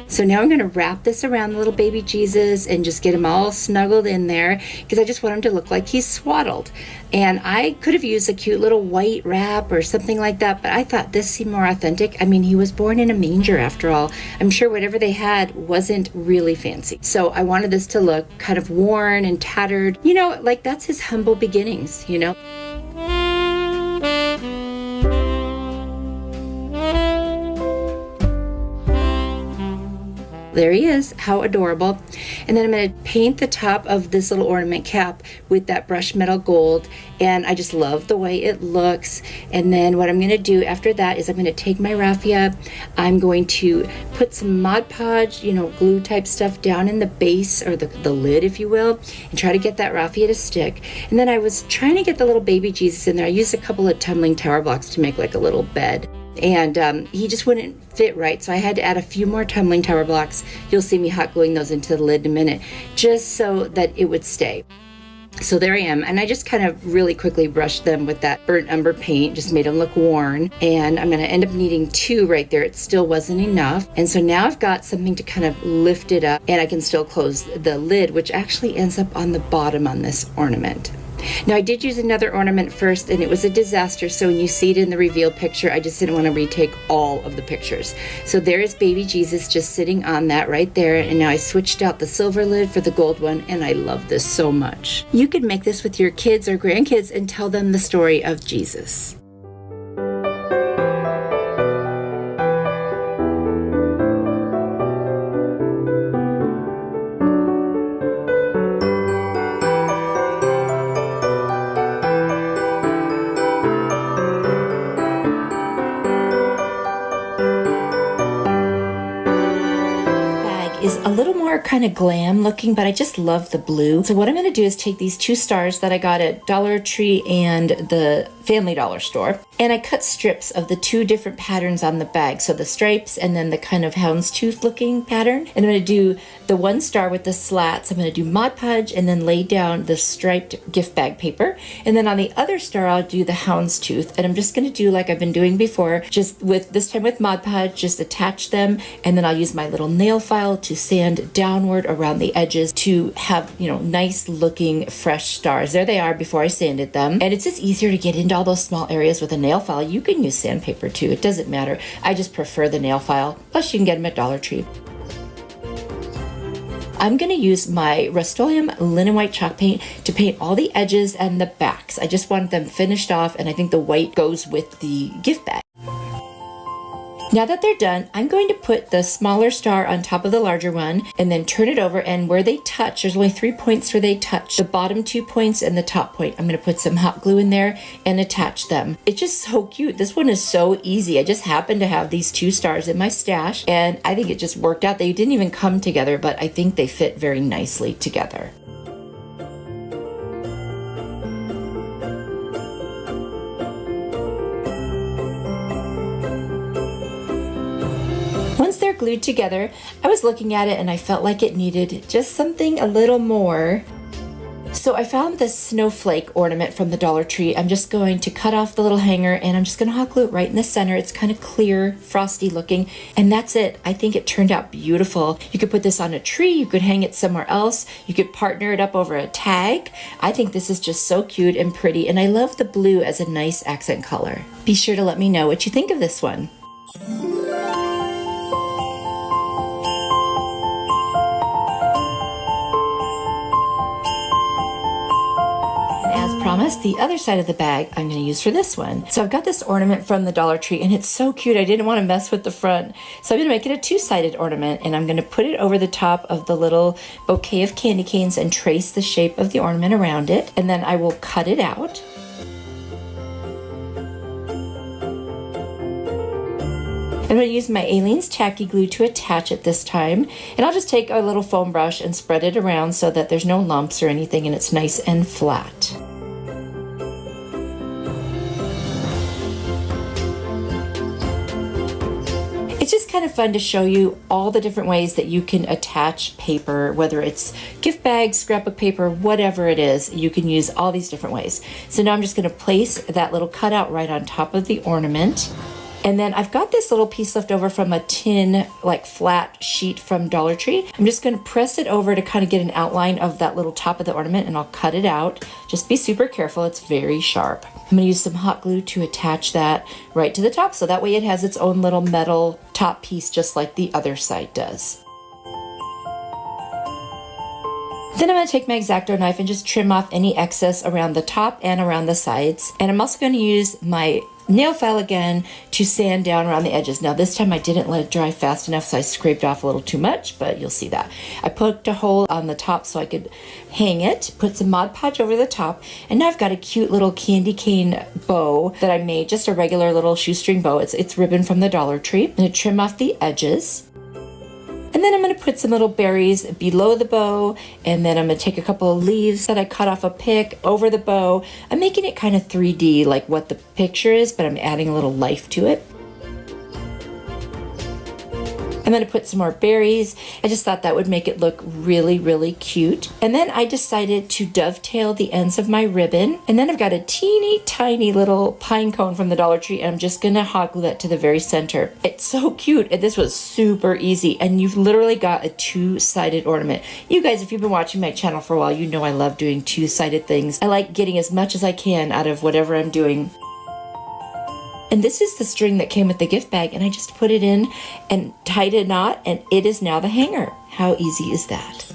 So now I'm going to wrap this around the little baby Jesus and just get him all snuggled in there because I just want him to look like he's swaddled. And I could have used a cute little white wrap or something like that, but I thought this seemed more authentic. I mean, he was born in a manger after all. I'm sure whatever they had wasn't really fancy. So I wanted this to look kind of worn and tattered, you know, like that's his humble beginnings, you know. There he is, how adorable. And then I'm going to paint the top of this little ornament cap with that brushed metal gold, and I just love the way it looks. And then what I'm going to do after that is I'm going to take my raffia, I'm going to put some Mod Podge, you know, glue type stuff down in the base, or the lid if you will, and try to get that raffia to stick. And then I was trying to get the little baby Jesus in there. I used a couple of tumbling tower blocks to make like a little bed. And he just wouldn't fit right, so I had to add a few more tumbling tower blocks. You'll see me hot gluing those into the lid in a minute, just so that it would stay. So there I am, and I just kind of really quickly brushed them with that burnt umber paint, just made them look worn, and I'm going to end up needing 2 right there. It still wasn't enough, and so now I've got something to kind of lift it up, and I can still close the lid, which actually ends up on the bottom on this ornament. Now I did use another ornament first and it was a disaster, so when you see it in the reveal picture, I just didn't want to retake all of the pictures. So there is baby Jesus just sitting on that right there, and now I switched out the silver lid for the gold one, and I love this so much. You could make this with your kids or grandkids and tell them the story of Jesus. Is a little more kind of glam looking, but I just love the blue. So what I'm going to do is take these 2 stars that I got at Dollar Tree and the Family Dollar store, and I cut strips of the 2 different patterns on the bag. So the stripes and then the kind of houndstooth looking pattern. And I'm going to do the 1 star with the slats. I'm going to do Mod Podge and then lay down the striped gift bag paper. And then on the other star, I'll do the houndstooth. And I'm just going to do like I've been doing before, just with this time with Mod Podge, just attach them. And then I'll use my little nail file to sand downward around the edges to have, you know, nice looking fresh stars. There they are before I sanded them. And it's just easier to get into all those small areas with a nail file. You can use sandpaper too, it doesn't matter. I just prefer the nail file, plus you can get them at Dollar Tree. I'm going to use my Rust-Oleum linen white chalk paint to paint all the edges and the backs. I just want them finished off, and I think the white goes with the gift bag. Now that they're done, I'm going to put the smaller star on top of the larger one and then turn it over, and where they touch, there's only 3 points where they touch, the bottom 2 points and the top point. I'm going to put some hot glue in there and attach them. It's just so cute. This one is so easy. I just happened to have these 2 stars in my stash, and I think it just worked out. They didn't even come together, but I think they fit very nicely together. Once they're glued together, I was looking at it and I felt like it needed just something a little more. So I found this snowflake ornament from the Dollar Tree. I'm just going to cut off the little hanger and I'm just going to hot glue it right in the center. It's kind of clear, frosty looking, and that's it. I think it turned out beautiful. You could put this on a tree, you could hang it somewhere else, you could partner it up over a tag. I think this is just so cute and pretty, and I love the blue as a nice accent color. Be sure to let me know what you think of this one. promise, the other side of the bag I'm going to use for this one. So I've got this ornament from the Dollar Tree, and it's so cute. I didn't want to mess with the front. So I'm going to make it a two-sided ornament, and I'm going to put it over the top of the little bouquet of candy canes and trace the shape of the ornament around it. And then I will cut it out. I'm going to use my Aleene's tacky glue to attach it this time, and I'll just take a little foam brush and spread it around so that there's no lumps or anything and it's nice and flat. It's just kind of fun to show you all the different ways that you can attach paper, whether it's gift bags, scrapbook paper, whatever it is, you can use all these different ways. So now I'm just going to place that little cutout right on top of the ornament. And then I've got this little piece left over from a tin, like flat sheet from Dollar Tree. I'm just going to press it over to kind of get an outline of that little top of the ornament, and I'll cut it out. Just be super careful, it's very sharp. I'm going to use some hot glue to attach that right to the top, so that way it has its own little metal top piece just like the other side does. Then I'm going to take my X-Acto knife and just trim off any excess around the top and around the sides. And I'm also going to use my nail file again to sand down around the edges. Now this time I didn't let it dry fast enough, so I scraped off a little too much, but you'll see that. I poked a hole on the top so I could hang it, put some Mod Podge over the top, and now I've got a cute little candy cane bow that I made, just a regular little shoestring bow. It's ribbon from the Dollar Tree. I'm going to trim off the edges. And then I'm going to put some little berries below the bow, and then I'm going to take a couple of leaves that I cut off a pick over the bow. I'm making it kind of 3D like what the picture is, but I'm adding a little life to it. I'm going to put some more berries. I just thought that would make it look really, really cute. And then I decided to dovetail the ends of my ribbon. And then I've got a teeny tiny little pine cone from the Dollar Tree, and I'm just going to hot glue that to the very center. It's so cute, and this was super easy. And you've literally got a two-sided ornament. You guys, if you've been watching my channel for a while, you know I love doing two-sided things. I like getting as much as I can out of whatever I'm doing. And this is the string that came with the gift bag, and I just put it in and tied a knot, and it is now the hanger. How easy is that?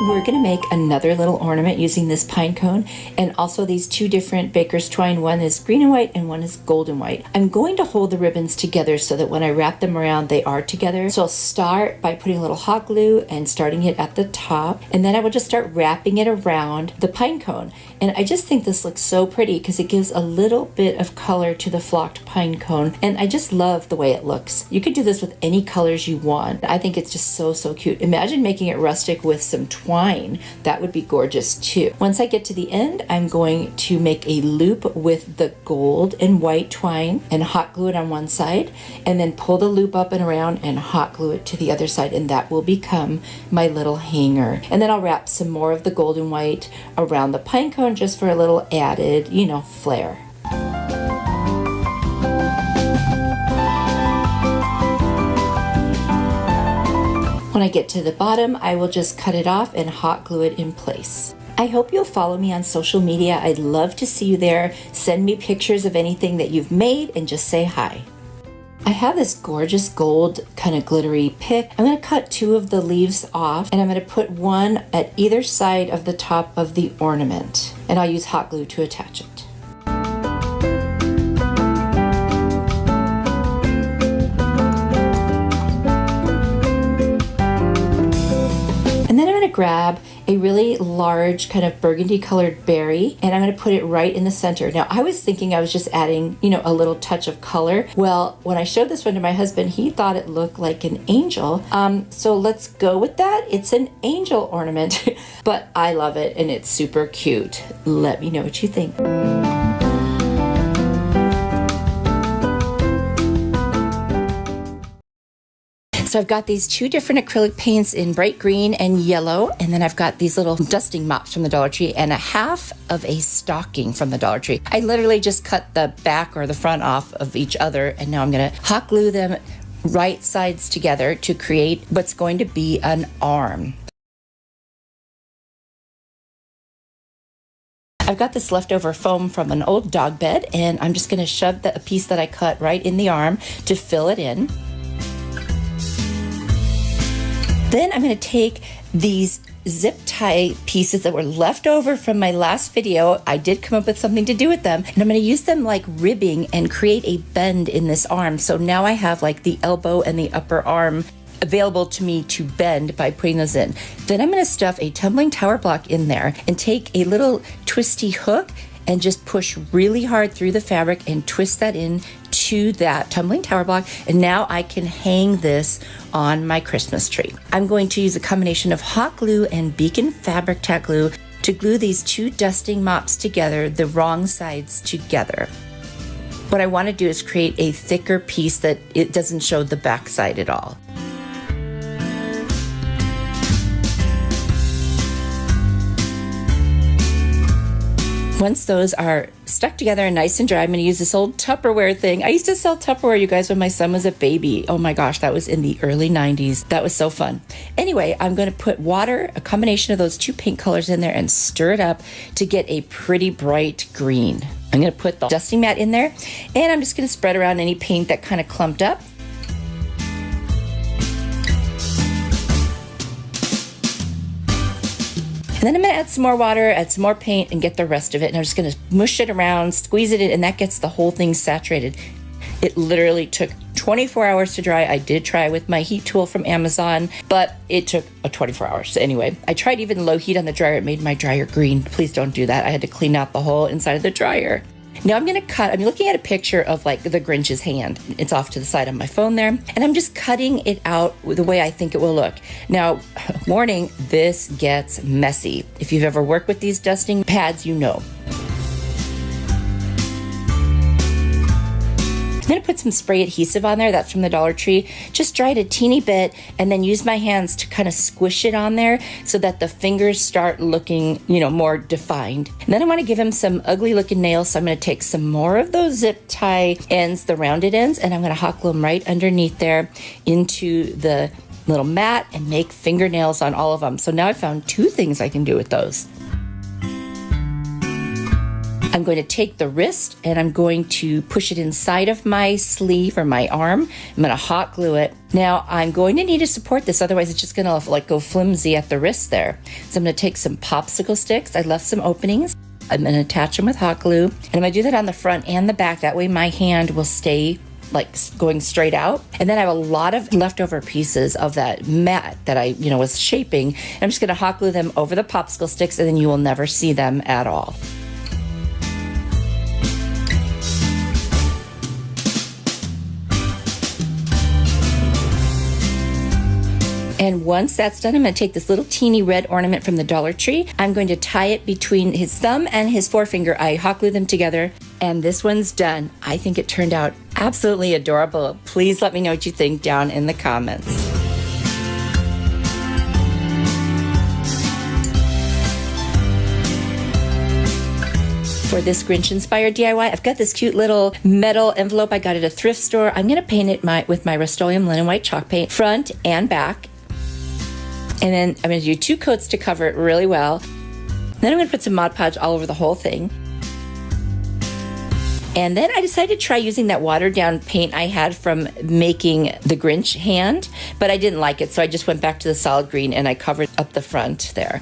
We're going to make another little ornament using this pine cone and also these two different baker's twine. One is green and white and one is gold and white. I'm going to hold the ribbons together so that when I wrap them around, they are together. So I'll start by putting a little hot glue and starting it at the top, and then I will just start wrapping it around the pine cone. And I just think this looks so pretty because it gives a little bit of color to the flocked pine cone, and I just love the way it looks. You could do this with any colors you want. I think it's just so, so cute. Imagine making it rustic with some twine. That would be gorgeous too. Once I get to the end, I'm going to make a loop with the gold and white twine and hot glue it on one side, and then pull the loop up and around and hot glue it to the other side, and that will become my little hanger. And then I'll wrap some more of the gold and white around the pine cone just for a little added, flair. When I get to the bottom, I will just cut it off and hot glue it in place. I hope you'll follow me on social media. I'd love to see you there. Send me pictures of anything that you've made and just say hi. I have this gorgeous gold kind of glittery pick. I'm going to cut two of the leaves off, and I'm going to put one at either side of the top of the ornament, and I'll use hot glue to attach it. And then I'm going to grab a really large kind of burgundy colored berry, and I'm going to put it right in the center. Now I was thinking I was just adding, a little touch of color. Well, when I showed this one to my husband, he thought it looked like an angel. So let's go with that. It's an angel ornament, but I love it and it's super cute. Let me know what you think. So I've got these two different acrylic paints in bright green and yellow, and then I've got these little dusting mops from the Dollar Tree and a half of a stocking from the Dollar Tree. I literally just cut the back or the front off of each other, and now I'm going to hot glue them right sides together to create what's going to be an arm. I've got this leftover foam from an old dog bed, and I'm just going to shove the piece that I cut right in the arm to fill it in. Then I'm going to take these zip tie pieces that were left over from my last video. I did come up with something to do with them, and I'm going to use them like ribbing and create a bend in this arm. So now I have like the elbow and the upper arm available to me to bend by putting those in. Then I'm going to stuff a tumbling tower block in there and take a little twisty hook and just push really hard through the fabric and twist that in to that tumbling tower block. And now I can hang this on my Christmas tree. I'm going to use a combination of hot glue and Beacon fabric tack glue to glue these two dusting mops together, the wrong sides together. What I want to do is create a thicker piece that it doesn't show the back side at all. Once those are stuck together and nice and dry, I'm going to use this old Tupperware thing. I used to sell Tupperware, you guys, when my son was a baby. Oh my gosh, that was in the early 90s. That was so fun. Anyway, I'm going to put water, a combination of those two paint colors in there, and stir it up to get a pretty bright green. I'm going to put the dusting mat in there, and I'm just going to spread around any paint that kind of clumped up. And then I'm going to add some more water, add some more paint, and get the rest of it. And I'm just going to mush it around, squeeze it in, and that gets the whole thing saturated. It literally took 24 hours to dry. I did try with my heat tool from Amazon, but it took 24 hours. Anyway, I tried even low heat on the dryer. It made my dryer green. Please don't do that. I had to clean out the whole inside of the dryer. Now I'm going to cut, I'm looking at a picture of like the Grinch's hand. It's off to the side on my phone there. And I'm just cutting it out the way I think it will look. Now, warning, this gets messy. If you've ever worked with these dusting pads, you know. I'm going to put some spray adhesive on there. That's from the Dollar Tree. Just dry it a teeny bit and then use my hands to kind of squish it on there so that the fingers start looking, more defined. And then I want to give him some ugly looking nails. So I'm going to take some more of those zip tie ends, the rounded ends, and I'm going to hot glue them right underneath there into the little mat and make fingernails on all of them. So now I found two things I can do with those. I'm going to take the wrist and I'm going to push it inside of my sleeve or my arm. I'm going to hot glue it. Now I'm going to need to support this, otherwise it's just going to go flimsy at the wrist there. So I'm going to take some popsicle sticks. I left some openings. I'm going to attach them with hot glue. And I'm going to do that on the front and the back. That way my hand will stay going straight out. And then I have a lot of leftover pieces of that mat that I, was shaping. I'm just going to hot glue them over the popsicle sticks, and then you will never see them at all. And once that's done, I'm going to take this little teeny red ornament from the Dollar Tree. I'm going to tie it between his thumb and his forefinger. I hot glue them together, and this one's done. I think it turned out absolutely adorable. Please let me know what you think down in the comments. For this Grinch-inspired DIY, I've got this cute little metal envelope. I got at a thrift store. I'm going to paint it with my Rust-Oleum linen white chalk paint, front and back. And then I'm going to do 2 coats to cover it really well. Then I'm going to put some Mod Podge all over the whole thing. And then I decided to try using that watered down paint I had from making the Grinch hand, but I didn't like it, so I just went back to the solid green and I covered up the front there.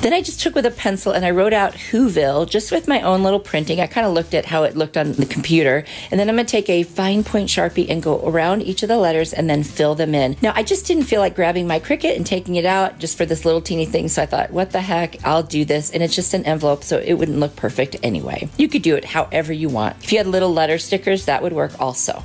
Then I just took with a pencil and I wrote out Whoville just with my own little printing. I kind of looked at how it looked on the computer. And then I'm going to take a fine point Sharpie and go around each of the letters and then fill them in. Now, I just didn't feel like grabbing my Cricut and taking it out just for this little teeny thing. So I thought, what the heck, I'll do this. And it's just an envelope, so it wouldn't look perfect anyway. You could do it however you want. If you had little letter stickers, that would work also.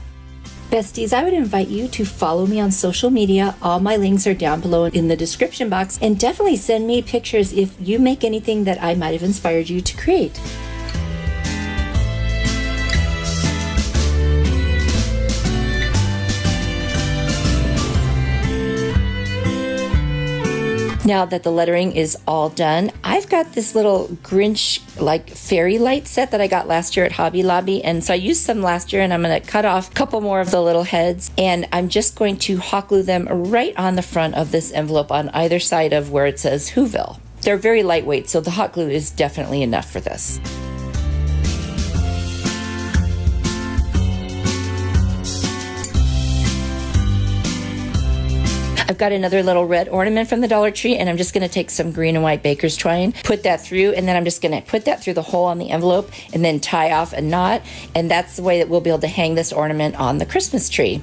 Besties, I would invite you to follow me on social media. All my links are down below in the description box. And definitely send me pictures if you make anything that I might have inspired you to create. Now that the lettering is all done, I've got this little Grinch fairy light set that I got last year at Hobby Lobby. And so I used some last year, and I'm going to cut off a couple more of the little heads. And I'm just going to hot glue them right on the front of this envelope on either side of where it says Whoville. They're very lightweight, so the hot glue is definitely enough for this. I've got another little red ornament from the Dollar Tree, and I'm just going to take some green and white baker's twine, put that through, and then I'm just going to put that through the hole on the envelope and then tie off a knot, and that's the way that we'll be able to hang this ornament on the Christmas tree.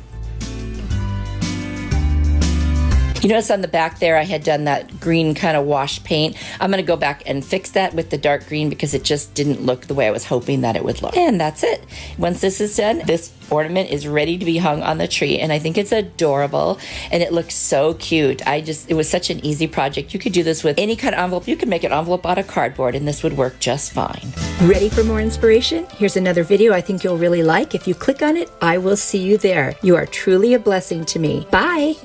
You notice on the back there I had done that green kind of wash paint. I'm going to go back and fix that with the dark green because it just didn't look the way I was hoping that it would look. And that's it. Once this is done, this ornament is ready to be hung on the tree, and I think it's adorable and it looks so cute. It was such an easy project. You could do this with any kind of envelope. You could make an envelope out of cardboard and this would work just fine. Ready for more inspiration? Here's another video I think you'll really like. If you click on it, I will see you there. You are truly a blessing to me. Bye!